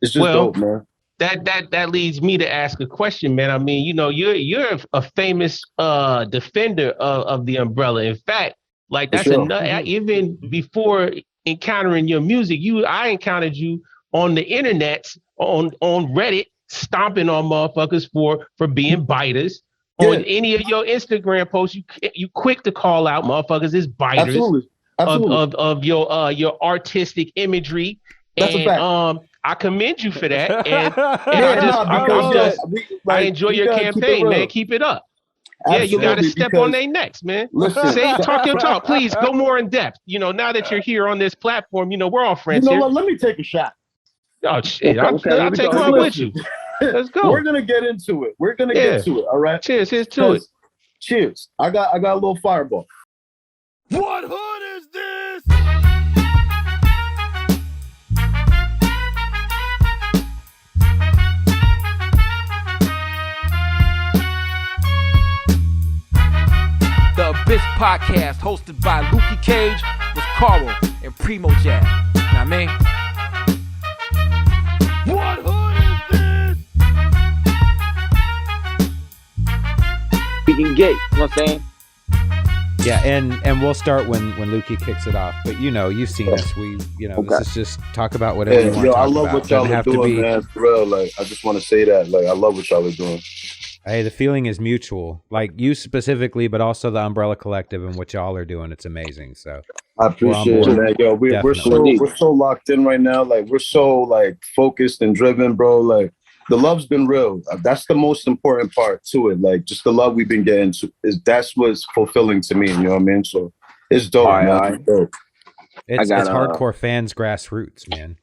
it's just dope, man. That leads me to ask a question, man. I mean, you know, you're a famous defender of the umbrella. In fact, like that's even before encountering your music, I encountered you on the internet, on Reddit, stomping on motherfuckers for being biters. On any of your Instagram posts, you quick to call out motherfuckers as biters. Absolutely. Of your artistic imagery. That's a fact. I commend you for that, and I enjoy your campaign, man. Keep it up. Absolutely, you got to step on their necks, man. Listen, talk your talk, please. Go more in depth. You know, now that you're here on this platform, you know we're all friends. You know here. what? Let me take a shot. Oh shit! I'll take one with you. Let's go. We're gonna get into it. We're gonna get to it. All right. Cheers. Here's to it. Cheers. I got a little fireball. What hood is this? The Abyss Podcast, hosted by Lukey Cage, with Karl and PrimoJAB. Know what I mean? What hood is this? We can get, you know what I'm saying? Yeah, and we'll start when Lukey kicks it off. But you know, you've seen us. This is just talk about whatever you want to talk about. I love what y'all are doing, man. For real, like I just want to say that, like I love what y'all are doing. Hey, the feeling is mutual. Like you specifically, but also the Umbrella Collective and what y'all are doing. It's amazing. So I appreciate it, man. Yo, we're so locked in right now. Like we're so like focused and driven, bro. Like the love's been real. That's the most important part to it. Like just the love we've been getting that's what's fulfilling to me. You know what I mean? So it's dope, man. It's dope. It's hardcore fans, grassroots, man.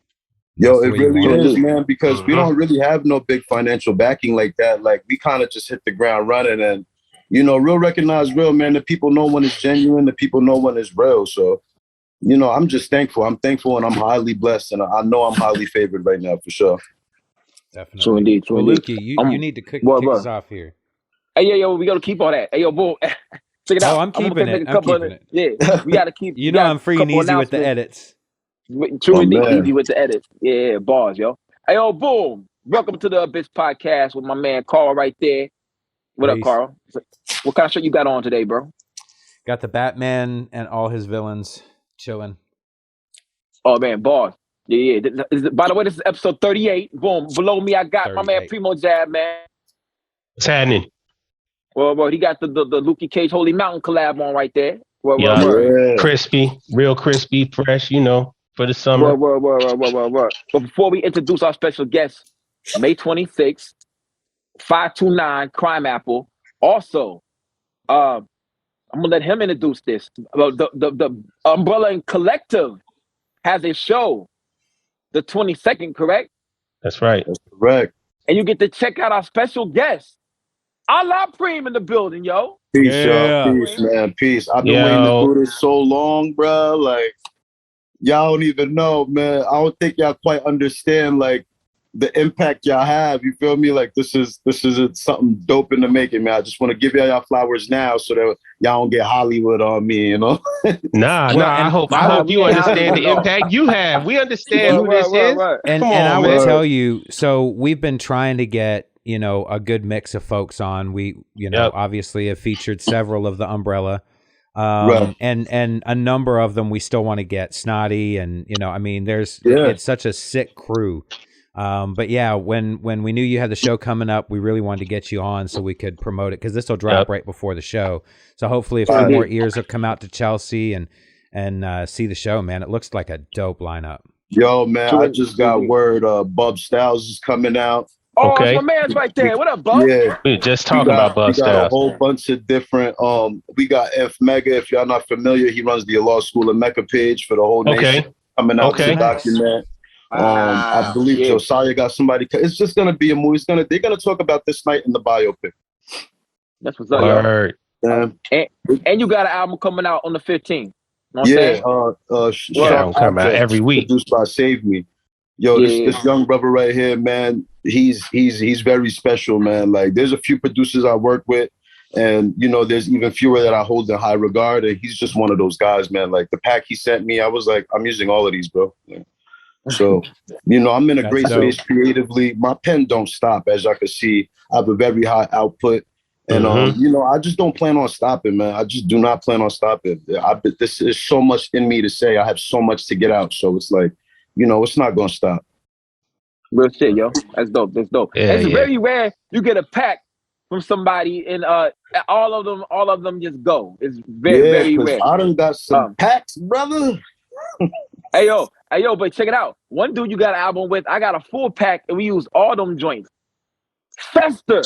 Yo, it really is, man, because we don't really have no big financial backing like that. Like we kind of just hit the ground running, and you know, real recognize real, man. The people know when it's genuine. The people know when it's real. So, you know, I'm just thankful. I'm thankful, and I'm highly blessed, and I know I'm highly favored right now for sure. Definitely. True indeed. Well, Lukey, you need to kick us off here. Hey, yo, we gotta keep all that. Hey, yo, boy, check it out. I'm keeping it. Yeah, we gotta keep. You know, I'm free and easy with the edits. True indeed, easy with the edits. Yeah, bars, yo. Hey, yo, boom. Welcome to the Abyss Podcast with my man Karl right there. What up, Karl? What kind of shirt you got on today, bro? Got the Batman and all his villains chilling. Oh, man, bars. Yeah. By the way, this is episode 38. Boom. Below me, I got 38. My man PrimoJAB, man. What's happening? Well, he got the Lukey Cage Holy Mountain collab on right there. Crispy, real crispy, fresh, you know, for the summer. But before we introduce our special guest, May 26th, 529 Crime Apple. Also, I'm gonna let him introduce this. The Umbrella Collective has a show the 22nd, correct? That's right. That's correct. And you get to check out our special guest, ALLAH PREME in the building, yo. Peace, y'all. Peace, man. Peace. I've been waiting to do this so long, bro. Like, y'all don't even know, man. I don't think y'all quite understand, like, the impact y'all have. You feel me? Like, this is something dope in the making, man. I just want to give y'all flowers now so that y'all don't get Hollywood on me, you know? Nah. I hope you understand the impact you have. We understand who this is. And I will tell you, so we've been trying to get, you know, a good mix of folks on. We, you know, obviously have featured several of the Umbrella. And a number of them we still want to get. Snotty and, you know, I mean, it's such a sick crew. But yeah, when we knew you had the show coming up, we really wanted to get you on so we could promote it, because this will drop right before the show. So hopefully a few more ears will come out to Chelsea and see the show, man. It looks like a dope lineup. Yo, man, I just got word Bub Styles is coming out. Oh, okay. My man's right there. What up, Bub? Yeah. We just talking about Bub Styles. We got a whole bunch of different, we got F Mega, if y'all not familiar, he runs the Allah School of Mecca page for the whole nation. Coming out to document. I believe Josiah got somebody. It's just gonna be a movie. They're gonna talk about this night in the biopic. That's what's up. And you got an album coming out on the 15th. Coming out every week. Produced by Save Me. Yo, this young brother right here, man. He's very special, man. Like, there's a few producers I work with, and you know, there's even fewer that I hold in high regard. And he's just one of those guys, man. Like the pack he sent me, I was like, I'm using all of these, bro. Yeah. So, I'm in a great space creatively. My pen don't stop, as y'all can see. I have a very high output. And, I just don't plan on stopping, man. I just do not plan on stopping. This is so much in me to say. I have so much to get out. So it's like, it's not going to stop. Real shit, yo. That's dope. That's dope. Yeah, it's very rare you get a pack from somebody and all of them just go. It's very rare. I done got some packs, brother. Hey yo, but check it out. One dude you got an album with, I got a full pack and we use all them joints. Fester.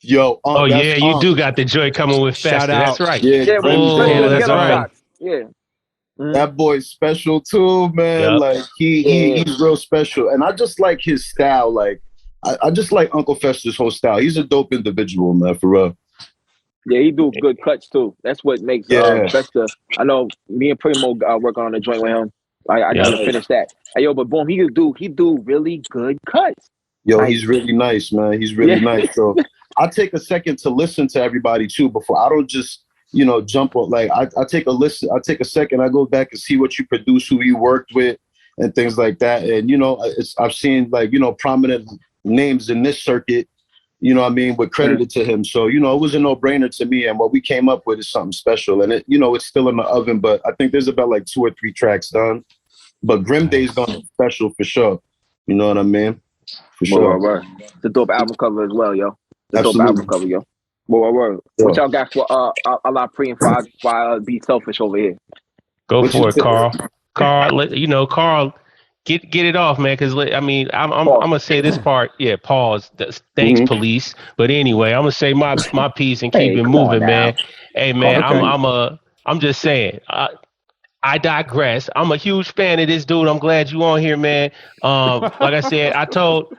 Yo, you do got the joint coming with Fester. That's right. Yeah, that's right. Yeah. That boy's special too, man. Yep. Like he's real special. And I just like his style. Like I just like Uncle Fester's whole style. He's a dope individual, man, for real. Yeah, he do good cuts too. That's what makes Fester. I know me and Primo working on a joint with him. I gotta finish that. Hey yo, but boom, he do really good cuts. Yo, he's really nice, man. He's really nice. So I take a second to listen to everybody too before I don't just jump on. Like I take a listen. I take a second. I go back and see what you produce, who you worked with, and things like that. And I've seen like prominent names in this circuit. With credited to him. So it was a no-brainer to me. And what we came up with is something special. And it it's still in the oven. But I think there's about like 2 or 3 tracks done. But Grim Day's gonna be special for sure. You know what I mean? For sure. Word. It's a dope album cover as well, yo. It's a dope album cover, yo. Word. What y'all got for Allah Preme for I be selfish over here? Go for it, Karl. Karl, Karl, get it off, man. Because I'm gonna say this part. Yeah, pause. Thanks, police. But anyway, I'm gonna say my piece and keep it moving, man. Hey, man, I'm just saying. I digress. I'm a huge fan of this dude. I'm glad you on here, man. Like I said, I told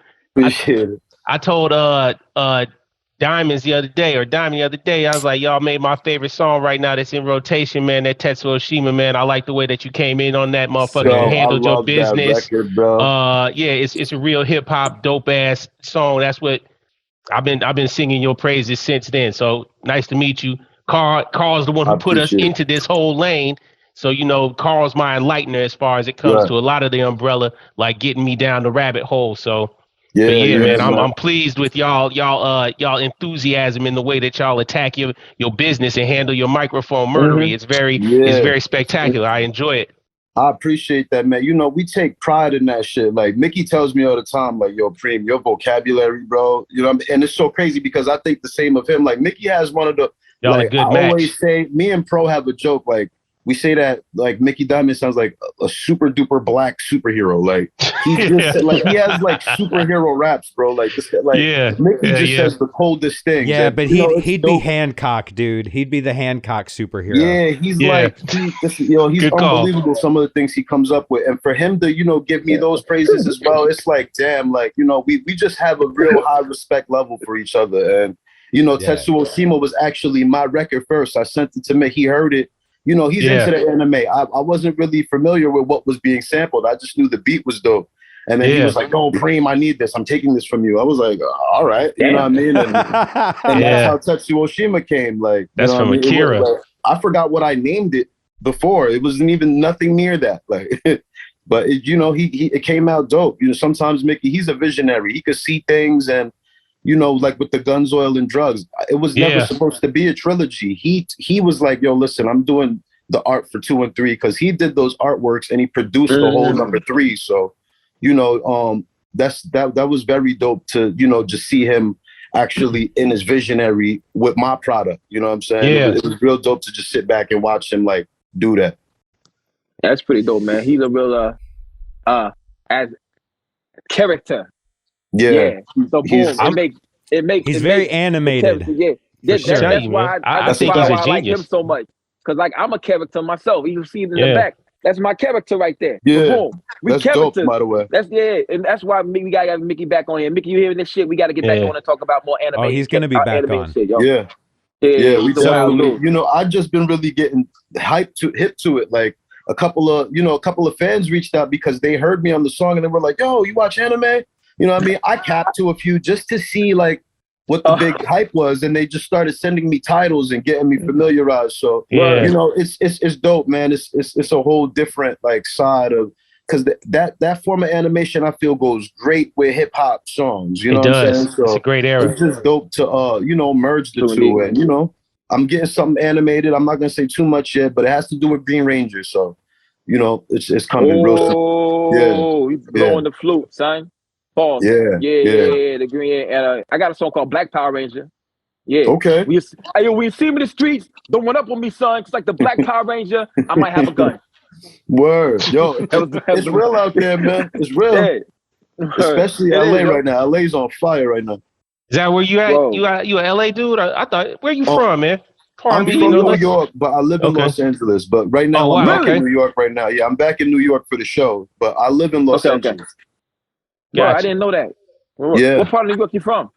Diamond the other day, I was like, y'all made my favorite song right now that's in rotation, man. That Tetsuo Oshima, man. I like the way that you came in on that motherfucker and handled your business. Record, bro. It's a real hip hop dope ass song. That's what I've been singing your praises since then. So nice to meet you. Karl's the one who put us into this whole lane. So, Karl's my enlightener as far as it comes to a lot of the umbrella, like getting me down the rabbit hole. So, man, I'm pleased with y'all enthusiasm in the way that y'all attack your business and handle your microphone murdery. It's very spectacular. I enjoy it. I appreciate that, man. We take pride in that shit. Like Mickey tells me all the time, like, yo, Preme, your vocabulary, bro. And it's so crazy because I think the same of him. Like Mickey has one of the always say, me and Pro have a joke, like, we say that like Mickey Diamond sounds like a super duper black superhero. Like he's just like he has like superhero raps, bro. Like this, Mickey just says the coldest things. Yeah, but he'd be Hancock, dude. He'd be the Hancock superhero. Yeah, he's he's unbelievable. Some of the things he comes up with, and for him to give me those praises as well, it's like damn, like we just have a real high respect level for each other. And Tetsuo Oshima was actually my record first. I sent it to him. He heard it. He's into the anime. I wasn't really familiar with what was being sampled. I just knew the beat was dope. And then he was like, "Oh, Preme, I need this. I'm taking this from you." I was like, "All right." You know what I mean? And that's how Tetsuo Oshima came. Like that's from Akira. I forgot what I named it before. It wasn't even nothing near that. Like, but it came out dope. Sometimes Mickey, he's a visionary. He could see things and. Like with the Guns, Oil, and Drugs, it was never supposed to be a trilogy. He was like, yo, listen, I'm doing the art for 2 and 3 because he did those artworks and he produced the whole number 3. So, that was very dope to, just see him actually in his visionary with my product. You know what I'm saying? Yeah. It was real dope to just sit back and watch him like do that. That's pretty dope, man. He's a real as character. Yeah. So boom, he's very animated. That's why I like him so much. Because like I'm a character myself. You see it in the back. That's my character right there. Yeah. Boom. That's characters. Dope, by the way. And that's why we gotta have Mickey back on here. Mickey, you hearing this shit? We gotta get back on and talk about more anime. Oh, he's gonna be back on. Shit, yo. Yeah. We definitely. I've just been really getting hip to it. Like a couple of fans reached out because they heard me on the song and they were like, "Yo, you watch anime?" You know what I mean? I capped to a few just to see like what the big hype was, and they just started sending me titles and getting me familiarized. So it's dope, man. It's a whole different like side of because that form of animation I feel goes great with hip hop songs. You know It what I'm does. saying? So it's a great era. it's just dope to merge the two, and I'm getting something animated. I'm not gonna say too much yet, but it has to do with Green Ranger. So, it's coming real soon. Oh, you blowing the flute, son. Pause. Yeah. The Green. And I got a song called Black Power Ranger. Yeah. Okay. When you see me in the streets, don't run up on me, son. Cause like the Black Power Ranger, I might have a gun. Word, yo, it's real out there, man. It's real. Yeah. Especially LA right now. LA's on fire right now. Is that where you at? Bro. You a LA dude? I thought, where you from, man? I'm from New York, but I live in Los Angeles. But right now, I'm back in New York right now. Yeah, I'm back in New York for the show, but I live in Los Angeles. Bro, I didn't know that. Yeah. What part of New York you from?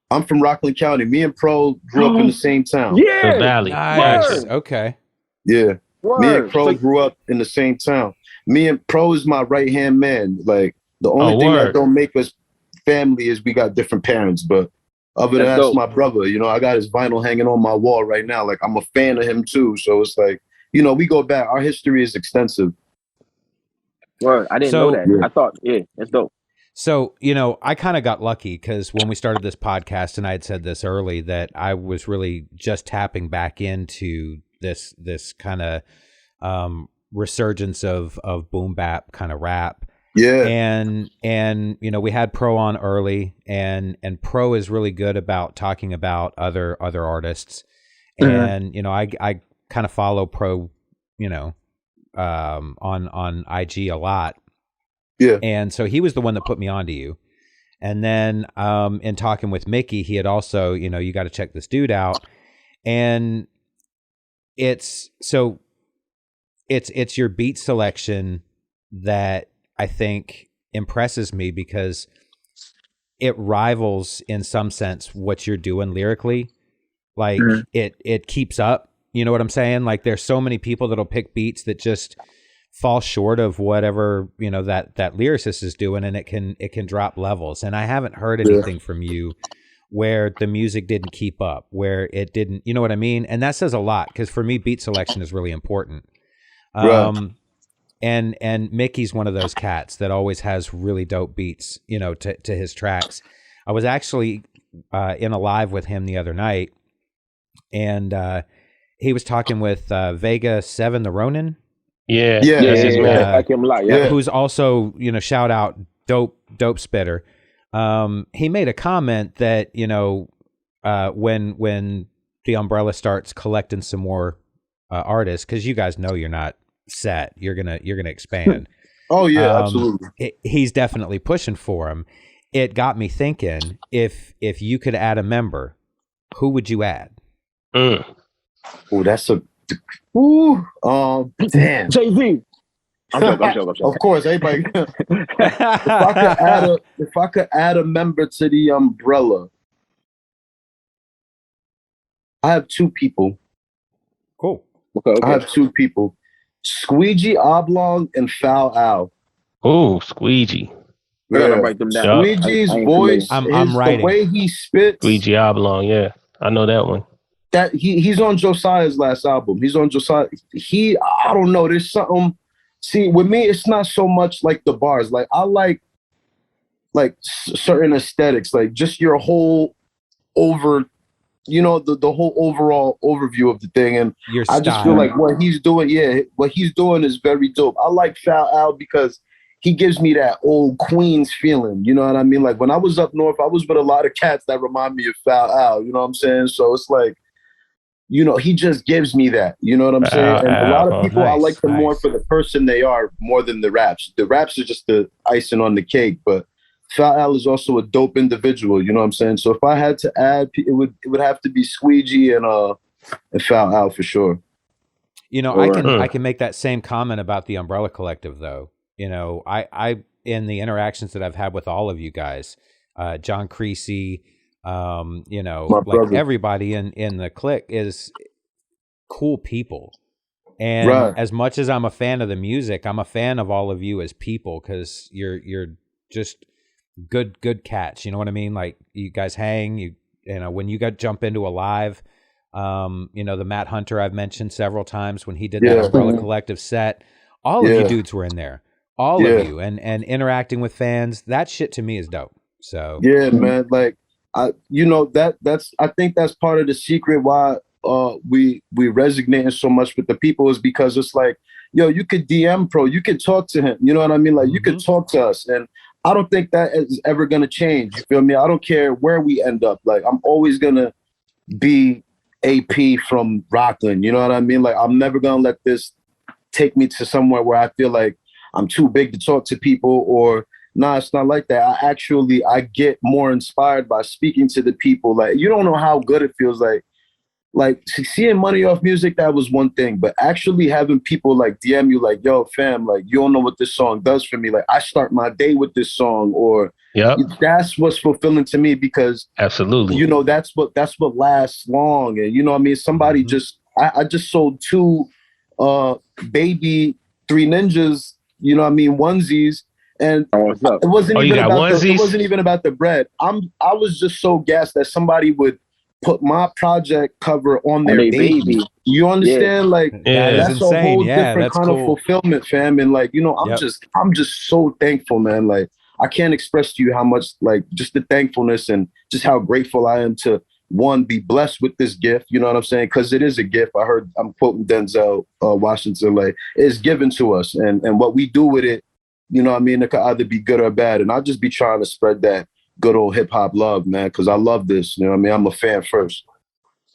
I'm from Rockland County. Me and Pro grew up in the same town. Yeah. The Valley. Nice. Okay. Yeah. Me and Pro grew up in the same town. Me and Pro is my right-hand man. Like, the only thing that don't make us family is we got different parents, but other than that's my brother. I got his vinyl hanging on my wall right now. Like, I'm a fan of him too. So it's like, we go back. Our history is extensive. Word. I didn't know that. Yeah. I thought, that's dope. So, I kind of got lucky because when we started this podcast, and I had said this early, that I was really just tapping back into this kind of resurgence of boom bap kind of rap. Yeah. And we had Pro on early, and Pro is really good about talking about other artists. And I kind of follow Pro, on IG a lot. Yeah. And so he was the one that put me onto you. And then in talking with Mickey, he had also, you got to check this dude out. And it's your beat selection that I think impresses me, because it rivals in some sense what you're doing lyrically. Like it keeps up. You know what I'm saying? Like, there's so many people that'll pick beats that just fall short of whatever, that lyricist is doing, and it can drop levels. And I haven't heard anything from you where the music didn't keep up, where it didn't, you know what I mean? And that says a lot, because for me, beat selection is really important. And Mickey's one of those cats that always has really dope beats, to his tracks. I was actually in a live with him the other night, and he was talking with Vega 7 the Ronin. Yeah. Who's also, shout out, dope spitter. He made a comment that, when the Umbrella starts collecting some more artists, because you guys know you're not set, you're gonna expand. Oh yeah, absolutely. He's definitely pushing for him. It got me thinking, if you could add a member, who would you add? Oh, that's a damn. Jay-Z. I'm joking. Of course, everybody. If I could add a member to the Umbrella, I have two people. Cool. Okay. I have two people: Squeegee Oblong and Foul Al. Oh, Squeegee. We're gonna write them down. Squeegee's voice, I'm writing. The way he spits. Squeegee Oblong, yeah, I know that one. That he's on Josiah's last album. He's on Josiah. I don't know. There's something. See, with me, it's not so much like the bars. Like, I like certain aesthetics, like just your whole the whole overall overview of the thing. And your I just feel like what he's doing is very dope. I like Foul Al because he gives me that old Queens feeling. You know what I mean? Like, when I was up north, I was with a lot of cats that remind me of Foul Al. You know what I'm saying? So it's like, he just gives me that. You know what I'm saying? And a lot of people, I like them more for the person they are more than the raps. The raps are just the icing on the cake, but Foul Al is also a dope individual. You know what I'm saying? So if I had to add, it would have to be Squeegee and Foul Al for sure. I can make that same comment about the Umbrella Collective, though. I in the interactions that I've had with all of you guys, John Creasy, like everybody in the clique is cool people. And as much as I'm a fan of the music, I'm a fan of all of you as people, because you're just good cats. You know what I mean? Like, you guys hang, when you jump into a live, the Matt Hunter I've mentioned several times when he did that Umbrella Collective set, all of you dudes were in there. all of you and interacting with fans. That shit to me is dope. So yeah, man, like you know, that's I think that's part of the secret why we resonating so much with the people is because it's like, yo, you could DM Pro, you could talk to him, you know what I mean? Like you could talk to us, and I don't think that is ever gonna change. You feel me? I don't care where we end up. Like I'm always gonna be AP from Rockland, you know what I mean? Like I'm never gonna let this take me to somewhere where I feel like I'm too big to talk to people, or nah, it's not like that. I get more inspired by speaking to the people. Like you don't know how good it feels like seeing money off music, that was one thing, but actually having people like DM you like, yo fam, like you don't know what this song does for me. Like I start my day with this song, or that's what's fulfilling to me, because absolutely, you know, that's what lasts long. And you know what I mean? Somebody I just sold 2 baby 3 ninjas, you know what I mean, onesies. And it wasn't even about the bread. I was just so gassed that somebody would put my project cover on their baby. You understand? Like that's a whole different kind of fulfillment, fam. And like, you know, I'm just so thankful, man. Like I can't express to you how much, like, just the thankfulness and just how grateful I am to, one, be blessed with this gift. You know what I'm saying? Because it is a gift. I'm quoting Denzel Washington, like it's given to us, and what we do with it, you know what I mean, it could either be good or bad. And I'll just be trying to spread that good old hip hop love, man, because I love this. You know what I mean? I'm a fan first.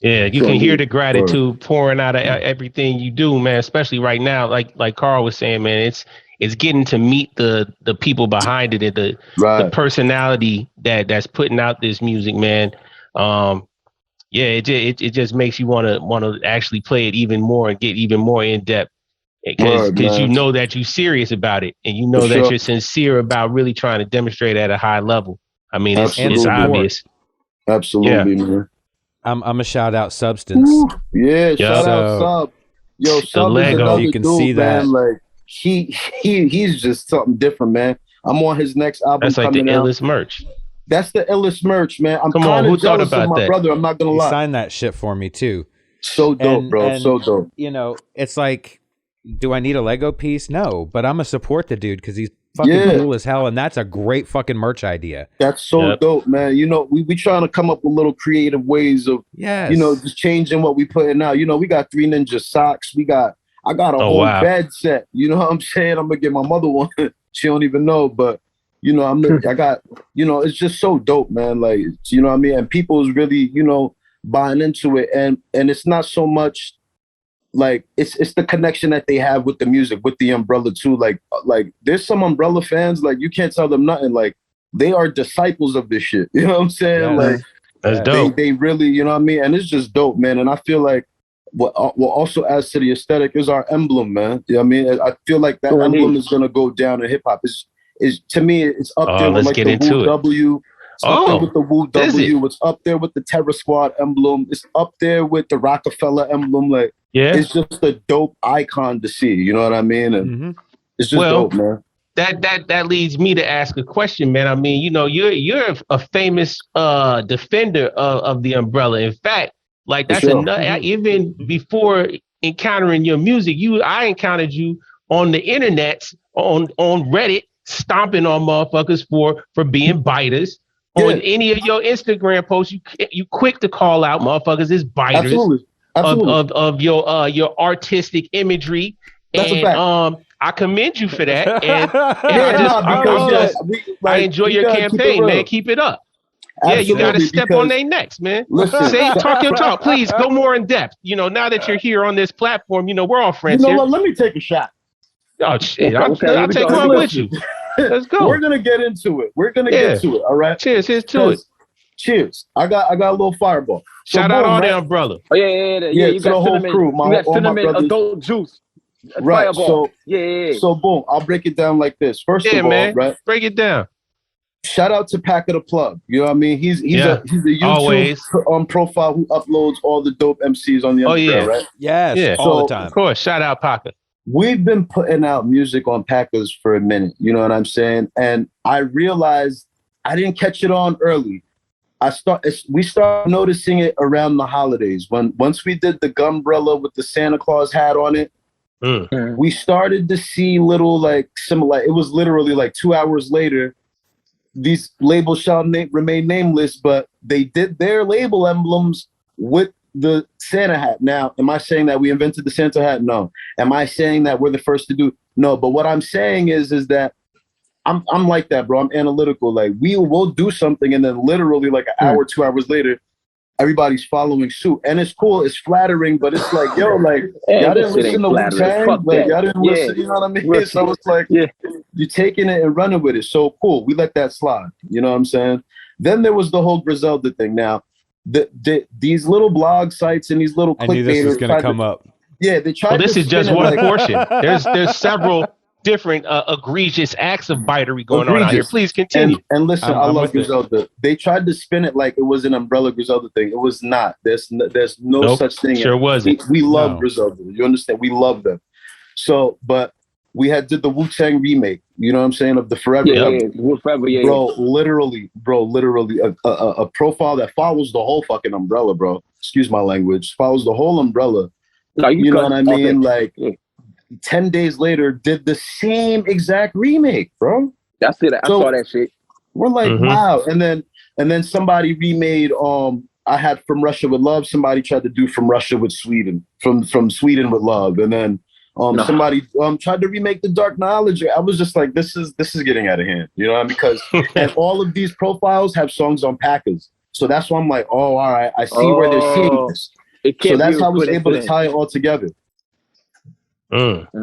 Yeah, you can hear the gratitude pouring out of everything you do, man. Especially right now, like Karl was saying, man, it's getting to meet the people behind it, and the personality that's putting out this music, man. It just makes you want to actually play it even more and get even more in depth, because you know that you're serious about it, and you know that you're sincere about really trying to demonstrate at a high level. I mean, it's obvious. Absolutely, man. I'm a shout out Substance. Ooh, shout out Sub. Yo, Sub is another you can dude, see that. Man. Like he's just something different, man. I'm on his next album. That's like the illest merch. That's the illest merch, man. I'm kind of jealous of my brother. I'm not gonna lie. He signed that shit for me too. So dope, bro. So dope. You know, it's like, do I need a Lego piece? No, but I'm gonna support the dude because he's fucking cool as hell, and that's a great fucking merch idea. That's so dope, man. You know, we trying to come up with little creative ways of, you know, just changing what we putting out. You know, we got 3 Ninja socks. I got a whole bed set. You know what I'm saying? I'm gonna get my mother one. She don't even know, but you know, I got, you know, it's just so dope, man. Like, you know what I mean? And people is really, you know, buying into it, and it's not so much like it's the connection that they have with the music, with the umbrella too. Like there's some umbrella fans, like you can't tell them nothing. Like they are disciples of this shit. You know what I'm saying? Like that's dope. They really, you know what I mean? And it's just dope, man. And I feel like what also adds to the aesthetic is our emblem, man. You know what I mean? I feel like that emblem is gonna go down in hip hop. Is to me, it's up there with like the Woo W. It's up there with the Woo W. It's up there with the Terror Squad emblem. It's up there with the Rockefeller emblem. Like, it's just a dope icon to see. You know what I mean? And it's just dope, man. That leads me to ask a question, man. I mean, you know, you're a famous defender of the umbrella. In fact, like that's even before encountering your music, I encountered you on the internet, on Reddit, stomping on motherfuckers for being biters. On any of your Instagram posts, you quick to call out motherfuckers as biters. Absolutely. Of your artistic imagery. That's a fact. I commend you for that. And I enjoy your campaign, man. Keep it up. Absolutely, you got to step on their necks, man. Talk your talk. Please go more in depth. You know, now that you're here on this platform, you know, we're all friends here. What? Let me take a shot. Oh, shit. I'll take one with you. Let's go. We're gonna get into it. All right. Cheers. Here's to it. Cheers. I got a little fireball. So Shout out all the umbrella. Oh yeah. You got the whole crew. You got cinnamon adult juice. Right. Fireball. So boom. I'll break it down like this. First of all, man. Right. Break it down. Shout out to Packer the Plug. You know what I mean? He's a YouTube profile who uploads all the dope MCs on the underground, right? Yes, all the time. Of course. Shout out Packer. We've been putting out music on Packers for a minute, you know what I'm saying? And I realized I didn't catch it on early. We started noticing it around the holidays. Once we did the Gumbrella with the Santa Claus hat on it, we started to see little like similar. It was literally like 2 hours later. These labels shall remain nameless, but they did their label emblems with the Santa hat. Now, am I saying that we invented the Santa hat? No. Am I saying that we're the first to do? No. But what I'm saying is that I'm like that, bro. I'm analytical. Like we will do something, and then literally like an hour, 2 hours later, everybody's following suit, and it's cool. It's flattering, but it's like, yo, like y'all didn't listen to Wu-Tang, like y'all didn't listen. You know what I mean? So it's like you're taking it and running with it. So cool. We let that slide. You know what I'm saying? Then there was the whole Griselda thing. Now, these little blog sites and these little clickbaiters. I knew this was going to come up. Yeah, they tried. Well, this is just one portion. There's several different egregious acts of bitery going on out here. Please continue. And listen, I love Griselda. They tried to spin it like it was an umbrella Griselda thing. It was not. There's no such thing. Sure wasn't. We love Griselda. You understand? We love them. So, but we did the Wu-Tang remake. You know what I'm saying, of the Forever. Bro, literally, a profile that follows the whole fucking umbrella, bro. Excuse my language. Follows the whole umbrella. No, you know what I mean? Like. 10 days later, did the same exact remake, bro. That's it. I saw that shit. We're like, wow. And then somebody remade. I had From Russia with Love. Somebody tried to do From Russia with Sweden. From Sweden with Love. And then somebody tried to remake The Dark Knowledge. I was just like, this is getting out of hand. You know, because and all of these profiles have songs on Packers. So that's why I'm like, oh, all right, I see where they're seeing this. So that's how I was able to tie it all together.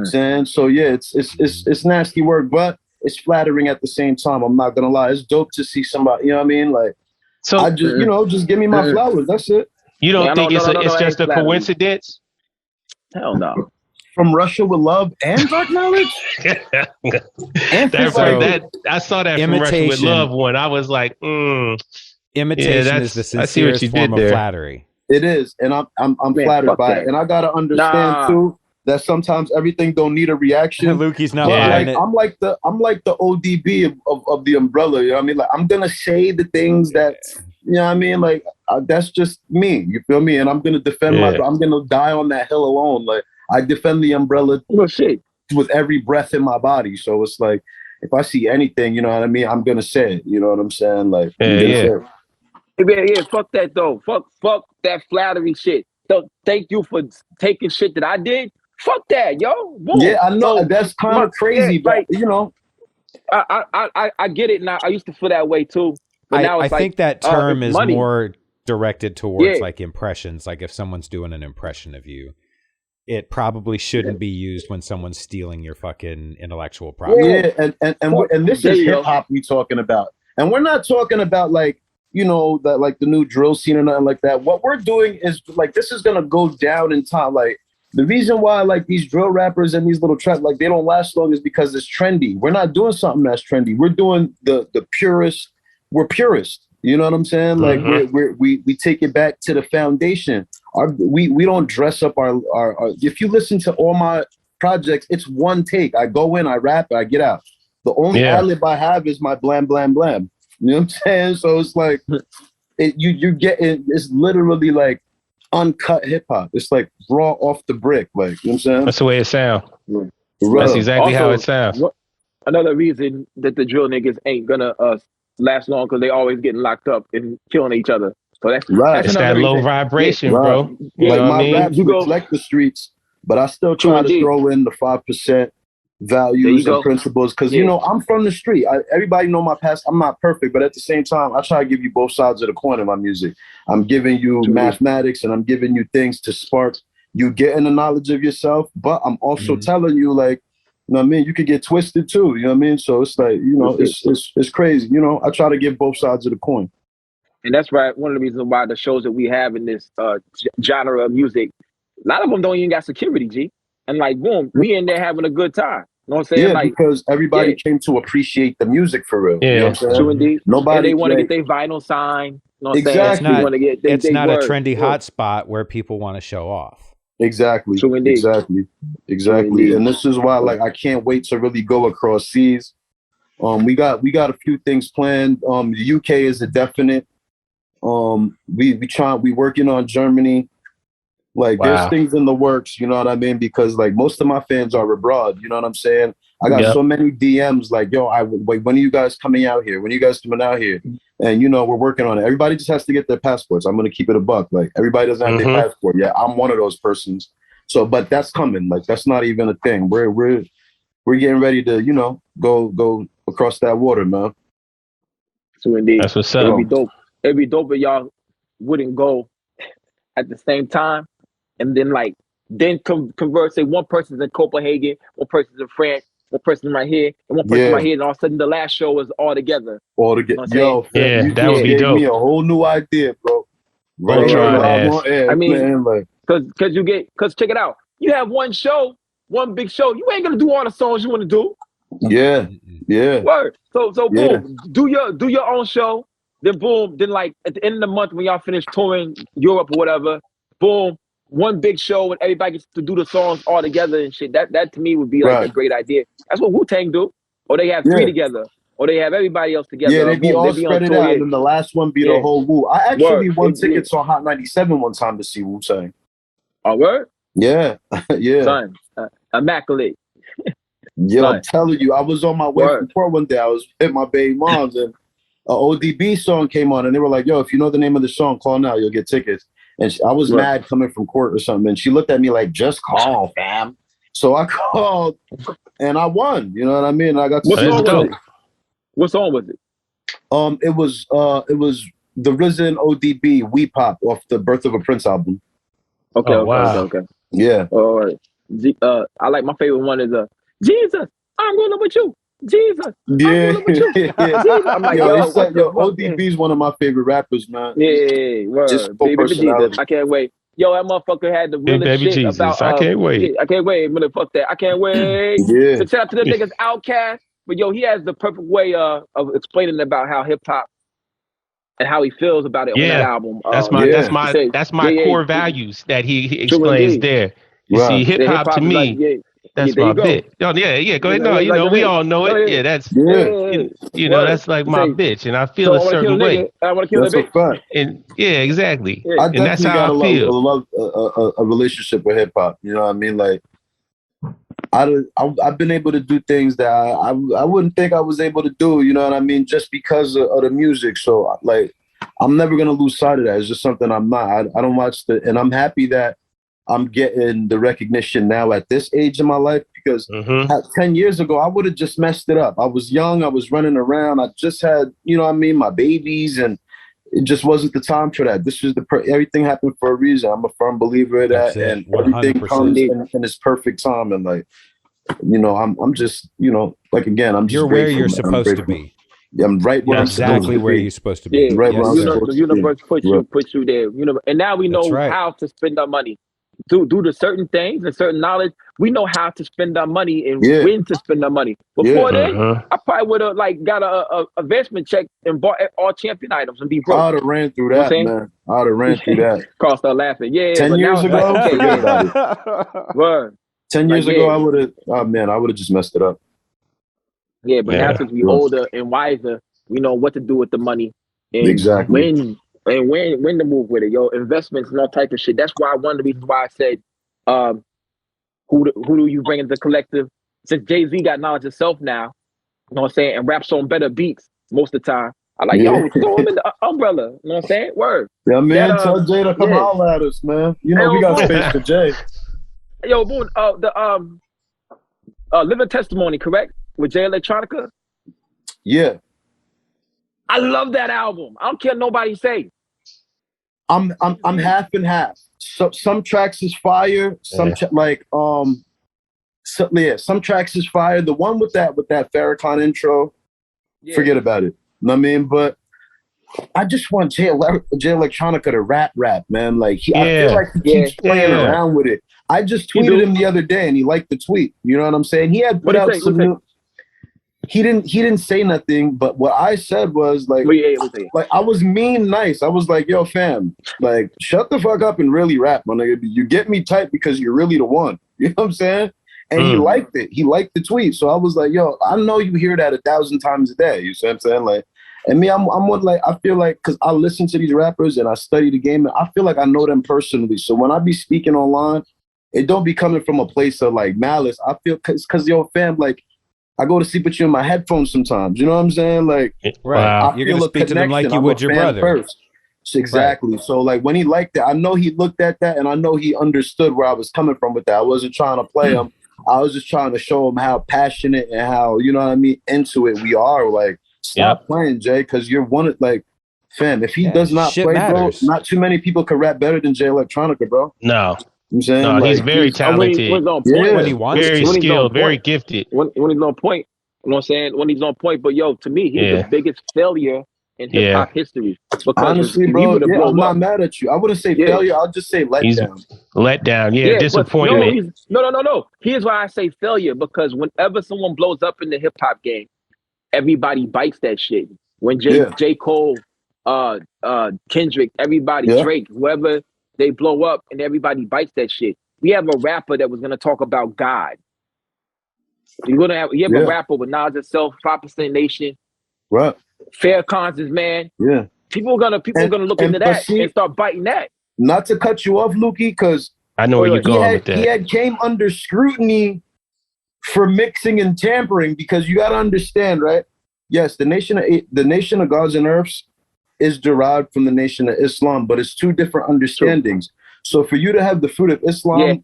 Saying so, yeah, it's nasty work, but it's flattering at the same time. I'm not gonna lie, it's dope to see somebody. You know what I mean? Like, so I just, just give me my flowers. That's it. You don't think it's just a coincidence? Hell no. From Russia with Love and Dark Knowledge. I saw that From Russia with Love one. I was like, imitation is the sincerest form of flattery. It is, and I'm flattered by it, and I gotta understand too. That sometimes everything don't need a reaction. Lukey's not buying it. I'm like the ODB of the umbrella. You know what I mean? Like I'm gonna say the things that you know what I mean. Like that's just me. You feel me? And I'm gonna defend I'm gonna die on that hill alone. Like I defend the umbrella with every breath in my body. So it's like if I see anything, you know what I mean, I'm gonna say it. You know what I'm saying? Like fuck that though. Fuck that flattery shit. So thank you for taking shit that I did. Fuck that, yo. Boom. Yeah, I know. So, that's kind of crazy, but you know. I get it now. I used to feel that way too. But now it's I think that term is more directed towards like impressions. Like if someone's doing an impression of you, it probably shouldn't be used when someone's stealing your fucking intellectual property. Yeah, and this is hip hop we talking about. And we're not talking about like, that like the new drill scene or nothing like that. What we're doing is like this is gonna go down in time. Like the reason why like these drill rappers and these little trap like they don't last long is because it's trendy. We're not doing something that's trendy. We're doing the purest. We're purist. You know what I'm saying? Like we take it back to the foundation. We don't dress up our. If you listen to all my projects, it's one take. I go in, I rap, I get out. The only ad-lib I have is my blam blam blam. You know what I'm saying? So it's like you get it. It's literally like uncut hip hop. It's like raw off the brick. Like, you know what I'm saying? That's the way it sounds. That's exactly how it sounds. Another reason that the drill niggas ain't gonna last long because they always getting locked up and killing each other. So that's right. It's that low vibration, bro. Like my raps reflect the streets, but I still try to throw in the 5% values and principles because I'm from the street. Everybody know my past. I'm not perfect, but at the same time, I try to give you both sides of the coin in my music. I'm giving you mathematics and I'm giving you things to spark you getting the knowledge of yourself, but I'm also telling you, like, you know what I mean, you could get twisted too. You know what I mean? So it's like, it's crazy. I try to give both sides of the coin. And that's right. One of the reasons why the shows that we have in this genre of music, a lot of them don't even got security, G. And like, boom, we in there having a good time. You know what I'm saying? Yeah, like, because everybody came to appreciate the music for real. Yeah, you know what I'm saying? True indeed. Nobody and they want to get their vinyl signed. You know what exactly. I'm saying? It's not a trendy hotspot where people want to show off. Exactly. True indeed. Exactly. True indeed. And this is why, like, I can't wait to really go across seas. We got a few things planned. The UK is a definite. We working on Germany. Like there's things in the works, you know what I mean? Because like most of my fans are abroad, you know what I'm saying? I got so many DMs like, yo, wait, when are you guys coming out here? When are you guys coming out here? And you know, we're working on it. Everybody just has to get their passports. I'm gonna keep it a buck. Like everybody doesn't have their passport yet. I'm one of those persons. So, but that's coming. Like that's not even a thing. We're getting ready to, you know, go across that water, man. So indeed, that's what's up. It'd be dope. It'd be dope if y'all wouldn't go at the same time, and then convert. Say one person's in Copenhagen, one person's in France, one person right here, and one person right here, and all of a sudden the last show is all together. All together. Yo, fam, you that would be dope. Me a whole new idea, bro. Right, I mean, because check it out. You have one show, one big show. You ain't gonna do all the songs you want to do. Yeah. Word. So boom, do your own show. Then boom, then like at the end of the month when y'all finish touring Europe or whatever, boom, one big show and everybody gets to do the songs all together and shit. That to me would be like a great idea. That's what Wu-Tang do. Or they have 3 together. Or they have everybody else together. Yeah, they be all spread it out, and then the last one be the whole Wu. I actually won tickets on Hot 97 one time to see Wu-Tang. Oh, word? Yeah, yeah. Son, immaculate. Yeah, I'm telling you, I was on my way from court one day. I was at my baby mom's, and an ODB song came on, and they were like, yo, if you know the name of the song, call now, you'll get tickets. And I was mad coming from court or something, and she looked at me like, just call, fam. So I called, and I won. You know what I mean? I got to see it. What song was it? It was the Risen ODB We Pop off the Birth of a Prince album. Okay. Yeah. All right. I like my favorite one is Jesus, I'm going with you. Jesus, I'm going with you. Jesus. I'm like, yo, ODB's one of my favorite rappers, man. Yeah, word. Just Baby Jesus, I can't wait. Yo, that motherfucker had the realest shit Jesus. about. I can't wait. Yeah, I can't wait. Fuck that. I can't wait. Yeah. So shout out to the niggas Outcast. But yo, he has the perfect way of explaining about how hip hop and how he feels about it on that album. That's my core values that he explains there. You see, hip hop to me, that's my bit. Oh, yeah, go ahead. No, you know, we all know it. Yeah, that's you know, that's like my bitch, and I feel a certain way. I want to kill a bitch. And yeah, exactly. I and that's how I feel. A relationship with hip hop. You know what I mean? Like, I've been able to do things that I wouldn't think I was able to do, you know what I mean, just because of the music. So like, I'm never gonna lose sight of that. It's just something I'm not. I don't watch and I'm happy that I'm getting the recognition now at this age in my life, because 10 years ago I would have just messed it up. I was young, I was running around, I just had, you know what I mean, my babies, and it just wasn't the time for that. This was everything happened for a reason. I'm a firm believer of that, and everything comes in its perfect time. And like, you know, I'm just, you know, like again, I'm just you're where you're supposed to be. I'm right where I'm exactly where you're supposed to be. Yeah, right. The universe put you there. You know, and now we know how to spend our money. Due to certain things and certain knowledge, we know how to spend our money and when to spend our money. Before then, I probably would have like got a investment check and bought all champion items and be broke. I'd have ran through that, man. I'd have ran through that. Carl started laughing. Yeah, 10 years ago, forget about it. Word. 10 years ago, I would have. Oh man, I would have just messed it up. Yeah, but now since we're older and wiser, we know what to do with the money. And exactly. When to move with it, yo, investments and all type of shit. That's why one of the reasons why I said, who do you bring into the collective? Since Jay-Z got knowledge of self now, you know what I'm saying, and raps on better beats most of the time. I like, yo, throw him in the umbrella. You know what I'm saying? Word. Yeah, man, tell Jay to come holler at us, man. You know, we got space for Jay. Yo, Boone, the Living Testimony, correct? With Jay Electronica? Yeah. I love that album. I don't care nobody say. I'm half and half. So some tracks is fire. Some some tracks is fire. The one with that Farrakhan intro, forget about it. You know what I mean? But I just want Jay Electronica to rap, man. Like I feel like he keeps playing around with it. I just tweeted him the other day, and he liked the tweet. You know what I'm saying? He had put out some new. He didn't say nothing, but what I said was like I was nice. I was like, yo, fam, like shut the fuck up and really rap, my nigga. You get me tight because you're really the one. You know what I'm saying? And he liked it. He liked the tweet. So I was like, yo, I know you hear that 1,000 times a day. You see what I'm saying? Like, And me, I'm one like, I feel like, because I listen to these rappers and I study the game, and I feel like I know them personally. So when I be speaking online, it don't be coming from a place of like malice. I feel, because yo, fam, like, I go to sleep with you in my headphones sometimes. You know what I'm saying? Like, right. I You're feel gonna a speak to them like you would your brother. First. So exactly. Right. So like when he liked that, I know he looked at that and I know he understood where I was coming from with that. I wasn't trying to play him. I was just trying to show him how passionate and how, you know what I mean, into it we are. Like, stop playing, Jay, because you're one of, like, fam, if he does not play, matters. bro, not too many people can rap better than Jay Electronica, bro. No. I'm saying, no, like, he's very talented. When he wants very to. skilled, very gifted. When he's on point, you know what I'm saying? When he's on point, but yo, to me, he's the biggest failure in hip hop history. Because honestly, bro, I'm not mad at you. I wouldn't say failure. I'll just say letdown. Letdown, disappointment. No. Here's why I say failure, because whenever someone blows up in the hip hop game, everybody bites that shit. When J. Cole, Kendrick, everybody, Drake, whoever, they blow up and everybody bites that shit. We have a rapper that was gonna talk about God. You have a rapper with Nas itself, 5% Nation, right? Fair Conscience, man. Yeah. People are gonna look into that and start biting that. Not to cut you off, Lukey, because I know where you're going with that. He had came under scrutiny for mixing and tampering, because you got to understand, right? Yes, the nation of gods and earths is derived from the nation of Islam, but it's two different understandings. True. So for you to have the fruit of Islam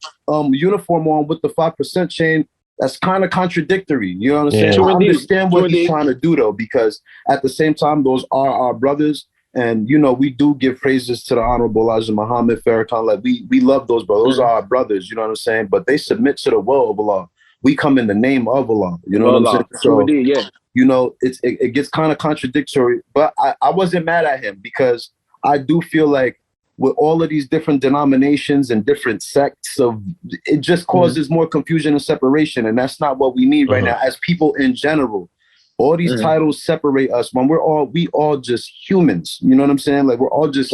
uniform on with the 5% chain, that's kind of contradictory. You know what I'm saying? I understand what he's trying to do, though, because at the same time, those are our brothers. And, you know, we do give praises to the Honorable Elijah Muhammad Farrakhan. Like, we love those brothers. Those are our brothers, you know what I'm saying? But they submit to the will of Allah. We come in the name of Allah. You know what I'm saying? So, you know, it gets kind of contradictory. But I wasn't mad at him, because I do feel like with all of these different denominations and different sects, it just causes more confusion and separation. And that's not what we need right now as people in general. All these titles separate us when we all just humans. You know what I'm saying? Like, we're all just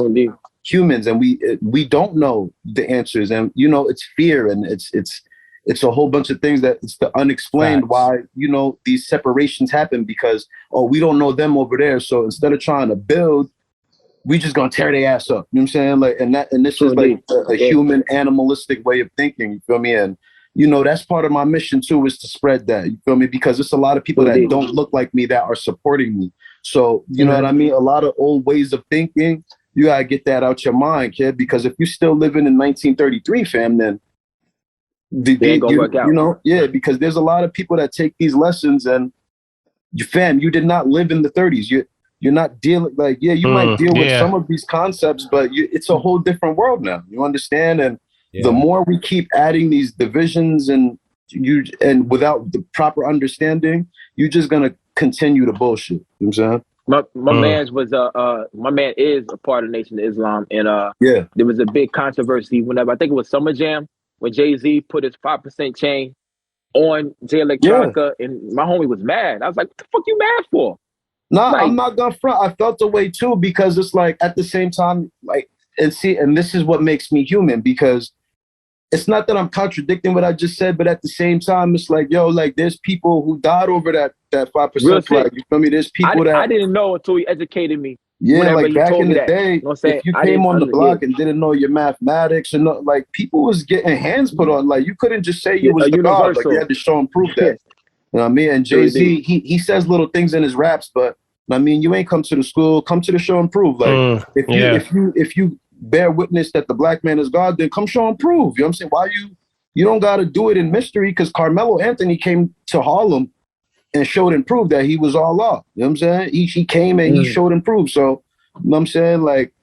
humans, and we don't know the answers. And, you know, it's fear, and it's a whole bunch of things that it's the unexplained why, you know, these separations happen, because, we don't know them over there. So instead of trying to build, we just gonna tear their ass up. You know what I'm saying? Like, and this is like a human animalistic way of thinking. You feel me? And, you know, that's part of my mission too, is to spread that. You feel me? Because it's a lot of people that don't look like me that are supporting me. So, you know what I mean? A lot of old ways of thinking, you gotta get that out your mind, kid. Because if you're still living in 1933, fam, then you know, because there's a lot of people that take these lessons, and you did not live in the 30s. You're not dealing, like, you might deal with some of these concepts, but it's a whole different world now. You understand? And the more we keep adding these divisions and without the proper understanding, you're just gonna continue to bullshit. You know what I'm saying? My man is a part of the Nation of Islam, and there was a big controversy whenever, I think it was Summer Jam, when Jay-Z put his 5% chain on Jay Electronica, and my homie was mad. I was like, what the fuck you mad for? Nah, like, I'm not gonna front. I felt the way too, because it's like, at the same time, like, and this is what makes me human, because it's not that I'm contradicting what I just said, but at the same time, it's like, yo, like, there's people who died over that 5% flag. You feel me? There's people I didn't know until he educated me. Yeah, like back in the day, if you came on the block and didn't know your mathematics, and like, people was getting hands put on. Like, you couldn't just say you was the God. Like, you had to show and prove that. You know what I mean? And Jay-Z, he says little things in his raps, but I mean, you ain't come to the school, come to the show and prove. Like, if you bear witness that the black man is God, then come show and prove. You know what I'm saying? Why you don't got to do it in mystery? Because Carmelo Anthony came to Harlem and showed and proved that he was Allah. You know what I'm saying? He came and he showed and proved. So, you know what I'm saying? Like,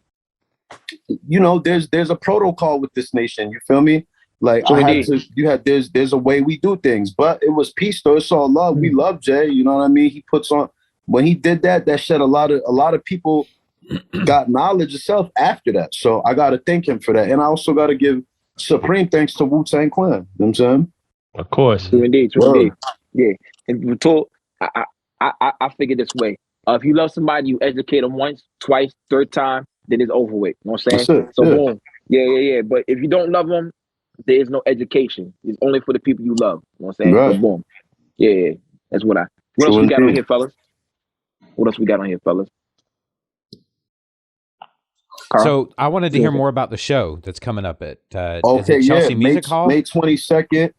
you know, there's a protocol with this nation. You feel me? Like, there's a way we do things, but it was peace though. It's all love. We love Jay. You know what I mean? He puts on, when he did that shed a lot of people got knowledge itself after that. So I got to thank him for that. And I also got to give supreme thanks to Wu-Tang Clan. You know what I'm saying? Of course. True indeed. Yeah. And I figured this way. If you love somebody, you educate them once, twice, third time, then it's over with. You know what I'm saying? So boom. Yeah. But if you don't love them, there is no education. It's only for the people you love. You know what I'm saying? Right. So boom. Yeah. That's what else we got on here, fellas? What else we got on here, fellas? Karl? So I wanted to hear more about the show that's coming up at is Okay, it Chelsea yeah, Music Hall? May 22nd.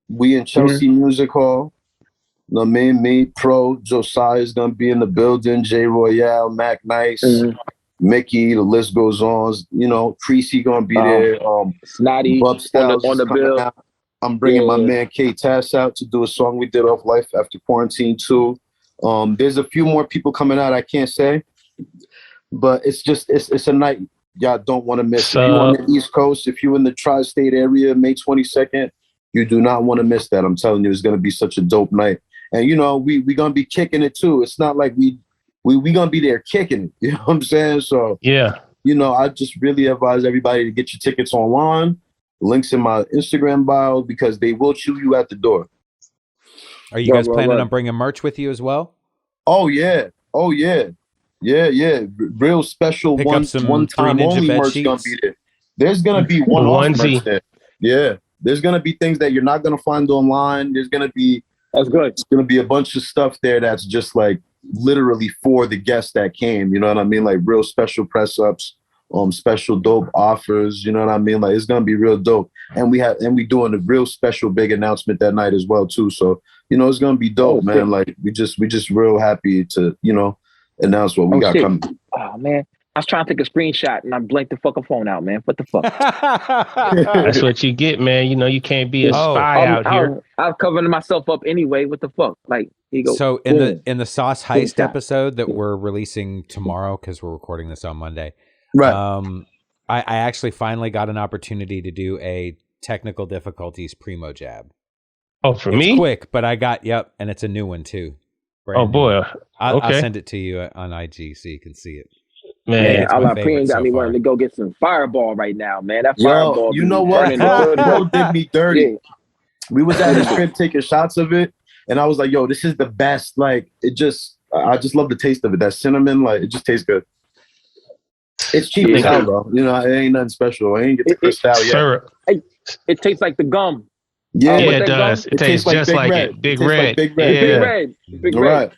We in Chelsea Music Hall. I mean, me, Pro, Josiah's gonna be in the building. J Royale, Mac Nice, Mickey. The list goes on. You know, Creasy gonna be there. Snotty Bub Styles on the is coming bill. out. I'm bringing my man K Tass out to do a song we did off Life After Quarantine too. There's a few more people coming out. I can't say, but it's just it's a night y'all don't want to miss. If you on the East Coast, if you in the tri-state area, May 22nd, you do not want to miss that. I'm telling you, it's gonna be such a dope night. And you know, we gonna be kicking it too. It's not like we gonna be there kicking it. You know what I'm saying? So yeah, you know, I just really advise everybody to get your tickets online. Links in my Instagram bio because they will chew you at the door. Are you guys planning on bringing merch with you as well? Oh yeah, yeah. Real special one-time only merch gonna be there. There's gonna be one-off merch there. Yeah, there's gonna be things that you're not gonna find online. There's gonna be It's gonna be a bunch of stuff there that's just like literally for the guests that came. You know what I mean? Like real special press ups, special dope offers. You know what I mean? Like it's gonna be real dope. And we doing a real special big announcement that night as well too. So you know it's gonna be dope, man. Like we just real happy to announce what we got coming. Oh man. I was trying to take a screenshot and I blanked the fucking phone out, man. What the fuck? That's what you get, man. You know, you can't be a spy out here. I was covering myself up anyway. What the fuck? Like, here you go. So in the Sauce Heist episode that we're releasing tomorrow, because we're recording this on Monday, right? I actually finally got an opportunity to do a technical difficulties PrimoJAB. Oh, for it's me? Quick, but I got and it's a new one too. Oh boy, I'll send it to you on IG so you can see it. Man, Allah Preme got me wanting to go get some Fireball right now, man. That Fireball, you know what? Bro did me dirty. Yeah. We was at his crib taking shots of it, and I was like, "Yo, this is the best." Like, I just love the taste of it. That cinnamon, like, it just tastes good. It's cheap as hell, bro. You know, it ain't nothing special. I ain't get the crystal yet. It tastes like the gum. Yeah, it does. It tastes just like it. Big Red. Big Red. Right.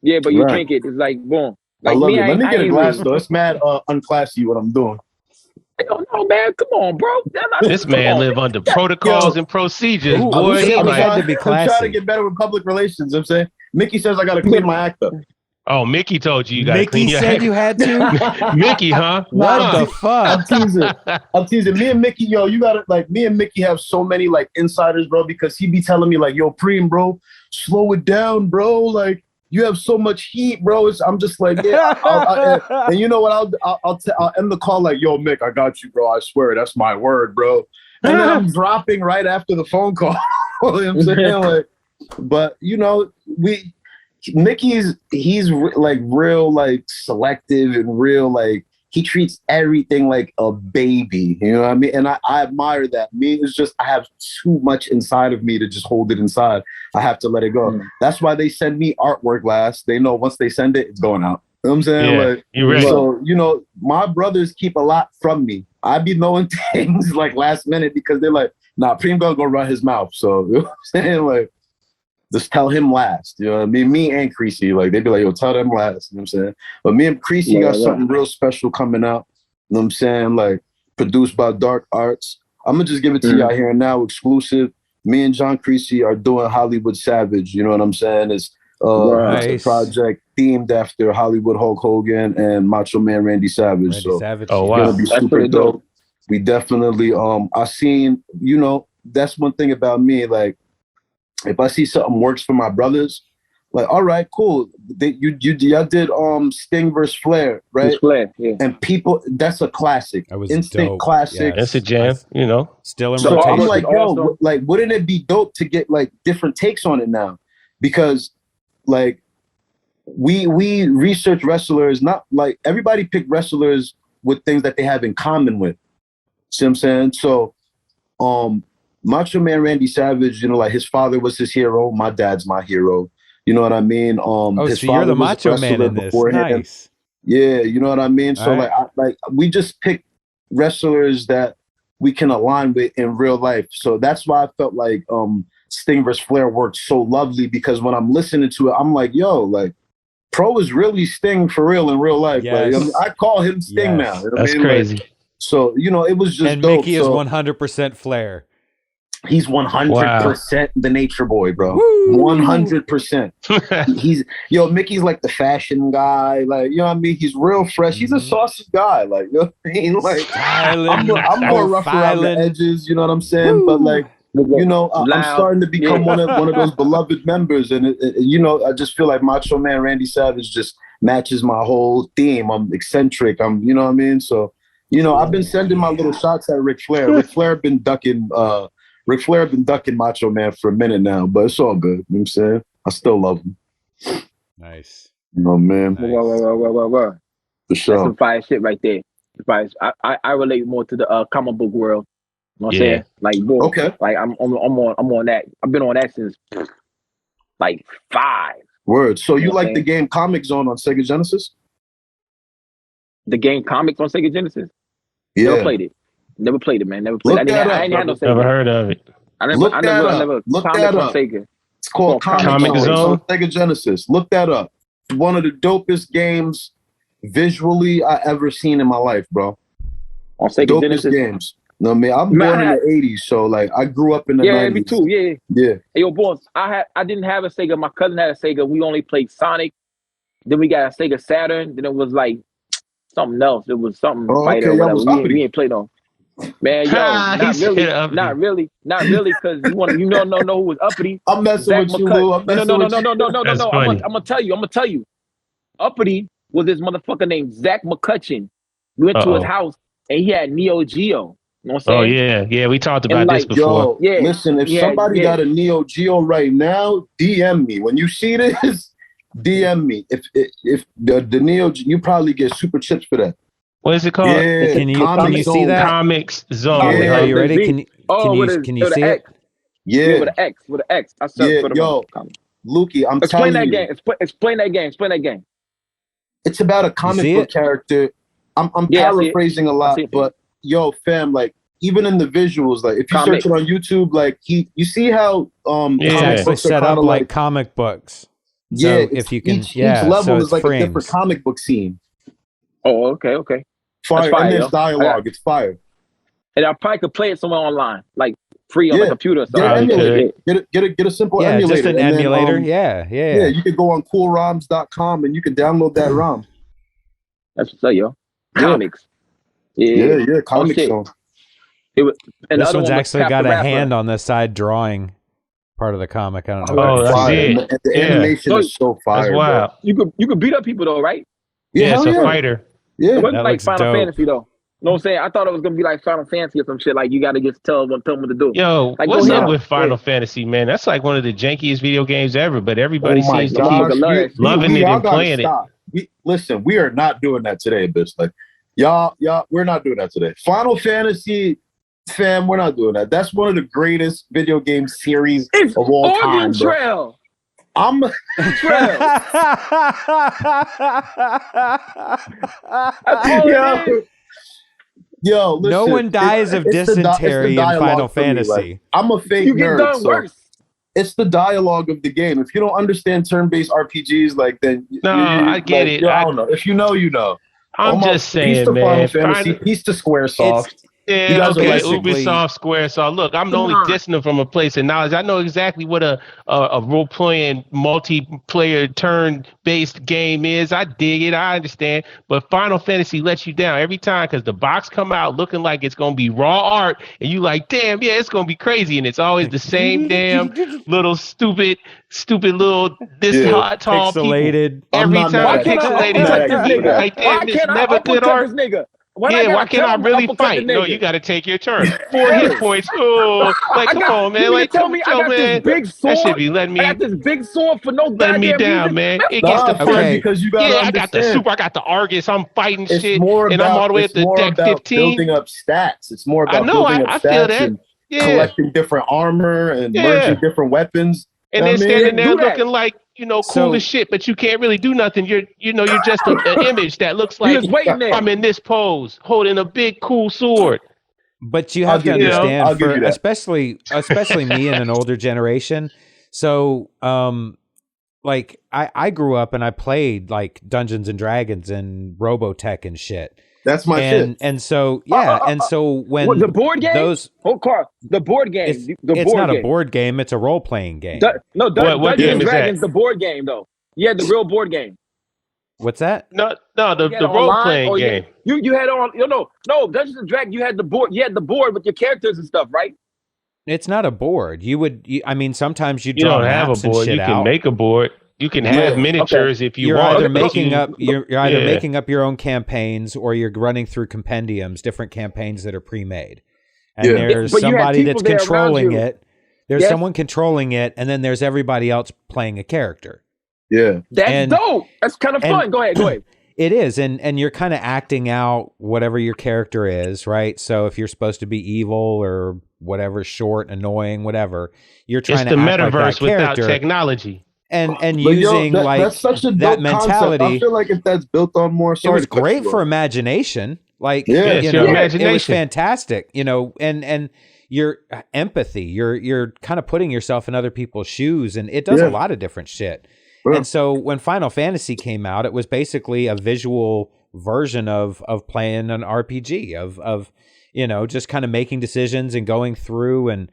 Yeah, but you can't get it. It's like boom. Like I love it. Let me get a glass though. It's mad unclassy what I'm doing. Oh no, man! Come on, bro. This man live under protocols and procedures, boy. I'm trying to get better with public relations. I'm saying Mickey says I got to clean my act up. Oh, Mickey told you got to clean your act. Mickey said you had to. Mickey, huh? What the fuck? I'm teasing. Me and Mickey, yo, you got to me and Mickey have so many like insiders, bro. Because he be telling me like, yo, Preme, bro, slow it down, bro. Like. You have so much heat, bro. I'm just like, yeah. And you know what? I'll end the call like, yo, Mick, I got you, bro. I swear, that's my word, bro. And then I'm dropping right after the phone call. You know what I'm saying? Like, but you know, Mickey's like real like selective and real like he treats everything like a baby. You know what I mean? And I admire that. Me, it's just I have too much inside of me to just hold it inside. I have to let it go. That's why they send me artwork last. They know once they send it, it's going out. You know what I'm saying? Yeah, like, you're right. So, you know, my brothers keep a lot from me. I be knowing things like last minute because they're like, nah, Preme gonna go run his mouth. So, you know what I'm saying? Like, just tell him last. You know what I mean? Me and Creasy, like, they be like, yo, tell them last. You know what I'm saying? But me and Creasy got something real special coming out. You know what I'm saying? Like, produced by Dark Arts. I'm gonna just give it to y'all here and now, exclusive. Me and John Creasy are doing Hollywood Savage. You know what I'm saying? It's a project themed after Hollywood Hulk Hogan and Macho Man Randy Savage. Savage. Oh wow, it's gonna be super dope. We definitely I seen, you know, that's one thing about me. Like, if I see something works for my brothers, like, all right, cool. Y'all did Sting versus Flair, right? Flair, yeah. And people, that's a classic. That was instant dope. classic. It's a jam, you know. Still in So rotation. I'm like, yo, like, wouldn't it be dope to get like different takes on it now? Because like we research wrestlers, not like everybody pick wrestlers with things that they have in common with. See what I'm saying? So Macho Man Randy Savage, you know, like his father was his hero, my dad's my hero. You know what I mean? His so you're the Macho Man in this. Nice. Yeah, you know what I mean? So right. We just pick wrestlers that we can align with in real life. So that's why I felt like Sting vs. Flair worked so lovely, because when I'm listening to it, I'm like, yo, like Pro is really Sting for real in real life. Yes. Like, I call him Sting now. That's crazy. Like, so, it was just and dope. Mickey is 100% Flair. He's 100% the nature boy, bro. Woo! 100%. Mickey's like the fashion guy. Like, you know what I mean? He's real fresh. He's a saucy guy. Like, you know what I mean? Like, I'm more rough around the edges, you know what I'm saying? Woo! But like, I'm starting to become one of those beloved members. And, I just feel like Macho Man Randy Savage just matches my whole theme. I'm eccentric. You know what I mean? So, I've been sending my little shots at Ric Flair. Ric Flair been ducking Macho Man for a minute now, but it's all good. You know what I'm saying? I still love him. Nice. Man. Nice. For sure. That's some fire shit right there. I relate more to the comic book world. You know what I'm saying? Like, boy, okay. Like I'm on that. I've been on that since like 5. Word. So you like the game Comic Zone on Sega Genesis? The game Comics on Sega Genesis? Yeah. Never played it, man. Never played it. I ain't had no Sega. Never heard of it. I never Comics on Sega. It's called Comic Zone on Sega Genesis. Look that up. One of the dopest games visually I ever seen in my life, bro. On Sega Genesis games. No, man, I'm born in the 80s, so like I grew up in the 90s. Yeah, me too. Yeah. Yeah. Hey, yo, boss, I didn't have a Sega. My cousin had a Sega. We only played Sonic. Then we got a Sega Saturn. Then it was like something else. It was something fighter or whatever. We ain't played on. Man, yo, not really, because you don't know who was uppity. I'm messing with you, Lou. No. I'm gonna tell you. Uppity was this motherfucker named Zach McCutcheon. We went to his house and he had Neo Geo. You know what I'm saying? Yeah, we talked about this before. Listen, if somebody got a Neo Geo right now, DM me. When you see this, DM me. If the Neo, you probably get super chips for that. What is it called? Yeah, can you see that? Comics Zone. Yeah. Are you ready? Can you see it? Yeah, with an X. I said for the Lukey, I'm telling you. Explain that game. It's about a comic book character. I'm paraphrasing a lot, but yo, fam, like even in the visuals, like if you search it on YouTube, like you see how it's actually set up like comic books. Yeah, so if you can, each level is like a different comic book scene. Oh, okay. Fire, and there's dialogue. It's fire. And I probably could play it somewhere online, like free on the computer or something. Get a simple emulator. Just an emulator. Yeah. You could go on coolroms.com and you can download that ROM. That's what's up, yo. Comics. Yeah. Comics. This one's actually got a hand on the side drawing part of the comic. I don't know. Oh, that's it. The animation is so fire. That's wild. You could beat up people though, right? Yeah, it's a fighter. Yeah, it wasn't like Final Fantasy though. You know what I'm saying? I thought it was gonna be like Final Fantasy or some shit. Like you got to just tell them what to do. Yo, like, what's up with Final Fantasy, man? That's like one of the jankiest video games ever. But everybody seems to keep loving it and playing it. Listen, we are not doing that today, bitch. Like y'all, we're not doing that today. Final Fantasy, fam, we're not doing that. That's one of the greatest video game series of all time. Trail. I'm Yo, listen, no one dies of dysentery in Final Fantasy. Like, I'm a fake nerd. So it's the dialogue of the game. If you don't understand turn-based RPGs, like then I get it. I don't know. If you know, you know. I'm just saying, peace to man. Final Fantasy, peace to Squaresoft. Yeah, okay, Ubisoft, Squaresoft. Look, I'm only dissing them from a place of knowledge. I know exactly what a role-playing, multiplayer, turn-based game is. I dig it. I understand. But Final Fantasy lets you down every time because the box come out looking like it's going to be raw art, and you like, damn, yeah, it's going to be crazy. And it's always the same damn little stupid little tall pixelated. People. Every time pixelated. Like, damn, it's never good art. Why can't I really fight? No, you got to take your turn. 4 hit points. Oh, like come on, man. Like tell me, I got this big sword. That should be letting me. I got this big sword for no goddamn me down, reason. man. It gets the fun because you got. Yeah, I got the super. I got the Argus. I'm fighting shit, and I'm all the way up to deck 15. Building up stats. It's more about building up stats and collecting different armor and merging different weapons. And then standing there looking like, cool as shit, but you can't really do nothing. You're just an image that looks like I'm in this pose, holding a big cool sword. But you have to understand, especially me in an older generation. So, like I grew up and I played like Dungeons and Dragons and Robotech and shit. That's my shit. And so and so when the board game, Karl, the board game, it's not a board game, it's a role playing game. Dungeons and Dragons, the board game though. Yeah, the real board game. What's that? No, the role playing game. You had on no Dungeons and Dragons. You had the board. You had the board with your characters and stuff, right? It's not a board. I mean, sometimes you don't have maps a board. And shit you can out. make a board. You can have miniatures if you you're want. Either making up, you're either making up your own campaigns or you're running through compendiums, different campaigns that are pre-made. And there's somebody that's controlling it. There's someone controlling it, and then there's everybody else playing a character. Yeah. That's dope. That's kind of fun. Go ahead. It is, and you're kind of acting out whatever your character is, right? So if you're supposed to be evil or whatever, short, annoying, whatever, you're trying to act like that character. It's the metaverse without technology. And using that's such a that mentality. Concept. I feel like if that's built on more, it was great for imagination. Like it was fantastic. And your empathy. You're kind of putting yourself in other people's shoes, and it does a lot of different shit. Yeah. And so when Final Fantasy came out, it was basically a visual version of playing an RPG of just kind of making decisions and going through and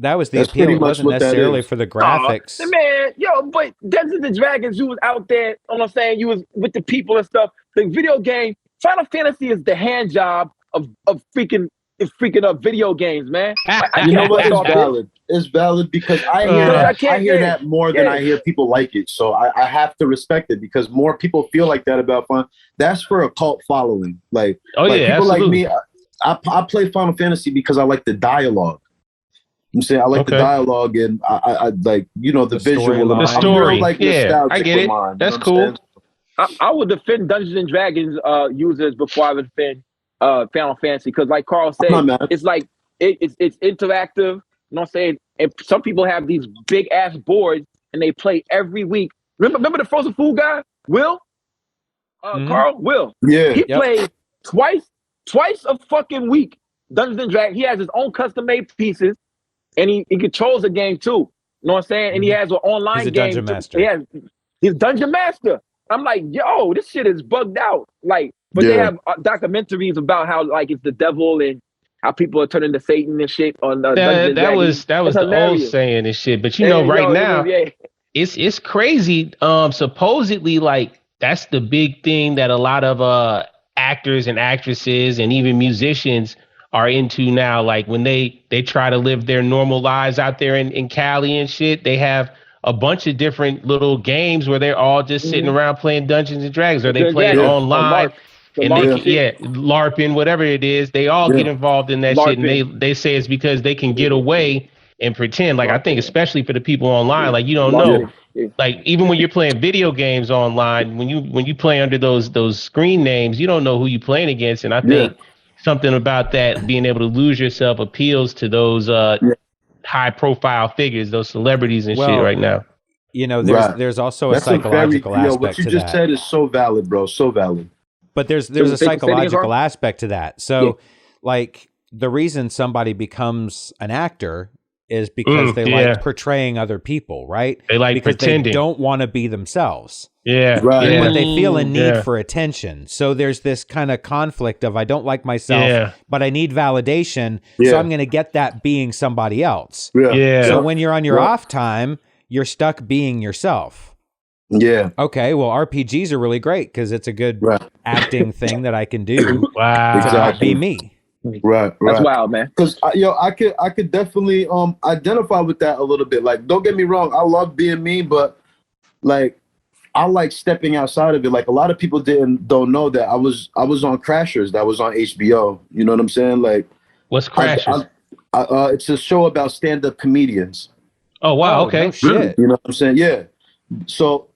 that was the appeal. It wasn't necessarily for the graphics. Man, but Dungeons and Dragons, you was out there, you know what I'm saying? You was with the people and stuff. The video game, Final Fantasy is the hand job of freaking up video games, man. You know what? It's valid. It's valid because I hear that more than I hear people like it. So I have to respect it because more people feel like that about fun. That's for a cult following. Like people absolutely. like me, I play Final Fantasy because I like the dialogue. I'm saying I like the dialogue and I like the visual, the story. Like I get it. That's cool. I would defend Dungeons and Dragons users before I would defend Final Fantasy because, like Karl said, it's like it's interactive. You know what I'm saying? And some people have these big ass boards and they play every week. Remember the frozen food guy, Will? Karl, Will. Yeah. He played twice a fucking week. Dungeons and Dragons. He has his own custom made pieces. And he controls the game too. You know what I'm saying? And he has an online game. He's a dungeon master. He's dungeon master. I'm like, yo, this shit is bugged out. Like, but they have documentaries about how like it's the devil and how people are turning to Satan and shit on that was the old saying and shit. But right now, it's crazy. Supposedly, like that's the big thing that a lot of actors and actresses and even musicians are into now. Like when they try to live their normal lives out there in Cali and shit, they have a bunch of different little games where they're all just sitting around playing Dungeons and Dragons, or they play it online and LARPing, whatever it is. They all get involved in that LARPing. Shit, and they say it's because they can get away and pretend. Like I think especially for the people online, like you don't know. Like even when you're playing video games online, when you play under those screen names, you don't know who you're playing against, and I think something about that being able to lose yourself appeals to those high profile figures, those celebrities and shit right now. There's also a psychological aspect what you to just that. Said is so valid, bro. So valid. But there's a psychological aspect to that. So like the reason somebody becomes an actor is because they like portraying other people, right? They like because pretending. They don't want to be themselves. Yeah. Right. But they feel a need for attention. So there's this kind of conflict of I don't like myself, but I need validation. So I'm going to get that being somebody else. Yeah. So when you're on your off time, you're stuck being yourself. Yeah. Okay. Well, RPGs are really great because it's a good acting thing that I can do. Wow. To not be me. Right. That's wild, man. Because I could definitely identify with that a little bit. Like, don't get me wrong, I love being me, but like I like stepping outside of it. Like a lot of people don't know that I was on Crashers. That was on HBO. You know what I'm saying? Like, what's Crashers? It's a show about stand-up comedians. Oh wow! Okay. No shit. You know what I'm saying? Yeah. So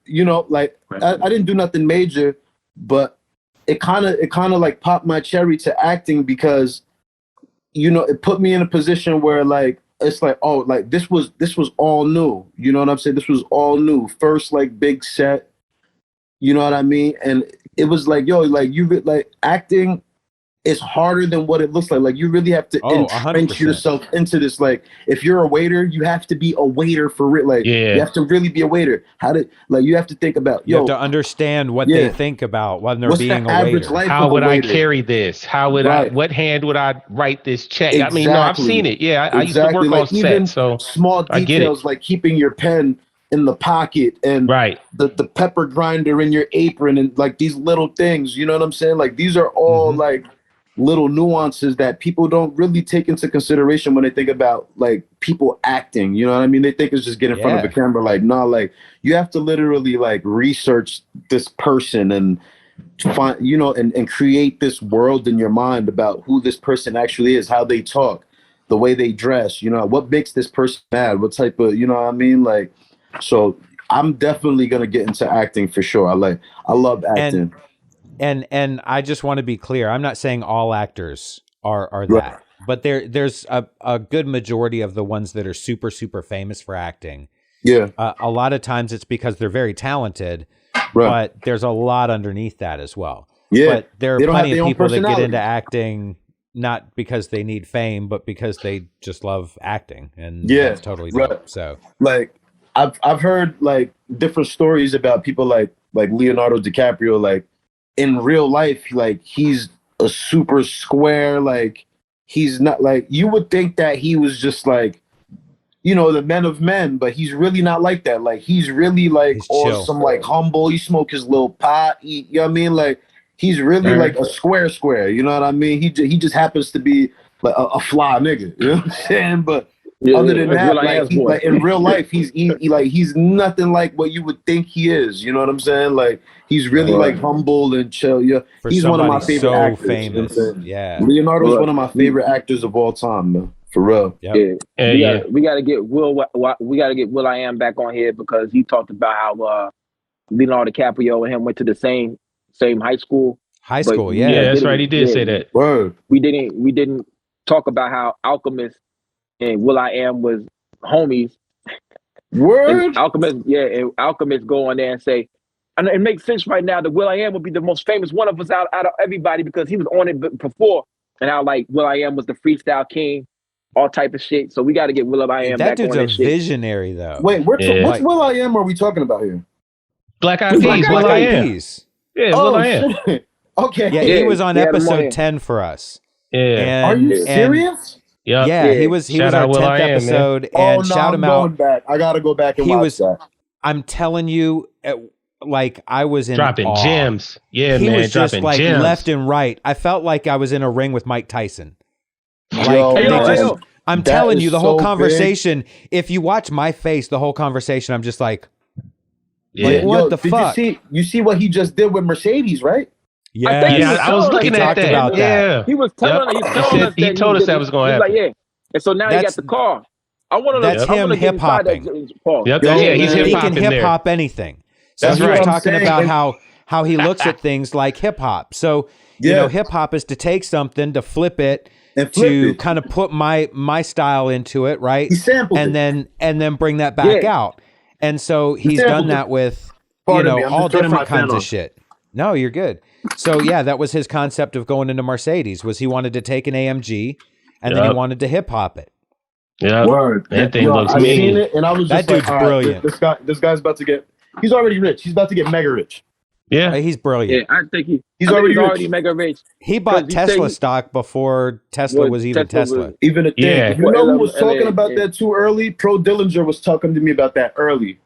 like I didn't do nothing major, but it kind of like popped my cherry to acting because it put me in a position where like it's like, oh, like this was all new. You know what I'm saying? This was all new. First like big set. You know what I mean? And it was like, yo, like you like acting it's harder than what it looks like. Like you really have to entrench 100%. yourself into this. Like if you're a waiter, you have to be a waiter for real. Like you have to really be a waiter. You have to think about, you have to understand what they think about when they're being a waiter. How would I carry this? How would what hand would I write this check? Exactly. I mean, no, I've seen it. Yeah, I used to work on set, so small details like keeping your pen in the pocket and the pepper grinder in your apron and like these little things, you know what I'm saying? Like these are all like little nuances that people don't really take into consideration when they think about like people acting, you know what I mean? They think it's just get in front of a camera. Like, no, like you have to literally like research this person and find, you know, and create this world in your mind about who this person actually is, how they talk, the way they dress, you know, what makes this person mad, what type of, you know what I mean? Like, so I'm definitely going to get into acting for sure. I love acting. And I just want to be clear. I'm not saying all actors are that, but there's a good majority of the ones that are super, super famous for acting. Yeah. A lot of times it's because they're very talented, but there's a lot underneath that as well. Yeah. But there are plenty of people that get into acting not because they need fame, but because they just love acting, and that's totally dope. So like I've heard like different stories about people like Leonardo DiCaprio, like in real life, like he's a super square, like he's not like, you would think that he was just like, you know, the men of men, but he's really not like that. Like he's really like awesome, like humble. He smoke his little pot. You know what I mean? Like he's really like a square. You know what I mean? He just happens to be like a fly nigga. You know what I'm saying? But other than that, like in real life, he's nothing like what you would think he is. You know what I'm saying? Like he's really like humble and chill. Yeah, he's one of my favorite actors. Famous. You know Leonardo's one of my favorite actors of all time, man. For real. Yep. We gotta get Will.i.am back on here because he talked about how Leonardo DiCaprio and him went to the same high school. Yeah, that's right. He did say that. Word. We didn't talk about how Alchemist and Will.i.am was homies. Word. And Alchemist go on there and say, and it makes sense right now that Will.i.am would be the most famous one of us out of everybody because he was on it before, and how like Will.i.am was the freestyle king, all type of shit. So we got to get Will.i.am back on that shit. That dude's a visionary though. Wait, which Will.i.am are we talking about here? Black Eyed Peas. Will.i.am. Yeah, Will.i.am. Okay. Yeah, he was on episode 10 for us. Yeah. Are you serious? Yeah, he was our 10th episode, and shout him out. I gotta go back and watch that. I'm telling you, like I was in dropping gems. Yeah, he man, was just like gems. left and right. I felt like I was in a ring with Mike Tyson. Like I'm telling you, the whole conversation. Big. If you watch my face, the whole conversation, I'm just like, what the fuck? You see what he just did with Mercedes, right? Yeah, I was looking at that. About that. He was telling us. He told us that was going to happen. Like, and so now he got the car. I want to. That's him hip hopping. He's he can hip hop anything. So he was talking about how he looks at things like hip hop. So you know, hip hop is to take something, to flip it, to kind of put my style into it, right? He sampled and then bring that back out. And so he's done that with all different kinds of shit. No, you're good. So that was his concept of going into Mercedes. Was he wanted to take an AMG and then he wanted to hip hop it. Yeah, word. That thing looks mean. I seen it, and I was just that dude's brilliant. This guy's about to get. He's already rich. He's about to get mega rich. Yeah, he's brilliant. Yeah, I think he's already mega rich. He bought Tesla stock before Tesla was even Tesla. Even a thing. Yeah. You know who was talking about that too early? Pro Dillinger was talking to me about that early.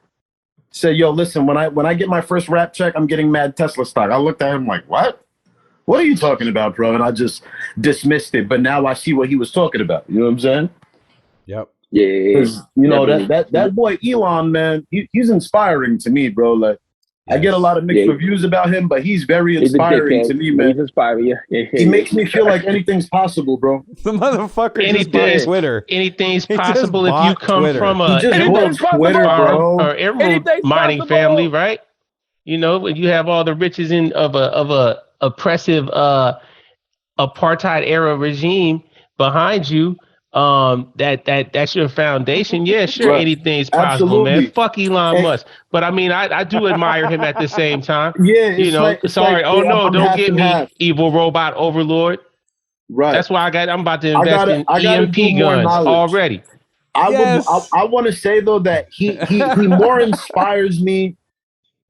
Said, yo, listen, when I get my first rap check, I'm getting mad Tesla stock. I looked at him like, what? What are you talking about, bro? And I just dismissed it. But now I see what he was talking about. You know what I'm saying? Yep. Yeah. You know, that boy Elon, man, he's inspiring to me, bro. Like, I get a lot of mixed reviews about him, but he's very inspiring to me, man. He's inspiring, He makes me feel like anything's possible, bro. The motherfucker just bought Twitter. Anything's possible if you come from a Twitter, bro. or emerald mining family, right? You know, when you have all the riches of a oppressive apartheid era regime behind you, that's your foundation. Yeah, sure, anything's possible, man. Fuck Elon Musk, but I mean, I do admire him at the same time. Yeah, you know. Sorry, don't get me, evil robot overlord. Right. That's why I'm about to invest in EMP guns already. I want to say though that he more inspires me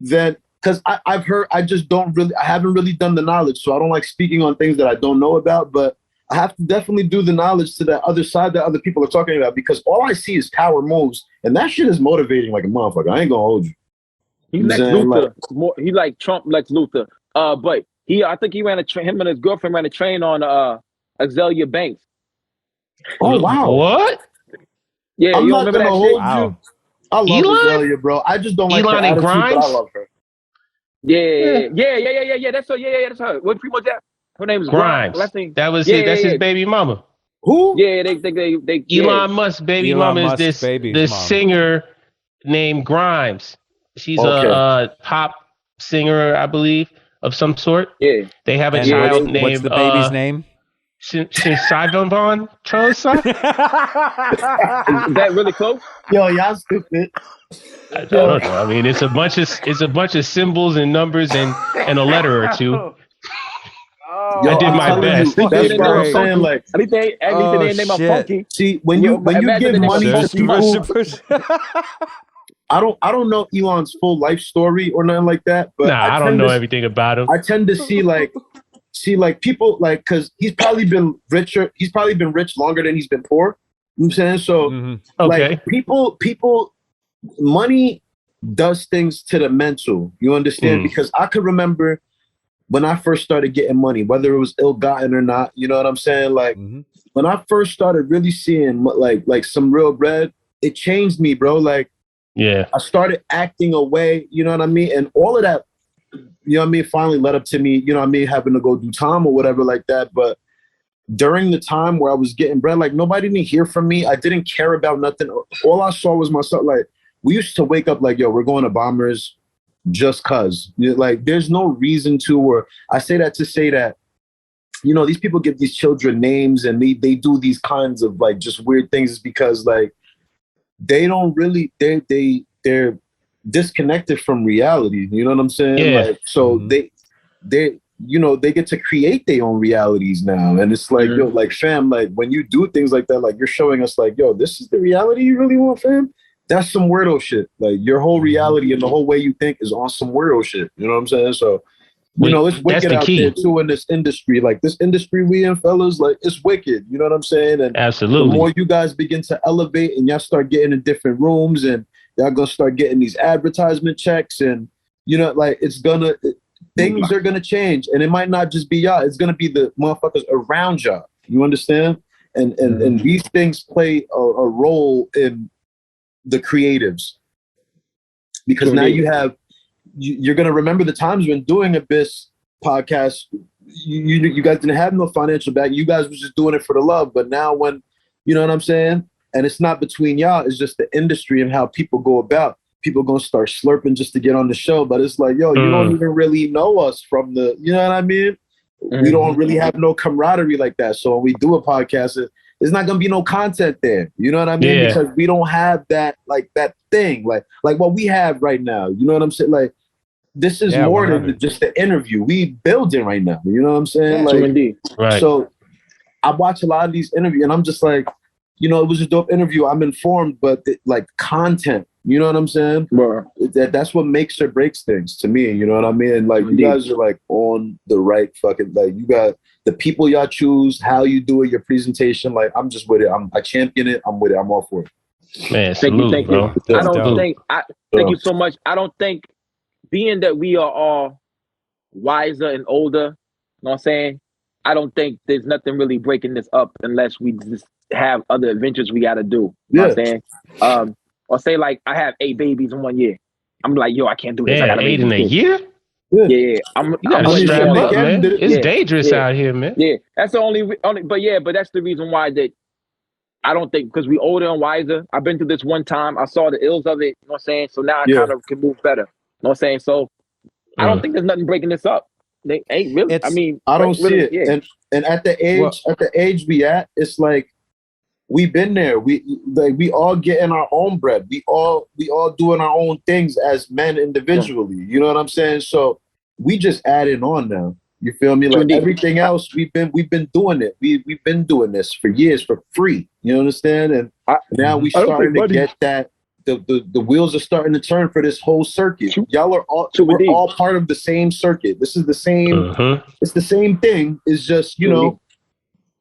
than, because I haven't really done the knowledge, so I don't like speaking on things that I don't know about, but I have to definitely do the knowledge to that other side that other people are talking about, because all I see is power moves, and that shit is motivating like a motherfucker. I ain't gonna hold you. He Lex Luthor. He like Trump Lex Luthor. But I think he ran him and his girlfriend ran a train on Azalea Banks. Oh wow. What? Yeah, I'm you not remember gonna that hold shit? you. I love Azalea, bro. I just don't like her attitude, but I love her. Yeah. That's her. Yeah, that's her. What PrimoJAB? Her name is Grimes. Last name. That's his baby mama. Who? Yeah, they Elon Musk's baby mama is this singer named Grimes. She's a pop singer, I believe, of some sort. Yeah. They have a child named. What's the baby's name? Shinsaivanban Chosa. Is that really close? Yo, y'all stupid. I don't know. I mean, it's a bunch of symbols and numbers and a letter or two. Yo, I did my best. That's what I'm saying. Like, at least they name her Funky. See, when you give money to people, I don't know Elon's full life story or nothing like that. But I don't know everything about him. I tend to see people like, because he's probably been richer. He's probably been rich longer than he's been poor. You know what I'm saying? So like people, money does things to the mental. You understand? Because I could remember when I first started getting money, whether it was ill-gotten or not, you know what I'm saying? Like when I first started really seeing like some real bread, it changed me, bro. Like, I started acting away, you know what I mean? And all of that, you know what I mean, finally led up to me, you know what I mean, having to go do time or whatever like that. But during the time where I was getting bread, like nobody didn't hear from me. I didn't care about nothing. All I saw was myself. Like, we used to wake up like, yo, we're going to Bombers just cause. Like, there's no reason to, or I say that to say that, you know, these people give these children names and they do these kinds of like just weird things because like they don't really, they're disconnected from reality. You know what I'm saying? Yeah. Like, so they you know, they get to create their own realities now. And it's like, yo, like, fam, like when you do things like that, like you're showing us like, yo, this is the reality you really want, fam? That's some weirdo shit. Like your whole reality and the whole way you think is on some weirdo shit. You know what I'm saying? So, you know, it's wicked out there too in this industry. Like this industry we in, fellas, like it's wicked. You know what I'm saying? And absolutely, the more you guys begin to elevate and y'all start getting in different rooms and y'all gonna start getting these advertisement checks and, you know, like things are gonna change. And it might not just be y'all, it's gonna be the motherfuckers around y'all. You understand? And these things play a role in the creatives. Because now you're going to remember the times when doing Abyss podcast, you guys didn't have no financial back. You guys was just doing it for the love. But now when, you know what I'm saying? And it's not between y'all, it's just the industry and how people go about. People going to start slurping just to get on the show. But it's like, yo, you don't even really know us from the, you know what I mean? We don't really have no camaraderie like that. So when we do a podcast, there's not gonna be no content there. You know what I mean? Because we don't have that, like that thing, like what we have right now. You know what I'm saying? Like this is more 100. Than just the interview. We building right now. You know what I'm saying? Like, indeed. Right. So I watch a lot of these interviews, and I'm just like, you know, it was a dope interview. I'm informed, but like content. You know what I'm saying? That's what makes or breaks things to me. You know what I mean? Like you guys are like on the right fucking, like you got the people y'all choose, how you do it, your presentation. Like I'm just with it. I champion it. I'm with it. I'm all for it. Man, thank you. Thank you so much. I don't think, being that we are all wiser and older, you know what I'm saying? I don't think there's nothing really breaking this up unless we just have other adventures we got to do. You know what I'm saying? Or say like I have 8 babies in 1 year. I'm like, yo, I can't do this. I got 8 in a year? Yeah. I'm strap up, man. It's dangerous out here, man. Yeah, that's the only, but that's the reason why that I don't think, because we older and wiser. I've been through this one time. I saw the ills of it. You know what I'm saying? So now I kind of can move better. You know what I'm saying? So I don't think there's nothing breaking this up. They ain't really. I don't see it. Yeah. And at the age we at, it's like we've been there. We all getting our own bread. We all doing our own things as men individually. You know what I'm saying? So we just adding on now. You feel me? True Like indeed. everything else, we've been doing it. We've been doing this for years for free. You understand? And now we starting to get that. The wheels are starting to turn for this whole circuit. Y'all are all we're all part of the same circuit. This is the same. It's the same thing. It's just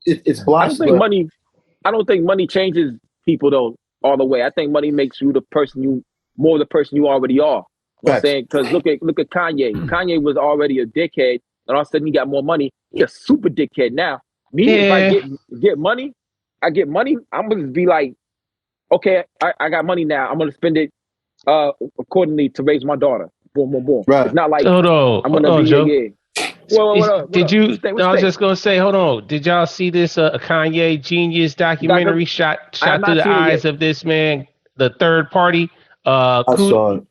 it's blocks. I don't think money changes people though all the way. I think money makes you the person you already are. You know what I'm saying? Because look at Kanye. Kanye was already a dickhead, and all of a sudden he got more money. He's a super dickhead now. If I get money, I'm gonna be like, okay, I got money now. I'm gonna spend it accordingly to raise my daughter. Boom, boom, boom. Right. It's not like I'm gonna be Joe. Did you? I was just gonna say, hold on. Did y'all see this Kanye Genius documentary shot through the eyes of this man, the third party? I saw it.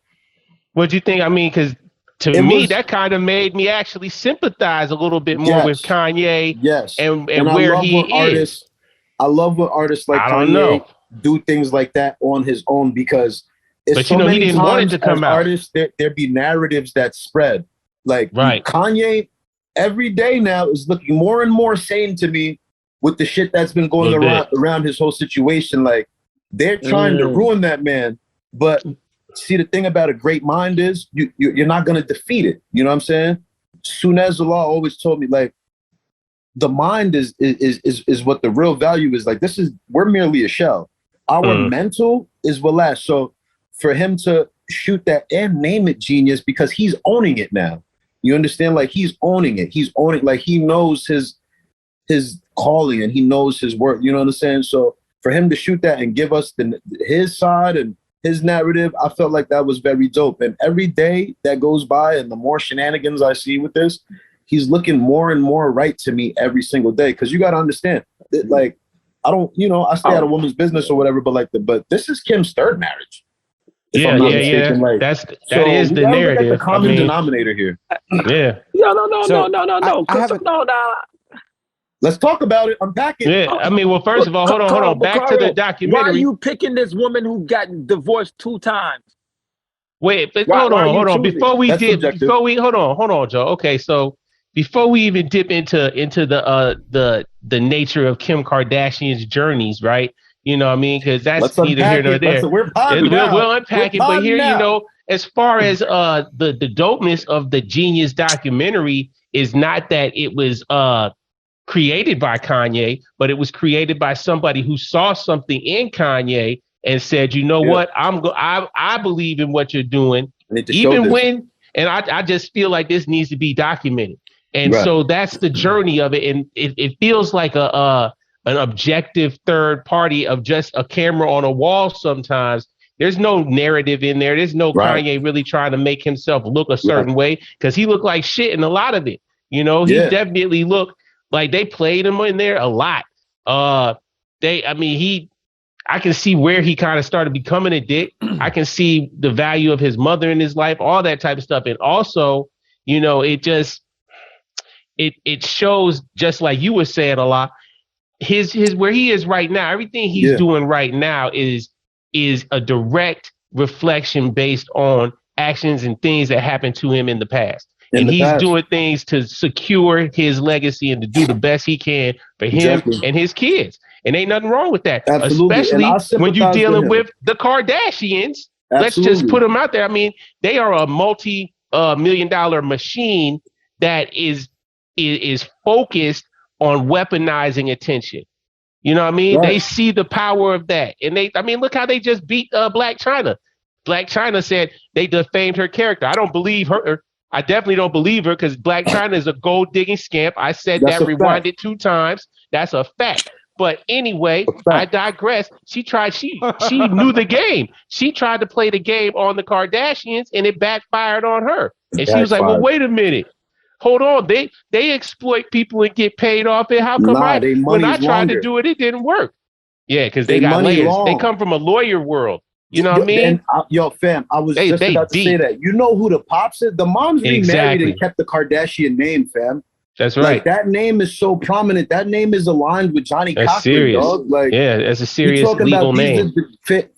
What'd you think? I mean, because to me, that kind of made me actually sympathize a little bit more with Kanye. Yes. And where he is. I love when artists like Kanye do things like that on his own, because it's so many times as artists, there be narratives that spread. Like Kanye every day now is looking more and more sane to me with the shit that's been going around his whole situation. Like they're trying to ruin that man, but see, the thing about a great mind is you're not going to defeat it. You know what I'm saying? Sunez Allah always told me, like, the mind is what the real value is. Like, we're merely a shell. Our mental is what lasts. So for him to shoot that and name it Genius, because he's owning it now. You understand? Like, he's owning it. Like, he knows his calling and he knows his work. You know what I'm saying? So for him to shoot that and give us his side and his narrative, I felt like that was very dope. And every day that goes by and the more shenanigans I see with this, he's looking more and more right to me every single day. Because you got to understand, like, I don't, I stay out of women's business or whatever, but this is Kim's third marriage. Yeah. Like, that is the narrative. The common denominator here. Yeah. No. Let's talk about it. Unpack it. Yeah. I mean, well, first of all, hold on. Back to the documentary. Why are you picking this woman who got divorced 2 times? Wait, but hold on. Hold on, Joe. Okay, so before we even dip into the nature of Kim Kardashian's journeys, right? You know what I mean? Because that's neither here nor there. We'll unpack it. But here, as far as the dopeness of the Genius documentary is not that it was created by Kanye, but it was created by somebody who saw something in Kanye and said, you know what, I believe in what you're doing, even when, and I just feel like this needs to be documented. And so that's the journey of it. And it feels like an objective third party of just a camera on a wall sometimes. There's no narrative in there. There's no Kanye really trying to make himself look a certain way, because he looked like shit in a lot of it. He definitely looked like they played him in there a lot. I can see where he kind of started becoming a dick. I can see the value of his mother in his life, all that type of stuff. And also, it shows, just like you were saying a lot, his where he is right now. Everything he's doing right now is a direct reflection based on actions and things that happened to him in the past. And he's doing things to secure his legacy and to do the best he can for him and his kids. And ain't nothing wrong with that. Absolutely. Especially when you're dealing with the Kardashians. Let's just put them out there. I mean, they are a multi-million-dollar machine that is focused on weaponizing attention. You know what I mean? They see the power of that. And look how they just beat Black China. Black China said they defamed her character. I don't believe her. I definitely don't believe her, because Black China is a gold-digging scamp. I said that, rewinded 2 times. That's a fact. But anyway, I digress. She knew the game. She tried to play the game on the Kardashians, and it backfired on her. And she was like, well, wait a minute. Hold on. They exploit people and get paid off. And how come when I tried to do it, it didn't work? Yeah, because they got layers. They come from a lawyer world. You know what I mean? Fam, I was just about to say that. You know who the pops is? The mom's remarried and kept the Kardashian name, fam. That's right. Like, that name is so prominent. That name is aligned with Johnny Cochran, dog. Like, that's a serious legal name.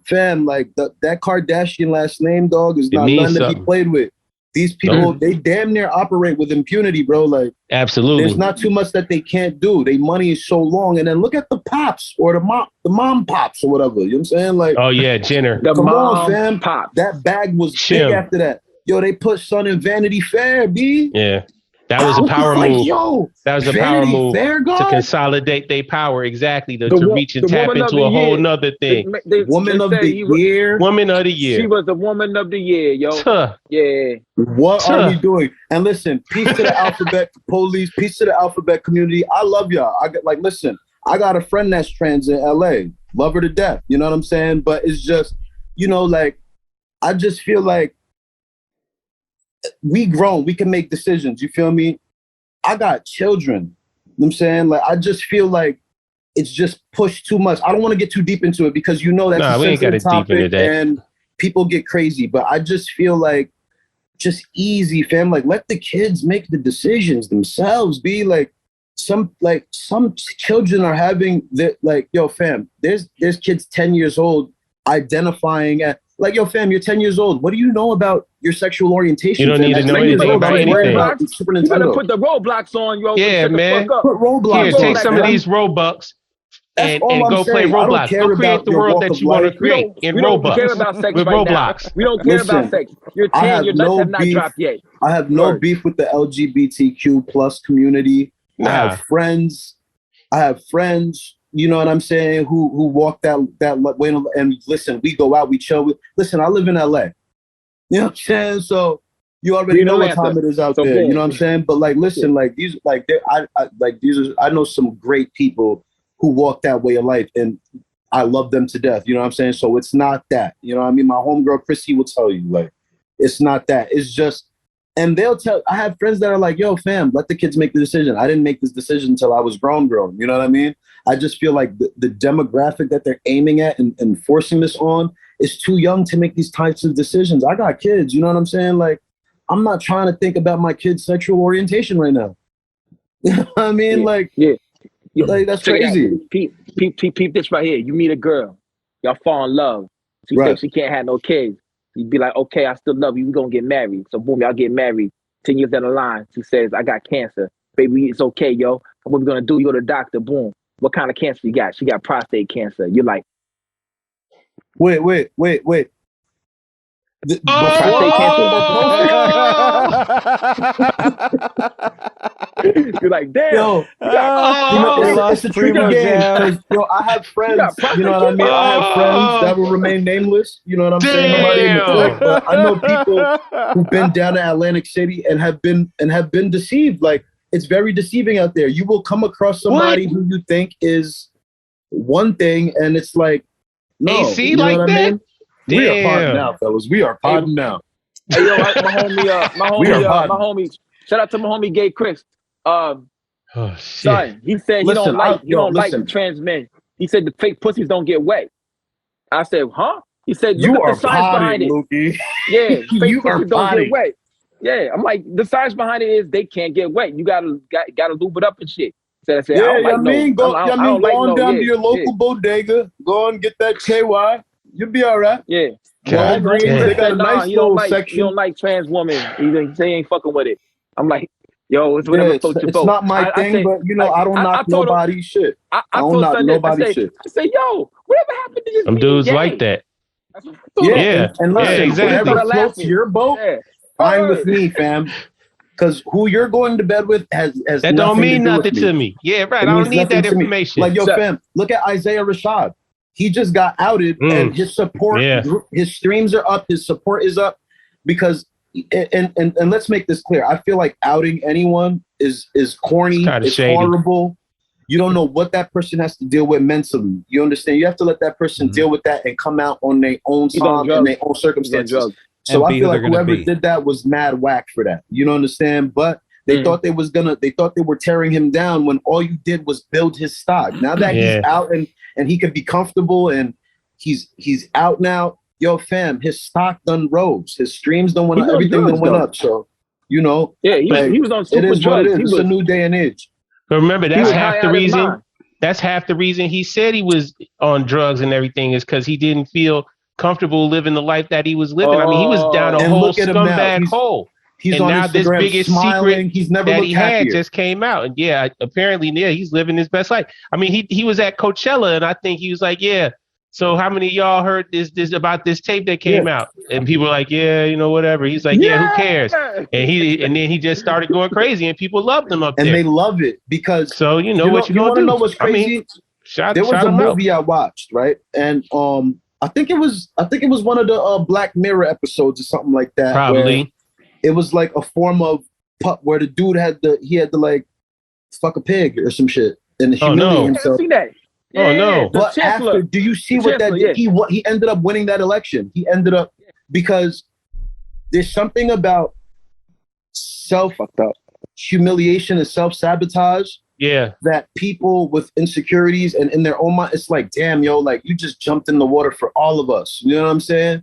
Fam, like that Kardashian last name, dog, is not nothing to be played with. These people, they damn near operate with impunity, bro. Like, absolutely, there's not too much that they can't do. Their money is so long. And then look at the pops or the mom pops or whatever. You know what I'm saying? Like, oh yeah, Jenner. Come on, fam. Pop. That bag was big after that. Yo, they put Son in Vanity Fair, B. Yeah. That was a power move. Yo, that was a power move to consolidate their power, exactly, to reach and tap into a whole nother thing. Woman of the year. Woman of the year. She was the woman of the year, yo. Yeah. What are we doing? And listen, peace to the alphabet police, peace to the alphabet community. I love y'all. Listen, I got a friend that's trans in LA. Love her to death. You know what I'm saying? But it's just, like, I just feel like we grown, we can make decisions. You feel me? I got children. You know what I'm saying? Like, I just feel like it's just pushed too much. I don't want to get too deep into it because that's a sensitive topic and people get crazy. But I just feel like just easy, fam. Like, let the kids make the decisions themselves. Be like, some children are having that, like, yo, fam, there's kids 10 years old identifying at, like, yo, fam, you're 10 years old. What do you know about your sexual orientation? You don't need to know anything about anything. You better put the Roblox on, yo. Yeah, man. Put Roblox. Here, take some of these Robux and go play Roblox. Go create the world that you want to create in Robux. We don't care about sex with Roblox. We don't care about sex. You're 10, your nuts have not dropped yet. I have no beef with the LGBTQ plus community. I have friends, you know what I'm saying, who walk that way. And listen, we go out, we chill. Listen, I live in LA. You know what I'm saying? So you already know what time it is out there. You know what I'm saying? But like, listen, like these, I know some great people who walk that way of life, and I love them to death. You know what I'm saying? So it's not that. You know what I mean? My homegirl Chrissy will tell you, like, it's not that. It's just. And they'll tell, I have friends that are like, yo, fam, let the kids make the decision. I didn't make this decision until I was grown. You know what I mean? I just feel like the demographic that they're aiming at and forcing this on is too young to make these types of decisions. I got kids, you know what I'm saying? Like, I'm not trying to think about my kid's sexual orientation right now. You know what I mean? Like, that's crazy. Peep this right here. You meet a girl, y'all fall in love. She says she can't have no kids. You'd be like, okay, I still love you. We're going to get married. So boom, y'all get married. 10 years down the line, she says, I got cancer. Baby, it's okay, yo. What we going to do? You go to the doctor, boom. What kind of cancer you got? She got prostate cancer. You're like. Wait. Prostate cancer. You're like, damn. Yo, it's a tricky game. Yo, I have friends, you know what I mean? I have friends that will remain nameless. You know what I'm saying? Nobody in the clique, but I know people who've been down to Atlantic City and have been deceived. Like, it's very deceiving out there. You will come across somebody who you think is one thing, and it's like, no. AC, you know like what that? I mean? We are podding now, fellas. We are podding now. Hey, yo, my homie, shout out to my homie Gay Chris. Son, he said he don't like trans men. He said the fake pussies don't get wet. I said, huh? He said, you are the science behind it. Lukey. Yeah, fake pussies don't get wet. Yeah, I'm like, the science behind it is they can't get wet. You gotta lube it up and shit. So I said, go on down to your local bodega. Go and get that KY. You'll be all right. Yeah. They got a nice little section. You don't like trans women. He ain't fucking with it. I'm like, yo, it's whatever. It's not my thing, but you know, I don't knock nobody's shit. I don't knock nobody's shit. I say, yo, whatever happened to this? Some dudes like that. Yeah, and listen, exactly. Whatever floats your boat, fine with me, fam. Because who you're going to bed with has that don't mean nothing to me. Yeah, right. I don't need that information. Like, yo, fam, look at Isaiah Rashad. He just got outed, and his support, his streams are up, his support is up, because, and let's make this clear. I feel like outing anyone is corny, it's horrible. You don't know what that person has to deal with mentally. You understand? You have to let that person deal with that and come out on their own time and their own circumstances. So I feel like whoever did that was mad whack for that. You don't understand? But they thought they were tearing him down when all you did was build his stock. Now that he's out and he could be comfortable and he's out now, yo, fam, his stock done rose. His streams done went up, everything done went up. So, you know, he was on super drugs. It's a new day and age. But remember, that's half the reason. That's half the reason he said he was on drugs and everything is because he didn't feel comfortable living the life that he was living. I mean, he was down a whole scumbag hole. He's on now Instagram this biggest smiling. secret He's never that looked he had happier. just came out, and apparently, he's living his best life. I mean, he was at Coachella, and I think he was like, so how many of y'all heard this about this tape that came out? And people were like, whatever. He's like, who cares? And then he just started going crazy, and people loved him up there. And they love it because so you want to know what's crazy? There was a movie I watched, right? And I think it was one of the Black Mirror episodes or something like that. Probably. It was like a form of where the dude had to like fuck a pig or some shit and humiliate himself. I see that. Oh no! But after, do you see what that did? He ended up winning that election. He ended up because there's something about self-humiliation and self-sabotage. Yeah. That people with insecurities and in their own mind, it's like, damn, yo, like you just jumped in the water for all of us. You know what I'm saying?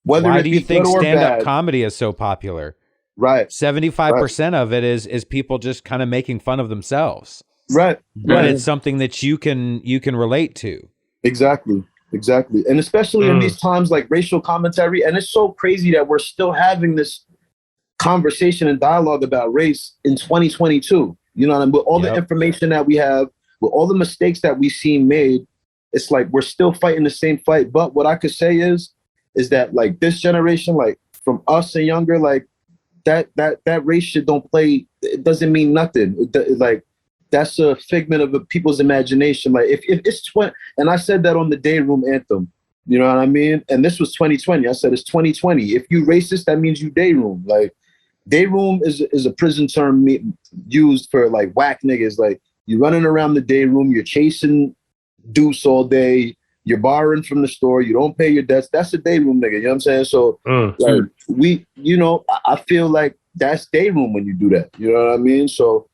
Why do you think stand-up comedy is so popular? Right. 75% of it is people just kind of making fun of themselves. Right. But it's something that you can relate to. Exactly. And especially in these times like racial commentary. And it's so crazy that we're still having this conversation and dialogue about race in 2022. You know what I mean? With all the information that we have, with all the mistakes that we've seen made, it's like we're still fighting the same fight. But what I could say is that like this generation, like from us and younger, like that race shit don't play. It doesn't mean nothing. Like that's a figment of people's imagination. Like if it's 20, and I said that on the Day Room anthem. You know what I mean? And this was 2020. I said it's 2020. If you racist, that means you Day Room. Like Day Room is a prison term used for like whack niggas. Like you running around the day room, you're chasing deuce all day, you're borrowing from the store, you don't pay your debts. That's a day room nigga. You know what I'm saying? So like I feel like that's day room when you do that. You know what I mean? So,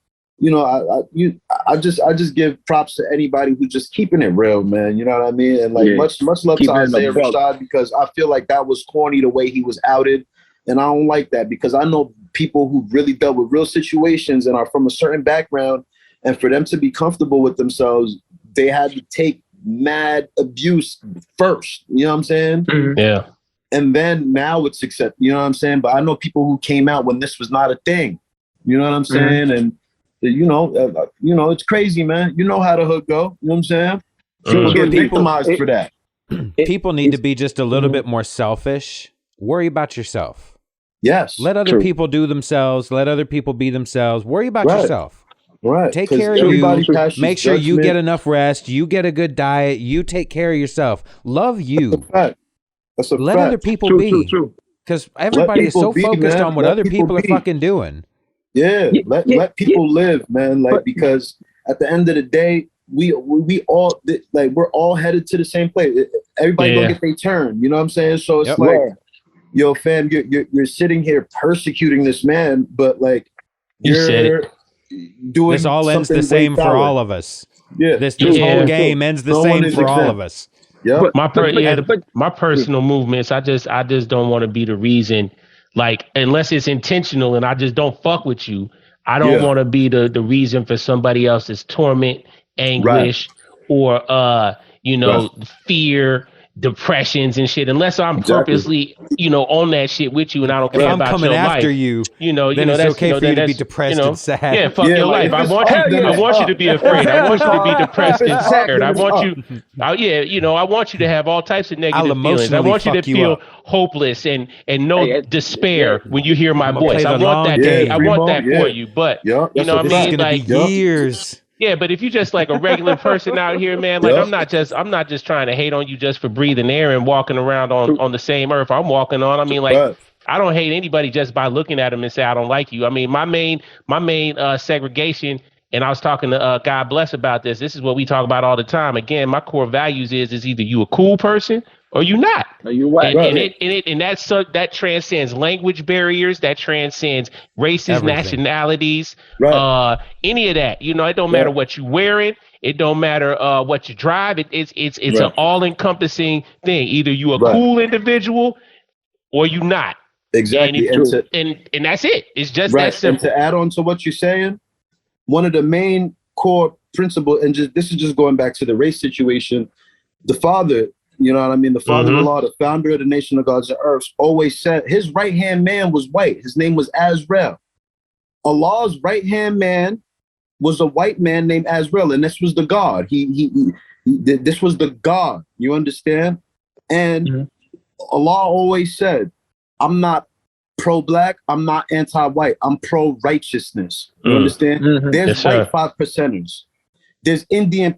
I just give props to anybody who's just keeping it real, man. You know what I mean? And like much love to Isaiah Rashad, because I feel like that was corny the way he was outed. And I don't like that because I know people who really dealt with real situations and are from a certain background. And for them to be comfortable with themselves, they had to take mad abuse first. You know what I'm saying? Mm-hmm. Yeah. And then now it's accepted. You know what I'm saying? But I know people who came out when this was not a thing. You know what I'm saying? And it's crazy, man. You know how the hood go. You know what I'm saying? People get victimized for that. People need to be just a little bit more selfish. Worry about yourself. Yes. Let other people do themselves. Let other people be themselves. Worry about yourself. Right. Take care of you. Make sure you get enough rest. You get a good diet. You take care of yourself. Love you. That's a Let fact. other people be. Because everybody is so focused on what other people are fucking doing. Yeah. Let people live, man. Like, because at the end of the day, we all like we're all headed to the same place. Everybody gonna get their turn. You know what I'm saying? So it's like, yo, fam, you're sitting here persecuting this man, but like you're doing this all ends the same for all of us. Yeah, this whole game ends the same for all of us. Yeah, my personal movements. I just don't want to be the reason. Like, unless it's intentional and I just don't fuck with you, I don't want to be the reason for somebody else's torment, anguish, or fear, depressions and shit, unless I'm purposely, on that shit with you and I don't care about your life. If I'm coming after you, then it's okay for you to be depressed and sad. Yeah, fuck your life. I want you to be afraid. I want you to be depressed and scared. I want you, I want you to have all types of negative feelings. I want you to feel hopeless and no despair when you hear my voice. I want that. I want that for you. But you know what I mean? Like years. Yeah, but if you're just like a regular person out here, man, like I'm not just trying to hate on you just for breathing air and walking around on the same earth I'm walking on. I mean, like, I don't hate anybody just by looking at them and say I don't like you. I mean, my main segregation, and I was talking to God Bless about this. This is what we talk about all the time. Again, my core values is either you a cool person or you not. You're right. And that transcends language barriers, that transcends races, nationalities, any of that. It don't matter what you're wearing, it don't matter what you drive. It's an all-encompassing thing. Either you a cool individual or you not. Exactly. And that's it. It's just that simple. And to add on to what you're saying, one of the main core principles, and this is just going back to the race situation, the father, You know what I mean? The father-in-law, the founder of the nation of gods and earths, always said his right-hand man was white. His name was Azrael. Allah's right-hand man was a white man named Azrael, and this was the God. This was the God. You understand? And Allah always said, I'm not pro-black, I'm not anti-white, I'm pro-righteousness. You understand? There's white 5%ers. There's Indian,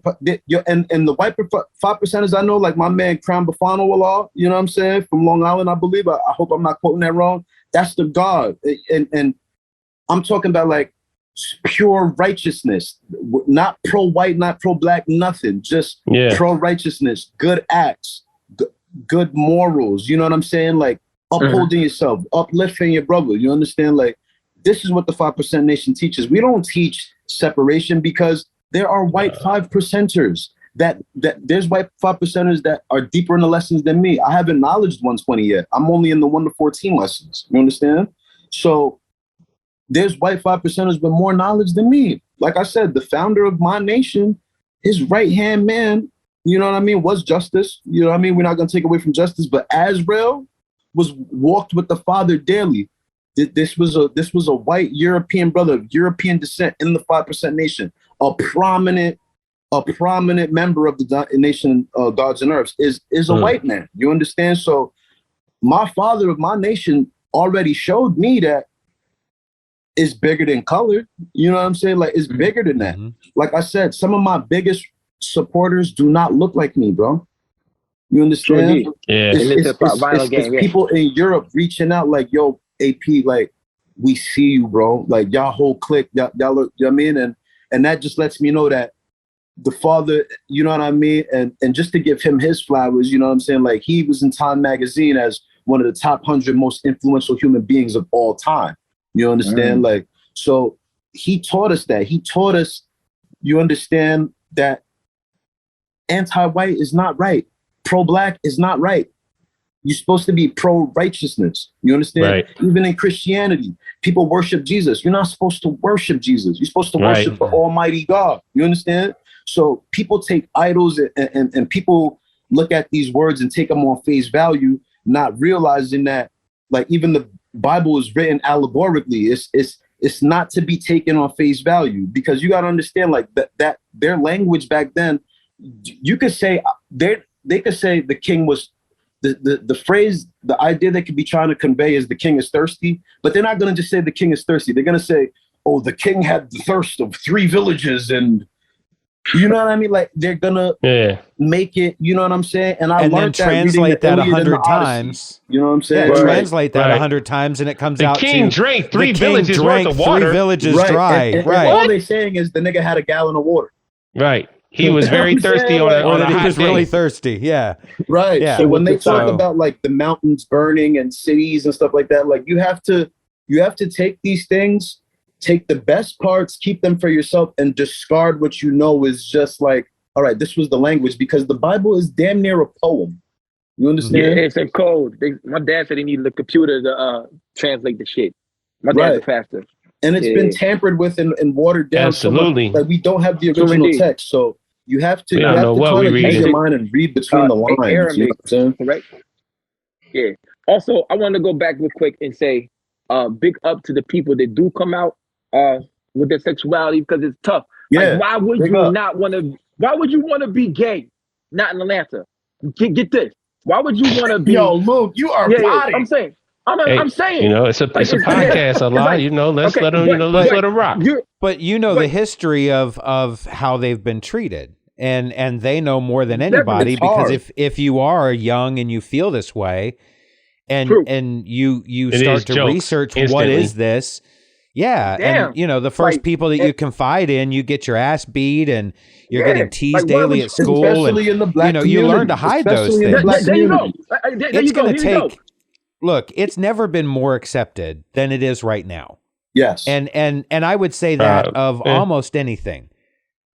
and the white 5%ers I know, like my man Crown Bafano Allah, you know what I'm saying, from Long Island, I believe. I hope I'm not quoting that wrong. That's the God. And I'm talking about like pure righteousness, not pro-white, not pro-black, nothing. Just pro-righteousness, good acts, good morals. You know what I'm saying? Like upholding yourself, uplifting your brother. You understand? Like this is what the 5% nation teaches. We don't teach separation because there are white 5%ers that there's white 5%ers that are deeper in the lessons than me. I haven't knowledged 120 yet. I'm only in the 1 to 14 lessons. You understand? So there's white 5%ers with more knowledge than me. Like I said, the founder of my nation, his right-hand man, you know what I mean, was justice. You know what I mean? We're not going to take away from justice, but Azrael walked with the Father daily. This was a white European brother of European descent in the 5% nation. A prominent member of the nation of gods and earths is a white man. You understand? So my father of my nation already showed me that it's bigger than color. You know what I'm saying? Like it's bigger than that. Like I said, some of my biggest supporters do not look like me, bro. You understand? It's people in Europe reaching out like, yo, AP, like we see you, bro. Like y'all whole clique, y'all look, you know what I mean? And that just lets me know that the father, you know what I mean? And just to give him his flowers, you know what I'm saying? Like he was in Time magazine as one of the top 100 most influential human beings of all time. You understand? Like, so he taught us that. He taught us, you understand, that anti-white is not right. Pro-black is not right. You're supposed to be pro-righteousness. You understand? Right. Even in Christianity, people worship Jesus. You're not supposed to worship Jesus. You're supposed to worship the Almighty God. You understand? So people take idols and people look at these words and take them on face value, not realizing that, like, even the Bible is written allegorically. It's not to be taken on face value, because you got to understand, like, that their language back then, you could say they could say the king was the phrase, the idea they could be trying to convey is the king is thirsty, but they're not going to just say the king is thirsty. They're going to say, oh, the king had the thirst of 3 villages, and you know what I mean? Like, they're gonna make it, you know what I'm saying? And I learned that, translate that 100 times. You know what I'm saying? Yeah, translate that 100 times, and it comes out to the king drank 3 villages worth of water. 3 villages dry. And all they're saying is the nigga had a gallon of water. Right. He was very thirsty on a he was really thirsty. Yeah. Right. Yeah. So when they talk about like the mountains burning and cities and stuff like that, like you have to take these things, take the best parts, keep them for yourself, and discard what you know is just like, all right, this was the language, because the Bible is damn near a poem. You understand? Yeah, it's a code. My dad said he needed a computer to translate the shit. My dad's a pastor. And it's been tampered with and watered down. Absolutely. So much, like, we don't have the original text. So you have to kind of use your mind and read between the lines. Aramaic, you know what I'm saying? Correct? Yeah. Also, I want to go back real quick and say, big up to the people that do come out with their sexuality, because it's tough. Yeah. Like, why would you want to be gay? Not in Atlanta. Get this. Why would you want to be? Yo, Luke, you are body. I'm saying. I'm saying. You know, it's a podcast. A lot. You know, let's let them rock. But you know the history of how they've been treated, and they know more than anybody, because if you are young and you feel this way, and you start to research what is this. Yeah, and you know, the first people that you confide in, you get your ass beat, and you're getting teased daily at school, especially and in the black you learn to hide those things. There you go. It's going to take. Look, it's never been more accepted than it is right now. Yes, and I would say that of almost anything.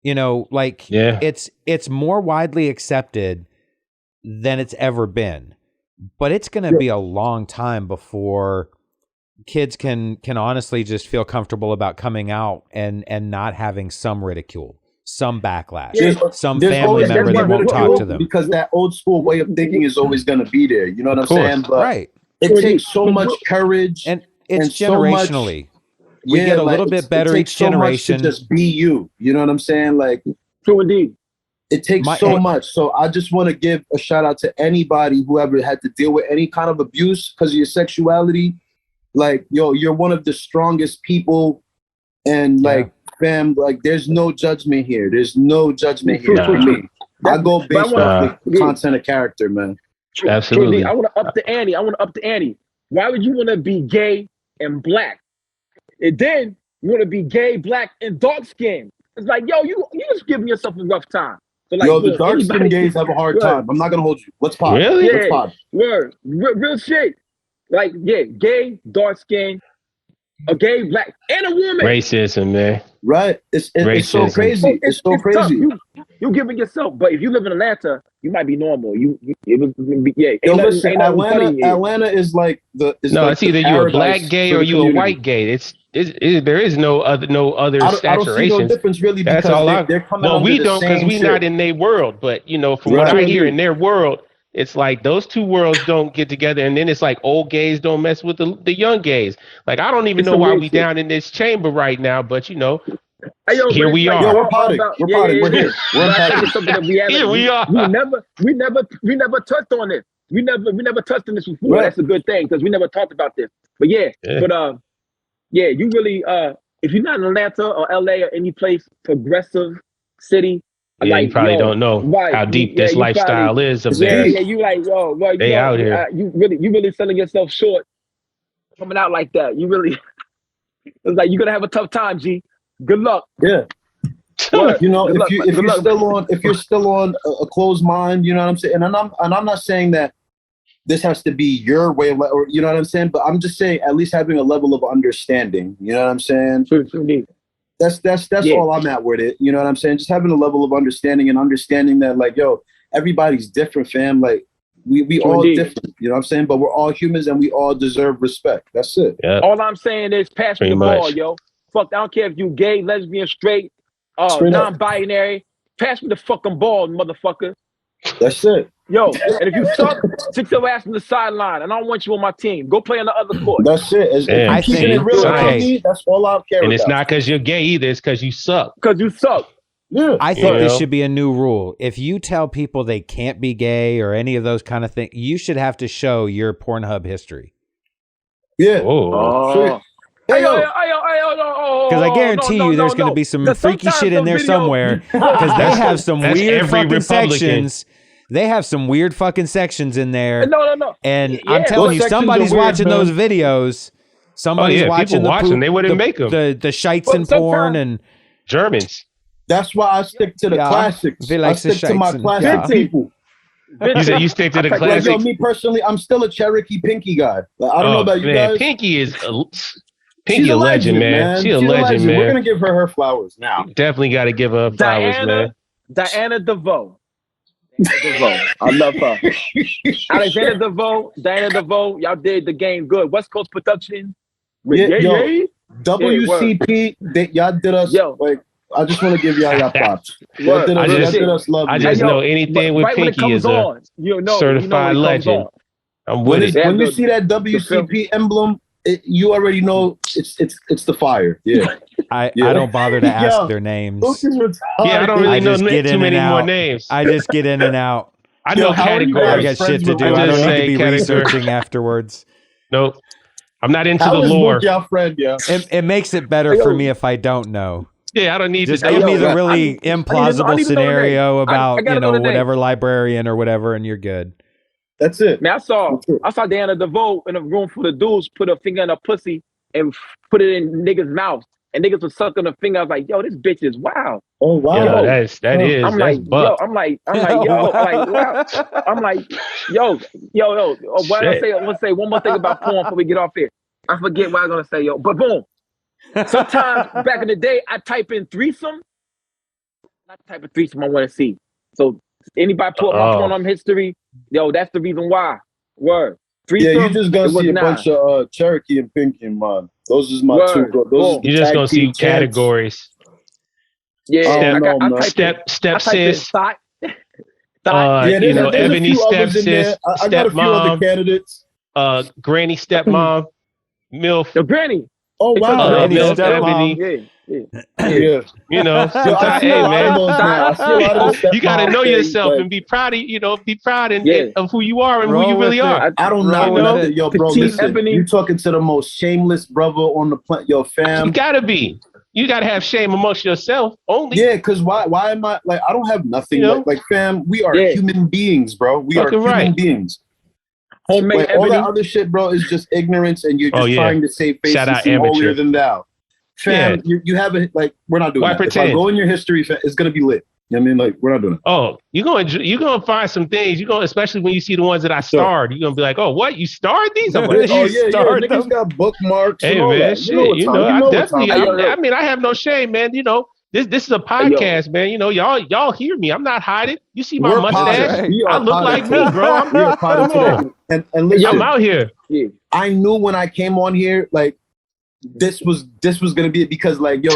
You know, like it's more widely accepted than it's ever been, but it's going to be a long time before kids can honestly just feel comfortable about coming out and not having some ridicule, some backlash. Yeah, some there's family always member gonna that be won't talk ridicule to them. because that old school way of thinking is always going to be there. You know what I'm saying? But right. it takes so much courage, and it's and generationally. So much, we get a little bit better each generation. So much to just be you. You know what I'm saying? Like, true indeed. It takes so much. So I just want to give a shout out to anybody who ever had to deal with any kind of abuse because of your sexuality. Like, yo, you're one of the strongest people, and like, fam, like, there's no judgment here. There's no judgment here for me. I go based off the content of character, man. Absolutely. I want to up the ante. Why would you want to be gay and black, and then you want to be gay, black, and dark skinned? It's like, yo, you just giving yourself a rough time. So like, yo, the dark skinned gays have a hard time. I'm not gonna hold you. Let's pop. Really? Yeah, let's pop. Word. Real shit. Like, yeah, gay, dark skin, a gay, black, and a woman. Racism, man. Right. It's so crazy. It's so crazy. You giving yourself, but if you live in Atlanta, you might be normal. Yo, listen, Atlanta is like it's either you a black gay or you a white gay. There is no other saturations. I don't see no difference really because they're coming well, we don't because we're not in their world. But from what I hear in their world, it's like those two worlds don't get together, and then it's like old gays don't mess with the young gays. Like, I don't even know why we down in this chamber right now, but here we are. Yo, we're potting. We're here. Here we are. We never touched on this. We never touched on this before. Right. That's a good thing because we never talked about this. But you really if you're not in Atlanta or LA or any place progressive city. Yeah, you probably don't know how deep this lifestyle is up there. Yeah, you like, they out here. You really selling yourself short coming out like that. You really, it's like you're gonna have a tough time, G. Good luck. Yeah. If you're still on a closed mind, you know what I'm saying. And I'm not saying that this has to be your way of, or you know what I'm saying. But I'm just saying at least having a level of understanding. You know what I'm saying. That's all I'm at with it. You know what I'm saying? Just having a level of understanding and understanding that, like, yo, everybody's different, fam. Like, we all different. You know what I'm saying? But we're all humans and we all deserve respect. That's it. Yep. All I'm saying is pass me the ball, yo. Fuck, I don't care if you gay, lesbian, straight non-binary. Pass me the fucking ball, motherfucker. That's it. Yo, and if you suck, sit your ass on the sideline, and I don't want you on my team. Go play on the other court. That's it. I keeping it real around me, that's all I care about. And it's not because you're gay either. It's because you suck. Because you suck. Yeah. I think this should be a new rule. If you tell people they can't be gay or any of those kind of things, you should have to show your Pornhub histoy. Yeah. Oh. Because I guarantee you there's going to be some freaky shit in there somewhere. Because they have some weird fucking sections. They have some weird fucking sections in there. No. And I'm telling you, somebody's watching those videos. Somebody's watching they wouldn't make them. The shites and porn and Germans. That's why I stick to the classics. I stick to my classic people. You said you stick to the classics. Like, me personally, I'm still a Cherokee Pinky guy. Like, I don't know about you guys. Pinky is Pinky a legend, man. She's a legend, man. We're gonna give her flowers now. Definitely got to give her flowers, man. Diana DeVoe. I love her. Alexander DeVoe, Diana DeVoe, y'all did the game good. West Coast Production. WCP, y'all did us. Like, I just want to give y'all props. I just know anything with Pinky is a certified legend. I'm with it. When you see that WCP emblem, you already know it's the fire. Yeah. I don't bother to ask their names. I don't really know too many more names. I just get in and out. I know categories. I got shit to do. I don't need to be researching afterwards. Nope. I'm not into the lore. It makes it better for me if I don't know. Yeah, I don't need just to give me the really implausible scenario about whatever librarian or whatever, and you're good. That's it. Man, I saw Diana DeVoe in a room full of dudes put a finger in a pussy and put it in niggas' mouths. And niggas were sucking the finger. I was like, yo, this bitch is wild. Oh, wow. Yo, that is. I'm like, yo. I'm like, yo. What I say? I'm gonna say one more thing about porn before we get off here. I forget what I was gonna say, yo. But boom. Sometimes back in the day, I type in threesome. Not type of threesome I want to see. So anybody pull up my porn history, yo, that's the reason why. Word. Threesome, you just gonna see a bunch of Cherokee and Pinky, man. Those is my two. You're just gonna see categories. Yeah, step sis. There's Ebony a few others in there. I got a few other candidates. Granny stepmom, MILF. The Granny. Oh wow, MILF Ebony. Yeah. You know, sometimes, hey man, I see a lot of you got to know yourself and be proud of, be proud of who you are and who you really are. I don't know nothing, yo, bro. Listen, you talking to the most shameless brother on the planet, yo, fam. You gotta be. You gotta have shame amongst yourself only. Yeah, because why am I like? I don't have nothing. Like fam, we are human beings, bro. We are human beings. Homemade all that other shit, bro, is just ignorance, and you're just trying to save face and seem holier than thou. Fam, you have it. Like, we're not doing that. Pretend? If I go in your history, it's gonna be lit. You know what I mean? Like, we're not doing it. Oh, you're gonna find some things. Especially when you see the ones that I starred. You're gonna be like, oh, what? You starred these? I'm like, niggas got bookmarks. Hey, and all man, that. shit. I definitely. I mean, I have no shame, man. This is a podcast, man. Y'all hear me. I'm not hiding. You see my mustache? I look like me, bro. Come on. And listen, I'm out here. I knew when I came on here, like, this was gonna be it because, like, yo,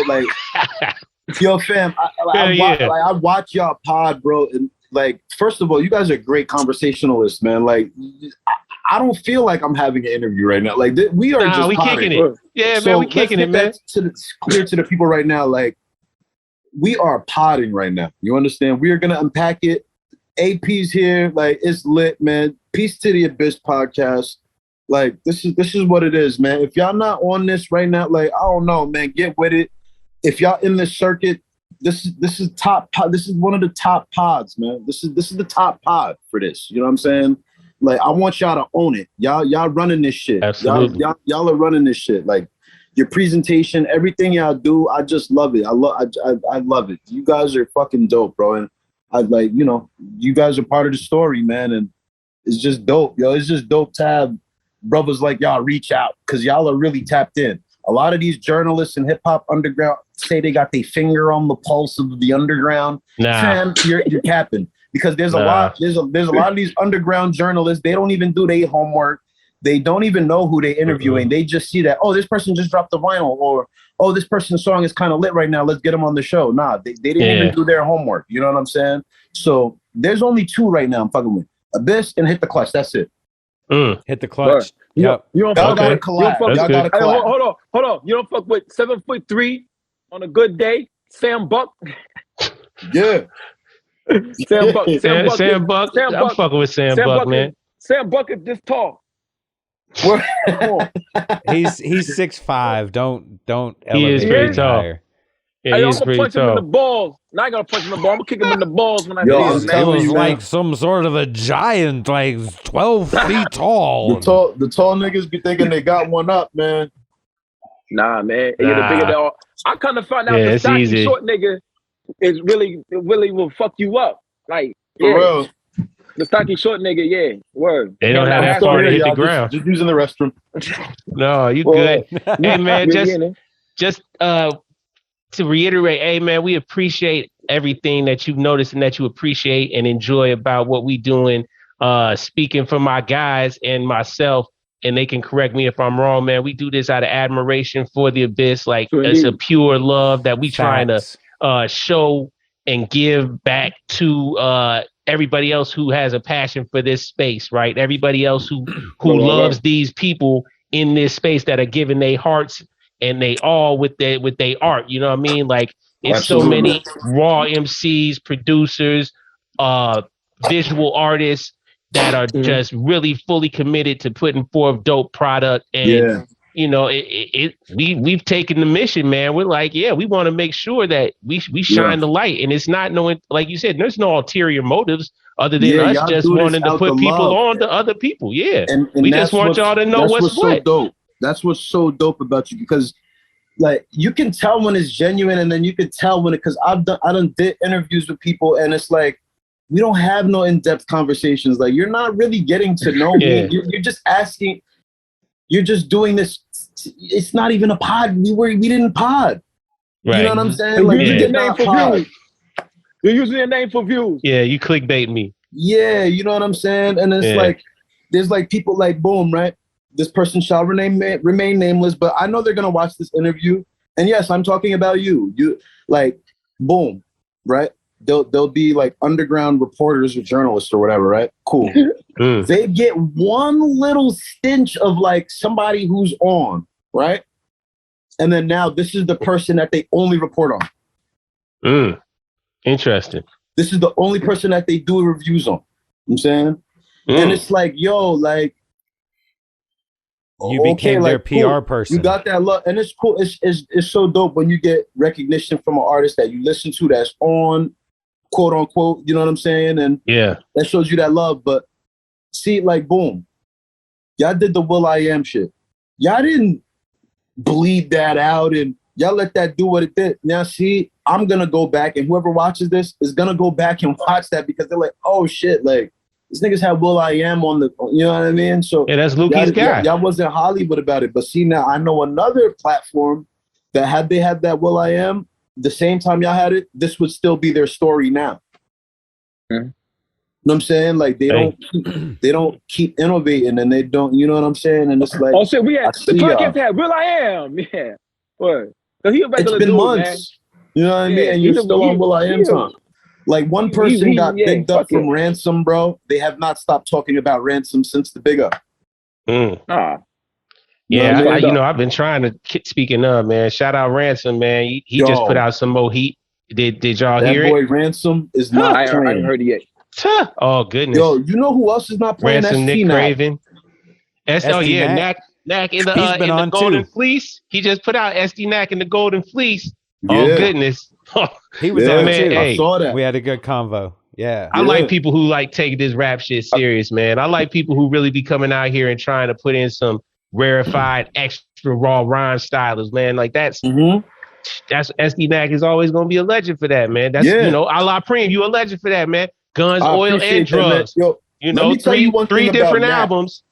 fam, I watch y'all pod, bro, and like, first of all, you guys are great conversationalists, man. Like, I don't feel like I'm having an interview right now. Like, we are just kicking it. Yeah, so man, we kicking it, man. Clear to the people right now, like, we are potting right now. You understand? We are gonna unpack it. AP's here, like, it's lit, man. Peace to the Abyss podcast. Like, this is what it is, man. If y'all not on this right now, like, I don't know, man, get with it. If y'all in this circuit, this is top pod. This is one of the top pods, man. This is the top pod for this. You know what I'm saying? Like, I want y'all to own it. Y'all running this shit. Absolutely. Y'all are running this shit. Like, your presentation, everything y'all do, I just love it. I love it. You guys are fucking dope, bro. And you guys are part of the story, man. And it's just dope, yo. It's just dope to have brothers like y'all reach out because y'all are really tapped in. A lot of these journalists in hip hop underground say they got their finger on the pulse of the underground. Fam, you're capping because there's a lot of these underground journalists. They don't even do their homework. They don't even know who they're interviewing. They just see that, oh, this person just dropped the vinyl, or oh, this person's song is kind of lit right now. Let's get them on the show. Nah, they didn't even do their homework. You know what I'm saying? So there's only two right now I'm fucking with: Abyss and Hit the Clutch. That's it. Hit the Clutch. Yep. Y'all gotta collab. Hold on. You don't fuck with 7'3" on a good day. Sam Buck. Yeah. Sam Buck. I'm fucking with Sam Buck, man. Sam Buck is this tall. He's 6'5". Don't He is pretty tall. Higher. Yeah, I'm gonna punch him in the balls. Not gonna punch him in the ball. I'm gonna kick him in the balls when I do it. He was like some sort of a giant, like 12 feet tall. The tall niggas be thinking they got one up, man. Nah, man. You're the bigger than all. I kind of found out the stocky short nigga is really will fuck you up. Like, for real. The stocky short nigga, word. They don't have that far to hit the ground. Just using the restroom. No, you good. Hey, man, just to reiterate, hey, man, we appreciate everything that you've noticed and that you appreciate and enjoy about what we doing. Speaking for my guys and myself, and they can correct me if I'm wrong, man. We do this out of admiration for the Abyss. Like, it's a pure love that we trying to show and give back to everybody else who has a passion for this space, right? Everybody else who loves these people in this space that are giving their hearts and they all with their art. You know what I mean? Like, it's so many raw MCs, producers, visual artists that are just really fully committed to putting forth dope product. And we've taken the mission, man. We're like, we want to make sure that we shine the light, and it's not knowing, like you said, there's no ulterior motives other than us just wanting to put people on to other people. Yeah, and we just want y'all to know what's so dope. That's what's so dope about you, because like, you can tell when it's genuine, and then you can tell when because I done did interviews with people, and it's like, we don't have no in-depth conversations. Like, you're not really getting to know me. You're just asking. You're just doing this. It's not even a pod. We didn't pod. Right. You know what I'm saying? Like, you're using your name for views. You're using your name for views. Yeah, you clickbait me. Yeah, you know what I'm saying? And it's like, there's like people like, boom, right? This person shall remain nameless, but I know they're gonna watch this interview. And yes, I'm talking about you. You like, boom, right? They'll be like underground reporters or journalists or whatever, right? Cool. They get one little stench of like somebody who's on, right? And then now this is the person that they only report on. Interesting. This is the only person that they do reviews on. You know what I'm saying? And it's like, yo, like, you became their PR person. You got that love, and it's cool. It's so dope when you get recognition from an artist that you listen to that's on, quote unquote. You know what I'm saying? And that shows you that love. But see, like, boom, y'all did the will.i.am shit. Y'all didn't bleed that out, and y'all let that do what it did. Now, see, I'm gonna go back, and whoever watches this is gonna go back and watch that because they're like, oh shit, like. These niggas had will.i.am on the, you know what I mean? So that's Lukey's guy. Y'all wasn't Hollywood about it. But see, now I know another platform that had they had that will.i.am, the same time y'all had it, this would still be their story now. You know what I'm saying? Like they don't keep innovating and they don't, you know what I'm saying? And it's like, oh shit, we had the podcast had will.i.am. Yeah. What? So he a regular dude, months. Man. You know what I mean? And you're still on will.i.am time. Like one person got bigged up from Ransom, bro. They have not stopped talking about Ransom since the big up. Yeah, I've been trying to. Speaking of, man, shout out Ransom, man. He just put out some more heat. Did y'all hear it? That boy Ransom is not playing. I haven't heard it yet. Oh goodness. Yo, you know who else is not playing? Ransom, Nick Craven. Knack in the Golden Fleece. He just put out SD Knack in the Golden Fleece. Oh goodness. He was on man, too. I saw that. We had a good convo. Yeah. I like people who like take this rap shit serious, man. I like people who really be coming out here and trying to put in some rarefied, extra raw rhyme stylers, man. Like that's SD Knack is always gonna be a legend for that, man. That's Allah Preme, you a legend for that, man. Guns, oil, and drugs. Yo, three different albums.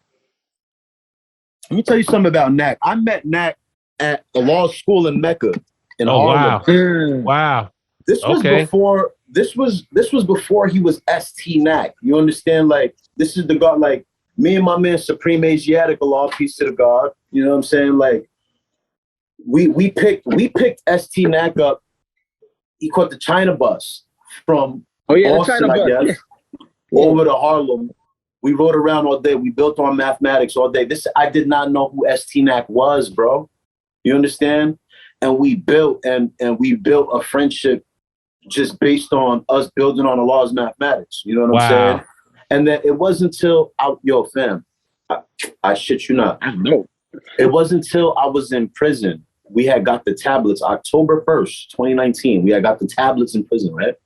Let me tell you something about Knack. I met Knack at a law school in Mecca. Wow. This was before this was before he was ST Knack. You understand? Like this is the God, like me and my man Supreme Asiatic, Allah, peace to the God. You know what I'm saying? Like we picked ST Knack up. He caught the China bus from Austin, I guess, over to Harlem. We rode around all day. We built on mathematics all day. I did not know who ST Knack was, bro. You understand? And we built a friendship just based on us building on Allah's mathematics. You know what I'm saying? And then it wasn't until I shit you not. I know. It wasn't until I was in prison. We had got the tablets October 1st, 2019. We had got the tablets in prison, right?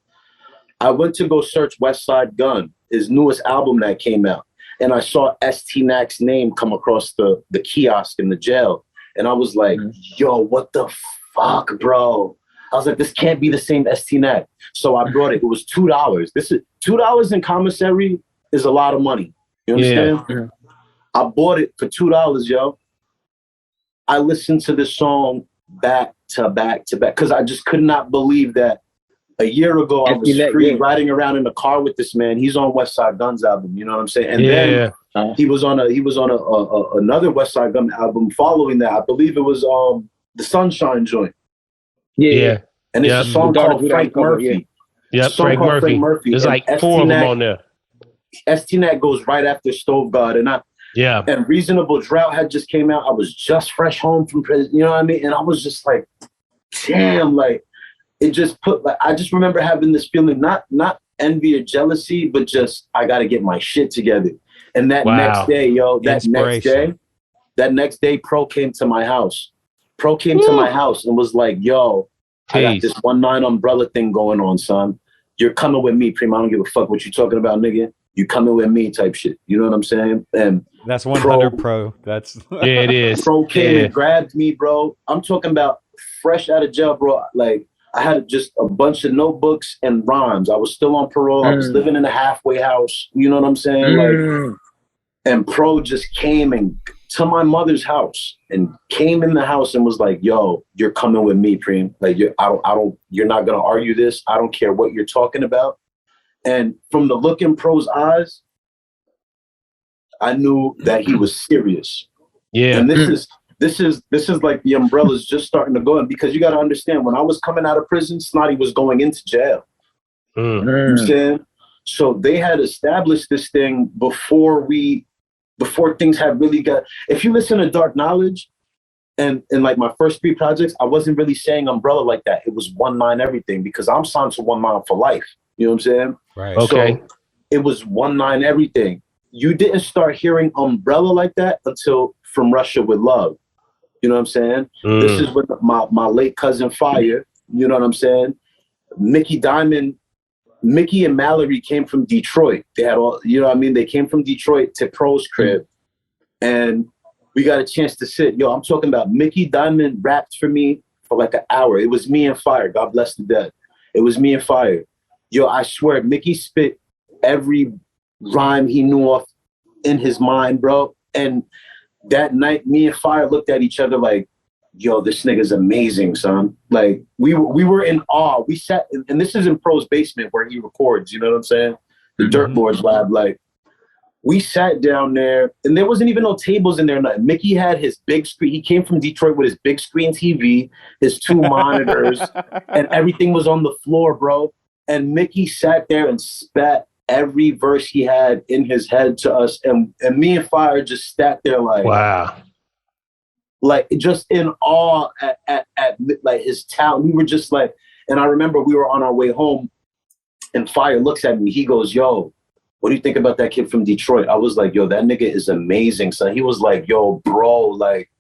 I went to go search West Side Gun, his newest album that came out. And I saw ST Knack's name come across the kiosk in the jail. And I was like, yo, what the fuck, bro? I was like, this can't be the same ST Knack. So I brought it. It was $2. This is $2 in commissary is a lot of money. You understand? Yeah. I bought it for $2, yo. I listened to this song back to back to back because I just could not believe that a year ago I was free riding around in the car with this man. He's on West Side Gun's album. You know what I'm saying? And then he was on another West Side Gun album following that. I believe it was the Sunshine Joint. Yeah. And it's a song called Frank Murphy. Yep, Frank Murphy. There's like four of them on there. ST Knack goes right after Stove God. And Reasonable Drought had just came out. I was just fresh home from prison. You know what I mean? And I was just like, damn, like it just I just remember having this feeling, not envy or jealousy, but just I got to get my shit together. And that next day, that next day, Pro came to my house. And was like, yo, I got this 1-9 umbrella thing going on, son. You're coming with me, Primo. I don't give a fuck what you talking about, nigga. You coming with me type shit. You know what I'm saying? And that's 100 Pro. That's it is. Pro came and grabbed me, bro. I'm talking about fresh out of jail, bro. Like I had just a bunch of notebooks and rhymes. I was still on parole. I was living in a halfway house. You know what I'm saying? Like, and Pro just came and to my mother's house and came in the house and was like, yo, you're coming with me, Preem. Like you're not gonna argue this. I don't care what you're talking about. And from the look in Pro's eyes, I knew that he was serious. Yeah. And this this is like the umbrella's just starting to go in, because you got to understand, when I was coming out of prison, Snotty was going into jail. You know what I'm saying? So they had established this thing before things had really got. If you listen to Dark Knowledge and like my first 3 projects, I wasn't really saying umbrella like that. It was 19 everything, because I'm signed to 19 for life. You know what I'm saying? Right. Okay. So it was 19 everything. You didn't start hearing umbrella like that until From Russia with Love. You know what I'm saying? This is with my late cousin Fire. You know what I'm saying? Mickey and Mallory came from Detroit. They had all, you know what I mean? They came from Detroit to Pro's crib. And we got a chance to sit. Yo, I'm talking about Mickey Diamond rapped for me for like an hour. It was me and Fire. God bless the dead. It was me and Fire. Yo, I swear, Mickey spit every rhyme he knew off in his mind, bro. And that night, me and Fire looked at each other like, yo, this nigga's amazing, son. Like, we were in awe. We sat, and this is in Pro's basement where he records, you know what I'm saying? The Dirtboards lab. Like, we sat down there, and there wasn't even no tables in there. Nothing. Mickey had his big screen. He came from Detroit with his big screen TV, his 2 monitors, and everything was on the floor, bro. And Mickey sat there and spat every verse he had in his head to us, and me and Fire just sat there like, wow, like just in awe at like his talent. We were just like, and I remember we were on our way home, and Fire looks at me. He goes, "Yo, what do you think about that kid from Detroit?" I was like, "Yo, that nigga is amazing, son." He was like, "Yo, bro, like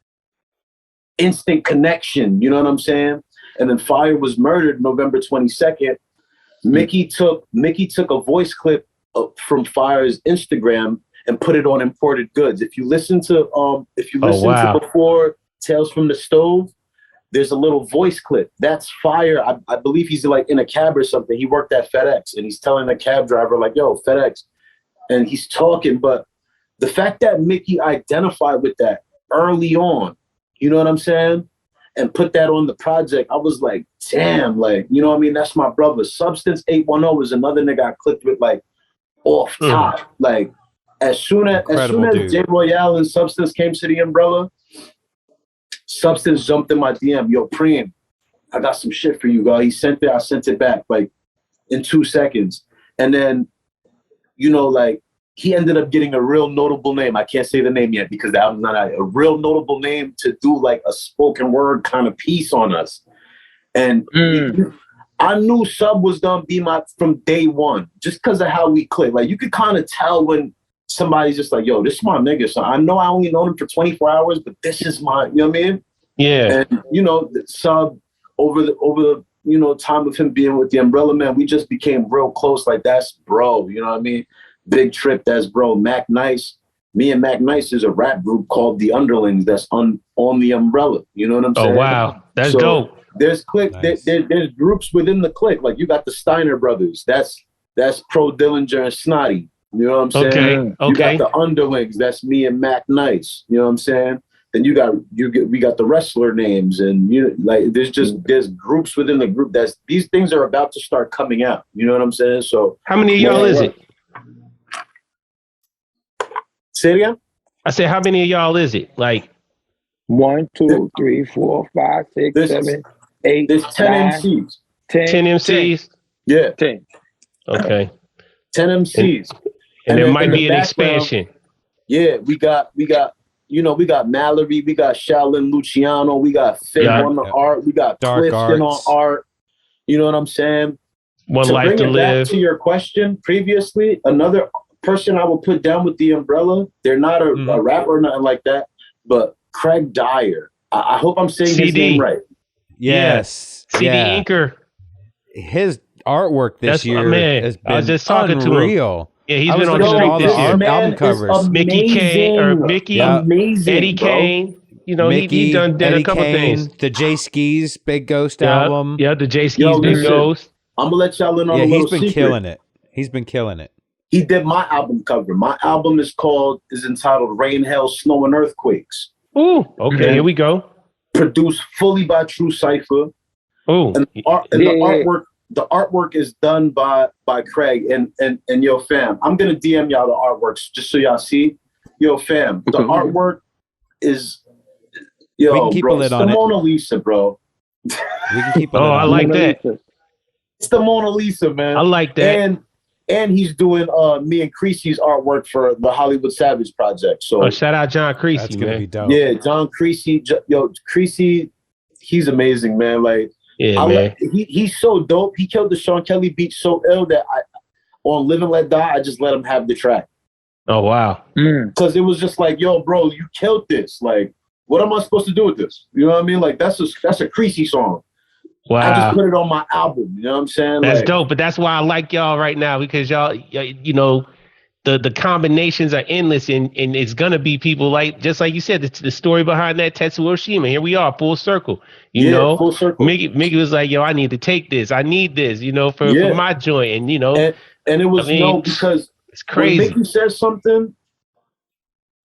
instant connection." You know what I'm saying? And then Fire was murdered November 22nd. Mickey took a voice clip from Fire's Instagram and put it on Imported Goods. If you listen to to Before Tales from the Stove, there's a little voice clip. That's Fire. I believe he's like in a cab or something. He worked at FedEx, and he's telling the cab driver like, "Yo, FedEx," and he's talking. But the fact that Mickey identified with that early on, you know what I'm saying? And put that on the project, I was like, damn, like, you know what I mean? That's my brother. Substance 810 was another nigga I clicked with, like, off top. Like, as soon as J Royale and Substance came to the umbrella, Substance jumped in my DM. Yo, Prime, I got some shit for you, guy. He sent it, I sent it back, like, in 2 seconds. And then, you know, like, he ended up getting a real notable name. I can't say the name yet because that was not a real notable name to do like a spoken word kind of piece on us. And I knew Sub was gonna be from day one, just because of how we click. Like, you could kind of tell when somebody's just like, "Yo, this is my nigga." So I know I only known him for 24 hours, but this is my, you know what I mean? Yeah. And you know, Sub over the you know, time of him being with the Umbrella, man, we just became real close. Like, that's bro, you know what I mean? Big Trip, that's bro. Mac Nice, me and Mac Nice is a rap group called The Underlings that's on the Umbrella. You know what I'm saying? Oh wow, that's dope. There's there's groups within the clique. Like, you got the Steiner brothers. That's Pro Dillinger and Snotty. You know what I'm saying? Okay. You got the Underlings. That's me and Mac Nice. You know what I'm saying? Then we got the wrestler names, and there's groups within the group. These things are about to start coming out. You know what I'm saying? So how many of y'all is it? Say it again? I said, how many of y'all is it? Like 1, 2, 3, 4, 5, 6, 7, 8. There's 10 MCs. 10 MCs? Yeah. 10. Okay. 10 MCs. And there might be an expansion. Yeah, we got Mallory, we got Shaolin Luciano, we got Fib on the art, we got Dark Clifton Arts. on art. You know what I'm saying? One Life to Live. Back to your question previously, another person I would put down with the Umbrella, they're not a rapper or nothing like that, but Craig Dyer. I hope I'm saying his name right. Yes. CD Inker. His artwork this year has been I was just talking unreal. to him. Yeah, he's been on the street this year. Album covers. Mickey Kane, amazing, Eddie Kane. You know, he done Eddie a couple Kane, things. The J Skis Big Ghost album. Yeah, the J Skis Big Ghost. I'm gonna let y'all in on a little secret. He's been killing it. He did my album cover. My album is entitled Rain, Hail, Snow, and Earthquakes. Ooh, okay, here we go. Produced fully by True Cypher. Ooh. And the artwork is done by Craig and yo fam. I'm gonna DM y'all the artworks just so y'all see. Yo fam, the artwork is Yo, we can keep bro, a lid it's on the it. Mona Lisa, bro. We can keep a lid on I like that. It's the Mona Lisa, man. I like that. And he's doing me and Creasy's artwork for the Hollywood Savage project. So shout out John Creasy, that's gonna be dope. Yeah, John Creasy. Creasy, he's amazing, man. Like, man. He's so dope. He killed the Sean Kelly beat so ill that on Live and Let Die, I just let him have the track. Oh wow. Because it was just like, yo, bro, you killed this. Like, what am I supposed to do with this? You know what I mean? Like, that's a Creasy song. Wow. I just put it on my album. You know what I'm saying? That's like, dope. But that's why I like y'all right now, because y'all, you know, the combinations are endless, and it's gonna be people like, just like you said, the story behind that Tetsuo Oshima. Here we are, full circle. You know, full circle. Mickey was like, yo, I need to take this. I need this, you know, for my joint, and you know, and it was because it's crazy. When Mickey says something,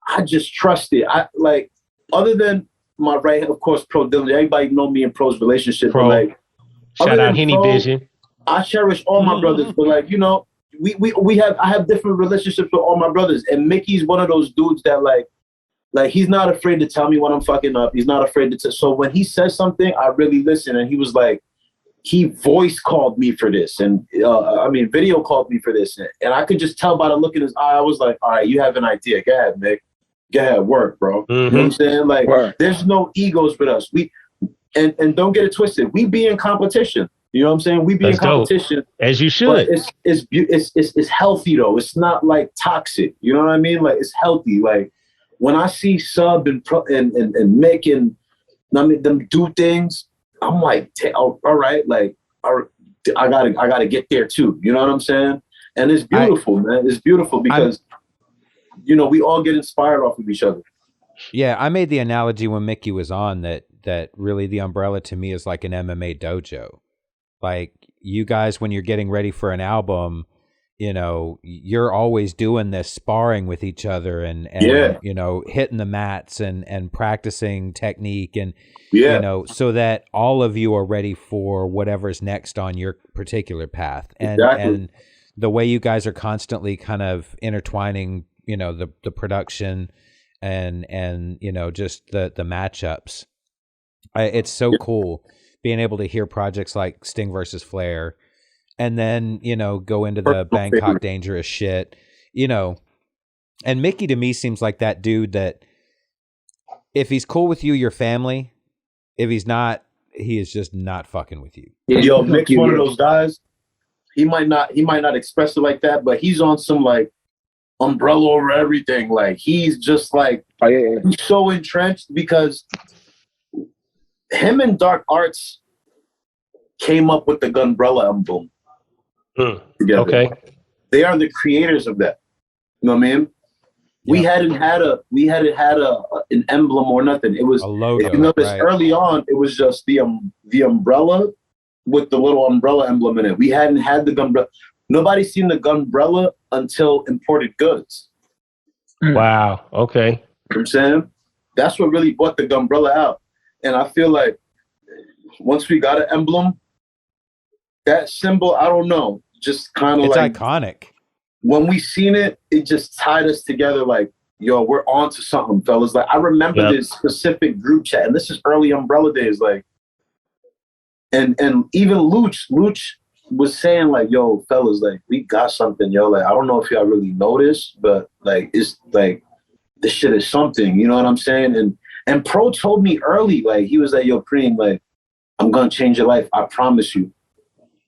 I just trust it. I like, other than my right hand, of course, Pro Dylan. Everybody know me in Pro's relationship. Pro. But like, Shout out Henny Vision. I cherish all my brothers, but like, you know, I have different relationships with all my brothers, and Mickey's one of those dudes that like he's not afraid to tell me when I'm fucking up. He's not afraid to. So when he says something, I really listen. And he was like, he voice called me for this, and video called me for this, and I could just tell by the look in his eye. I was like, all right, you have an idea. Go ahead, Mick. Go ahead, work, bro. You know what I'm saying? Like, there's no egos with us. And don't get it twisted. We be in competition. You know what I'm saying? We be in competition. Dope. As you should. It's healthy though. It's not like toxic. You know what I mean? Like, it's healthy. Like, when I see Sub and Mick and I mean them do things, I'm like, all right, like, I gotta get there too. You know what I'm saying? And it's beautiful, man. It's beautiful because you know, we all get inspired off of each other. Yeah, I made the analogy when Mickey was on that really the umbrella to me is like an MMA dojo. Like, you guys, when you're getting ready for an album, you know, you're always doing this sparring with each other and you know, hitting the mats and practicing technique and you know, so that all of you are ready for whatever's next on your particular path. And the way you guys are constantly kind of intertwining, you know, the production and you know, just the matchups. It's so cool being able to hear projects like Sting versus Flair, and then, you know, go into the Bangkok Dangerous shit, you know. And Mickey to me seems like that dude that if he's cool with you, you're family. If he's not, he is just not fucking with you. Yo, Mick's one of those guys. He might not express it like that, but he's on some like umbrella over everything. Like, he's just like, he's so entrenched because him and Dark Arts came up with the Gunbrella emblem together. Okay, they are the creators of that. You know what I mean? We hadn't had an emblem or nothing. It was a logo. If you notice, early on, it was just the umbrella with the little umbrella emblem in it. We hadn't had the Gunbrella. Nobody's seen the Gunbrella until Imported Goods. Wow. Okay. You know what I'm saying? That's what really brought the Gunbrella out. And I feel like once we got an emblem, that symbol, I don't know, just kind of like... It's iconic. When we seen it, it just tied us together like, yo, we're on to something, fellas. Like, I remember this specific group chat, and this is early Umbrella days, like, and even Luch was saying, like, yo, fellas, like, we got something, yo. Like, I don't know if y'all really noticed, but, like, it's, like, this shit is something, you know what I'm saying? And Pro told me early, like, he was like, yo, Preem, like, I'm going to change your life. I promise you.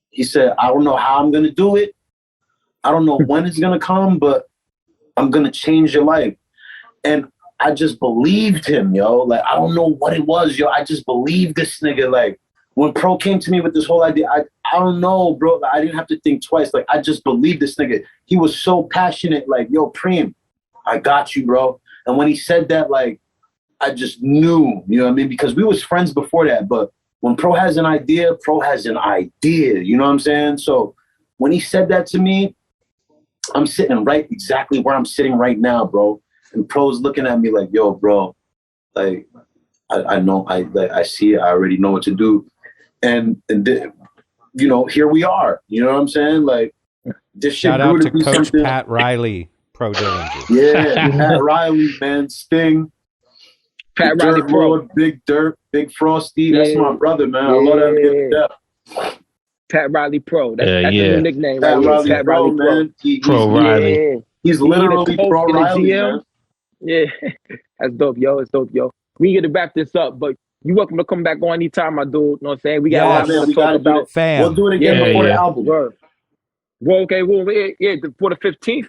He said, I don't know how I'm going to do it. I don't know when it's going to come, but I'm going to change your life. And I just believed him, yo. Like, I don't know what it was, yo. I just believed this nigga. Like, when Pro came to me with this whole idea, I don't know, bro. Like, I didn't have to think twice. Like, I just believed this nigga. He was so passionate. Like, yo, Preem, I got you, bro. And when he said that, like, I just knew, you know what I mean? Because we was friends before that. But when Pro has an idea, Pro has an idea. You know what I'm saying? So when he said that to me, I'm sitting right exactly where I'm sitting right now, bro. And Pro's looking at me like, yo, bro, like, I know, I see it. I already know what to do. And you know, here we are. You know what I'm saying? Like, this shout out to Coach Pat Riley, Pro Dillinger. Yeah, Pat Riley, man, Sting. Pat Dirt Riley Pro. Lord, Big Dirt, Big Frosty. That's my brother, man. I love that nigga to death. Pat Riley Pro. That's a new nickname. Pat right Riley, Pat Riley Pro, man. Pro Riley. He's literally Pro Riley, man. Yeah, that's dope, yo. It's dope, yo. We get to wrap this up, but you're welcome to come back on anytime, my dude. You know what I'm saying? We got a lot more to talk about. Fam. We'll do it again before the album. Well, okay, for the 15th.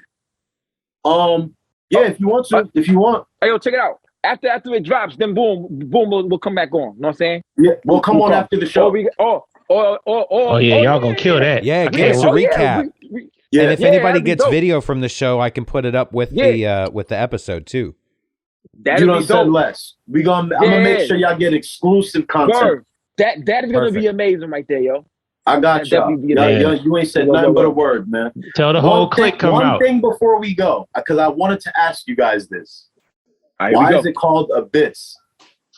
Yeah, if you want to, if you want. Hey, yo, check it out. After it drops, then boom, we'll come back on. You know what I'm saying? Yeah, we'll come on after the show. Y'all gonna kill that. Yeah, give us a recap. Yeah. And if anybody gets video from the show, I can put it up with the episode too. You don't said less. I'm gonna make sure y'all get exclusive content. That is gonna be amazing right there, yo. I got y'all. You ain't said nothing but a word, man. Tell the whole clique come out. One thing before we go, because I wanted to ask you guys this. Why is it called Abyss?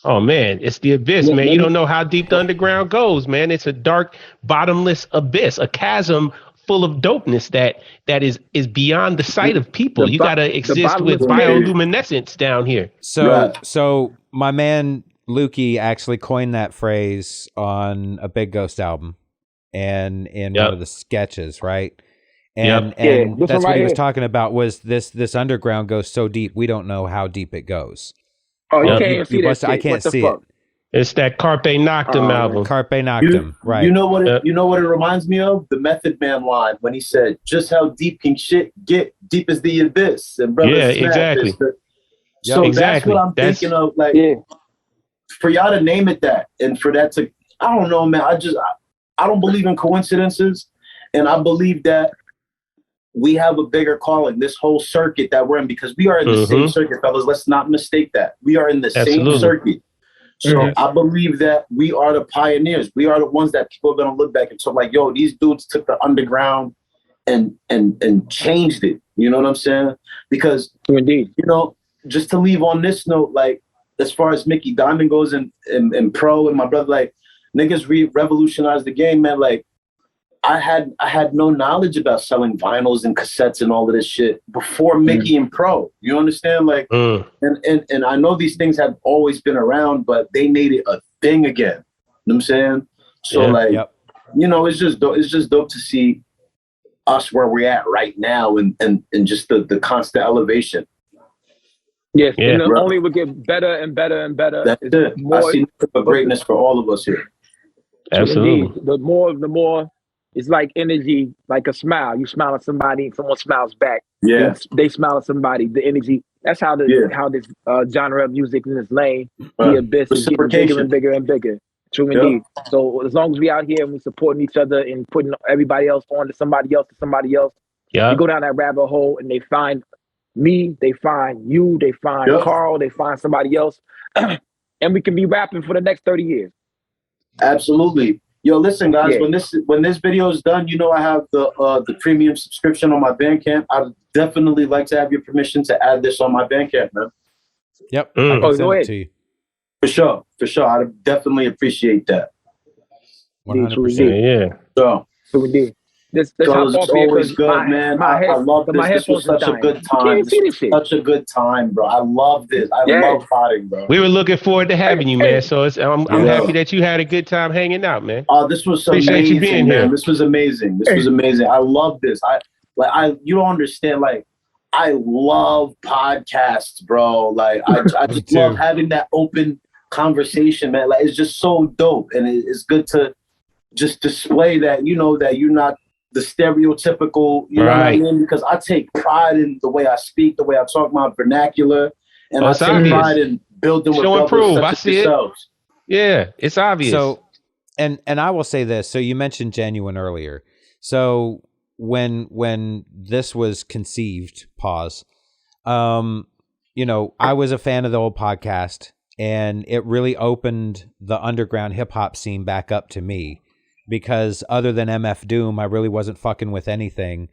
Oh man, it's the abyss, man. You don't know how deep the underground goes, man. It's a dark, bottomless abyss, a chasm full of dopeness that is beyond the sight of people. You gotta exist with bioluminescence down here. So my man Lukey actually coined that phrase on a Big Ghost album and in one of the sketches, right? And that's what he was talking about was this underground goes so deep we don't know how deep it goes. Oh, you can't even see that. I can't see it. It's that Carpe Noctem album. Carpe Noctem, right? You know what? You know what it reminds me of? The Method Man line when he said, "Just how deep can shit get? Deep as the abyss." And brother, exactly. So that's what I'm thinking of. Like, for y'all to name it that, and for that to, I don't know, man. I don't believe in coincidences, and I believe that we have a bigger calling, this whole circuit that we're in, because we are in the same circuit, fellas. Let's not mistake that. We are in the same circuit. So I believe that we are the pioneers. We are the ones that people are going to look back and talk like, yo, these dudes took the underground and changed it. You know what I'm saying? Because, you know, just to leave on this note, like, as far as Mickey Diamond goes and Pro and my brother, like, niggas revolutionized the game, man. Like, I had no knowledge about selling vinyls and cassettes and all of this shit before Mickey and Pro. You understand? Like, and I know these things have always been around, but they made it a thing again. You know what I'm saying? So you know, it's just dope. It's just dope to see us where we're at right now and just the constant elevation. Yes, and the only will get better and better and better. That's it. I see the greatness for all of us here. Absolutely. Indeed. The more. It's like energy, like a smile. You smile at somebody, and someone smiles back. Yeah, they smile at somebody. The energy. That's how how this genre of music in this lane, the abyss is getting bigger and bigger and bigger. True indeed. So as long as we out here and we supporting each other and putting everybody else on to somebody else, we go down that rabbit hole and they find me, they find you, they find Karl, they find somebody else, and we can be rapping for the next 30 years. Absolutely. Yo, listen, guys. When this video is done, you know I have the premium subscription on my Bandcamp. I'd definitely like to have your permission to add this on my Bandcamp, man. Yep. Go ahead. To you. For sure. I'd definitely appreciate that. 100%. Yeah. So we did. This is always good, man. I love this. This was such a good time. Such a good time, bro. I love this. I love potting, bro. We were looking forward to having you, man. So I'm happy that you had a good time hanging out, man. Oh, this was so amazing, man. Here. This was amazing. This was amazing. I love this. You don't understand. Like, I love podcasts, bro. Like, I just love having that open conversation, man. Like, it's just so dope, and it's good to just display that, you know, that you're not the stereotypical, you know what I mean? Because I take pride in the way I speak, the way I talk my vernacular, and I take pride in building with brothers such as yourselves. Yeah, it's obvious. So, and I will say this. So you mentioned Genuine earlier. So when this was conceived, you know, I was a fan of the old podcast, and it really opened the underground hip hop scene back up to me. Because other than MF Doom, I really wasn't fucking with anything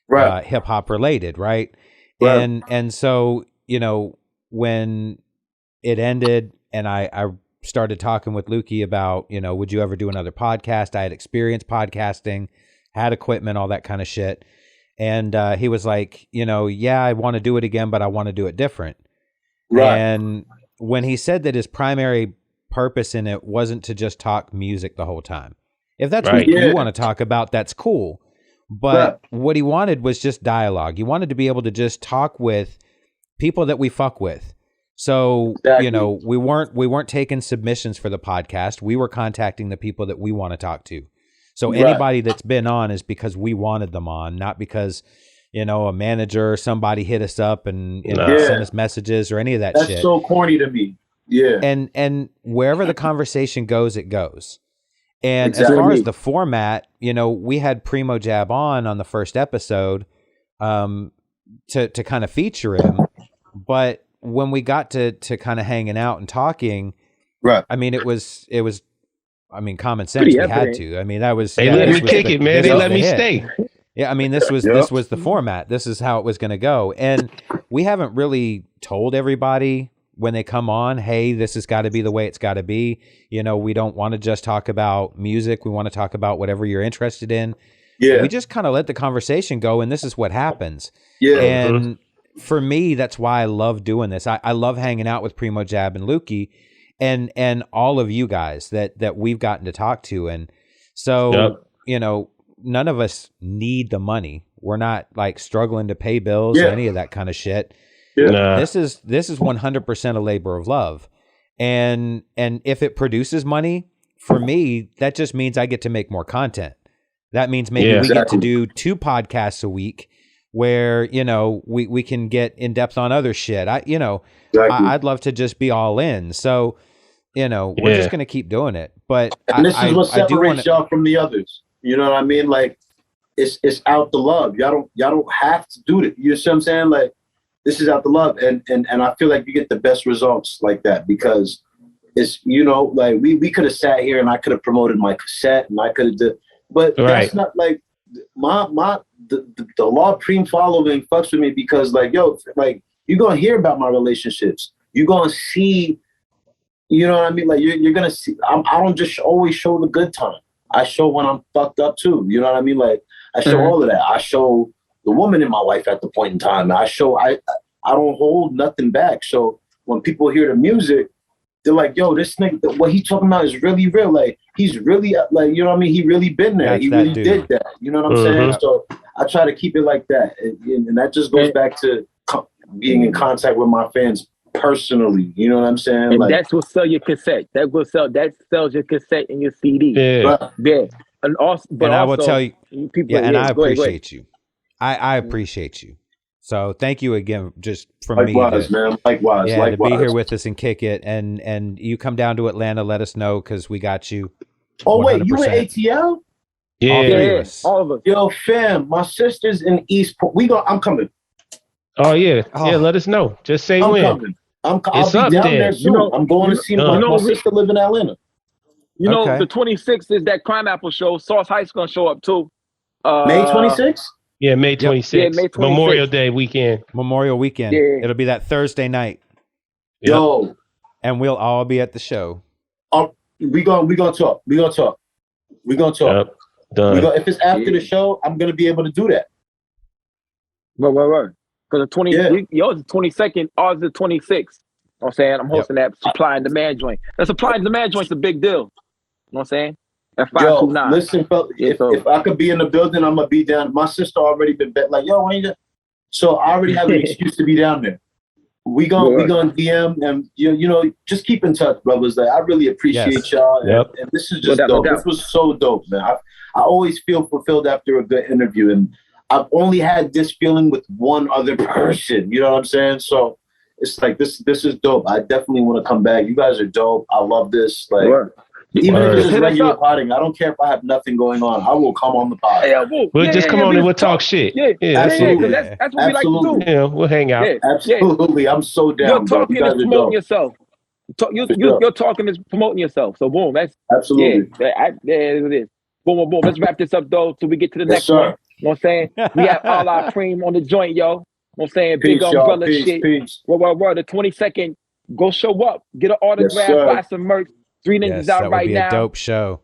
hip hop related, right? And so, you know, when it ended and I started talking with Lukey about, you know, would you ever do another podcast? I had experience podcasting, had equipment, all that kind of shit. And he was like, you know, yeah, I want to do it again, but I want to do it different. Right. And when he said that his primary purpose in it wasn't to just talk music the whole time. If that's what you want to talk about, that's cool. But what he wanted was just dialogue. He wanted to be able to just talk with people that we fuck with. So, you know, we weren't taking submissions for the podcast. We were contacting the people that we want to talk to. So anybody that's been on is because we wanted them on, not because, you know, a manager or somebody hit us up and sent us messages or any of that shit. That's so corny to me. Yeah. And wherever the conversation goes, it goes. And as far as the format, you know, we had PrimoJAB on the first episode to kind of feature him. But when we got to kind of hanging out and talking, I mean, it was I mean, common sense. We had to. I mean, that was. They let me kick it, man. They let me stay. Yeah, I mean, this was the format. This is how it was going to go, and we haven't really told everybody when they come on, hey, this has got to be the way it's got to be. You know, we don't want to just talk about music. We want to talk about whatever you're interested in. Yeah, we just kind of let the conversation go, and this is what happens. Yeah, and for me, that's why I love doing this. I love hanging out with PrimoJAB and Lukey. And all of you guys that we've gotten to talk to. And so, you know, none of us need the money. We're not like struggling to pay bills or any of that kind of shit. This is 100% a labor of love. And if it produces money, for me, that just means I get to make more content. That means maybe we get to do 2 podcasts a week where, you know, we can get in depth on other shit. I'd love to just be all in. So, you know, we're just going to keep doing it. But this is what separates y'all from the others. You know what I mean? Like, it's out the love. Y'all don't have to do it. You know what I'm saying? Like, this is out the love, and I feel like you get the best results like that because it's, you know, like we could have sat here and I could have promoted my cassette and I could have did, but that's not like the Law Preme following fucks with me because like, yo, like you're gonna hear about my relationships. You're gonna see. You know what I mean? Like you're gonna see. I don't just always show the good time. I show when I'm fucked up too. You know what I mean? Like I show all of that. I show the woman in my life at the point in time. I don't hold nothing back. So when people hear the music, they're like, "Yo, this nigga, what he talking about is really real. Like he's really like, you know what I mean? He really been there. He really did that. You know what I'm saying? So I try to keep it like that, and that just goes back to being in contact with my fans. Personally, you know what I'm saying? And like, that's what sells your cassette. That sells your cassette and your CD. Yeah. And also, but I will tell you, people, and I appreciate you. I appreciate you. So thank you again, just from me. Likewise, man. Likewise. To be here with us and kick it, and you come down to Atlanta, let us know because we got you. Oh 100%. Wait, you in ATL? Yeah, all of us. Yo, fam, my sister's in Eastport. I'm coming. Oh yeah, let us know. Just say when. Coming. I'll be down there soon. You know, I'm going to see my sister live in Atlanta. You know, the 26th is that Crime Apple show. Sauce Height's gonna show up too. May 26th? Yeah, May 26th. Yeah, May 26th. Memorial Day weekend. Memorial weekend. Yeah. It'll be that Thursday night. Yo. And we'll all be at the show. We gonna talk. Yep. Done. If it's after the show, I'm gonna be able to do that. Right. Because yours is 22nd, ours is the 26th. You know what I'm saying? I'm hosting that supply and demand joint. That supply and demand joint's a big deal. You know what I'm saying? At 529. Listen, if I could be in the building, I'm gonna be down. My sister already been bet like, yo, when you, so I already have an excuse to be down there. We gonna DM and you know, just keep in touch, brothers. Like I really appreciate y'all. And this is just dope. This was so dope, man. I always feel fulfilled after a good interview, and I've only had this feeling with one other person. You know what I'm saying? So it's like this is dope. I definitely want to come back. You guys are dope. I love this. Like even if it's just regular potting, I don't care if I have nothing going on. I will come on the pod. We'll just come on and we'll talk shit. Absolutely. That's what we like to do. Yeah, we'll hang out. Absolutely. I'm so down. You're talking is promoting yourself. You're talking is promoting yourself. So boom, that's absolutely. There it is. Boom. Let's wrap this up though till we get to the next one. You know what I'm saying? We have ALLAH Preme on the joint, yo. You know what I'm saying? Big umbrella shit. Peace. Well, the 22nd, go show up. Get an autograph, buy some merch. 3 niggas out right now. That would be a dope show.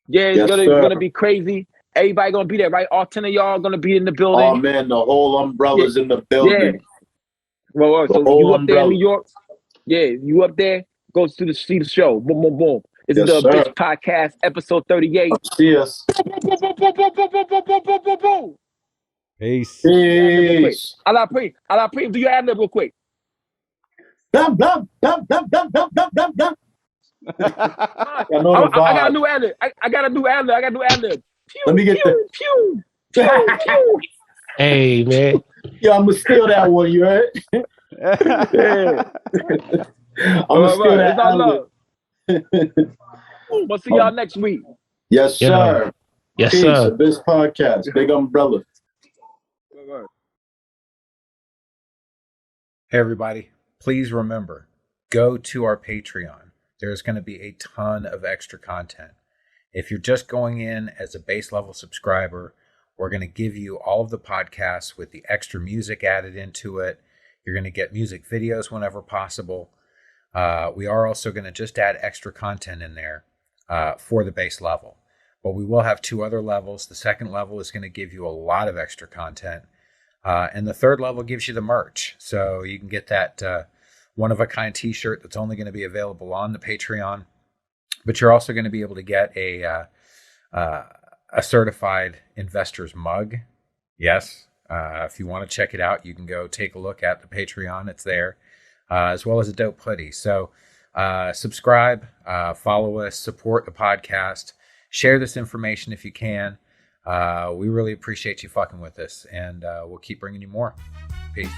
Yeah, it's gonna be crazy. Everybody gonna be there, right? All 10 of y'all gonna be in the building. Oh man, the whole umbrella's in the building. Well, so you up there in New York? Yeah, you up there? Go to see the show. Boom, boom, boom. This is the Bitch Podcast, episode 38. See us. Peace. Peace. Allah Preme, do your ad-lib real quick. Blah, blah, blah, blah, blah, blah, blah, blah, blah. I got a new ad-lib. I got a new ad-lib. Let me get pew, pew, pew, pew. Hey, man. Yo, I'm gonna steal that one, you heard? Yeah. I'm gonna steal that ad-lib. We'll see y'all next week. Yes, sir. Yes, Peace. sir. This podcast, Big Umbrella. Hey, everybody. Please remember, go to our Patreon. There's going to be a ton of extra content. If you're just going in as a base level subscriber, we're going to give you all of the podcasts with the extra music added into it. You're going to get music videos whenever possible. We are also going to just add extra content in there for the base level. But we will have 2 other levels. The second level is going to give you a lot of extra content. And the third level gives you the merch. So you can get that one-of-a-kind t-shirt that's only going to be available on the Patreon. But you're also going to be able to get a certified investor's mug. Yes. If you want to check it out, you can go take a look at the Patreon. It's there. As well as a dope hoodie. So subscribe, follow us, support the podcast, share this information if you can. We really appreciate you fucking with us, and we'll keep bringing you more. Peace.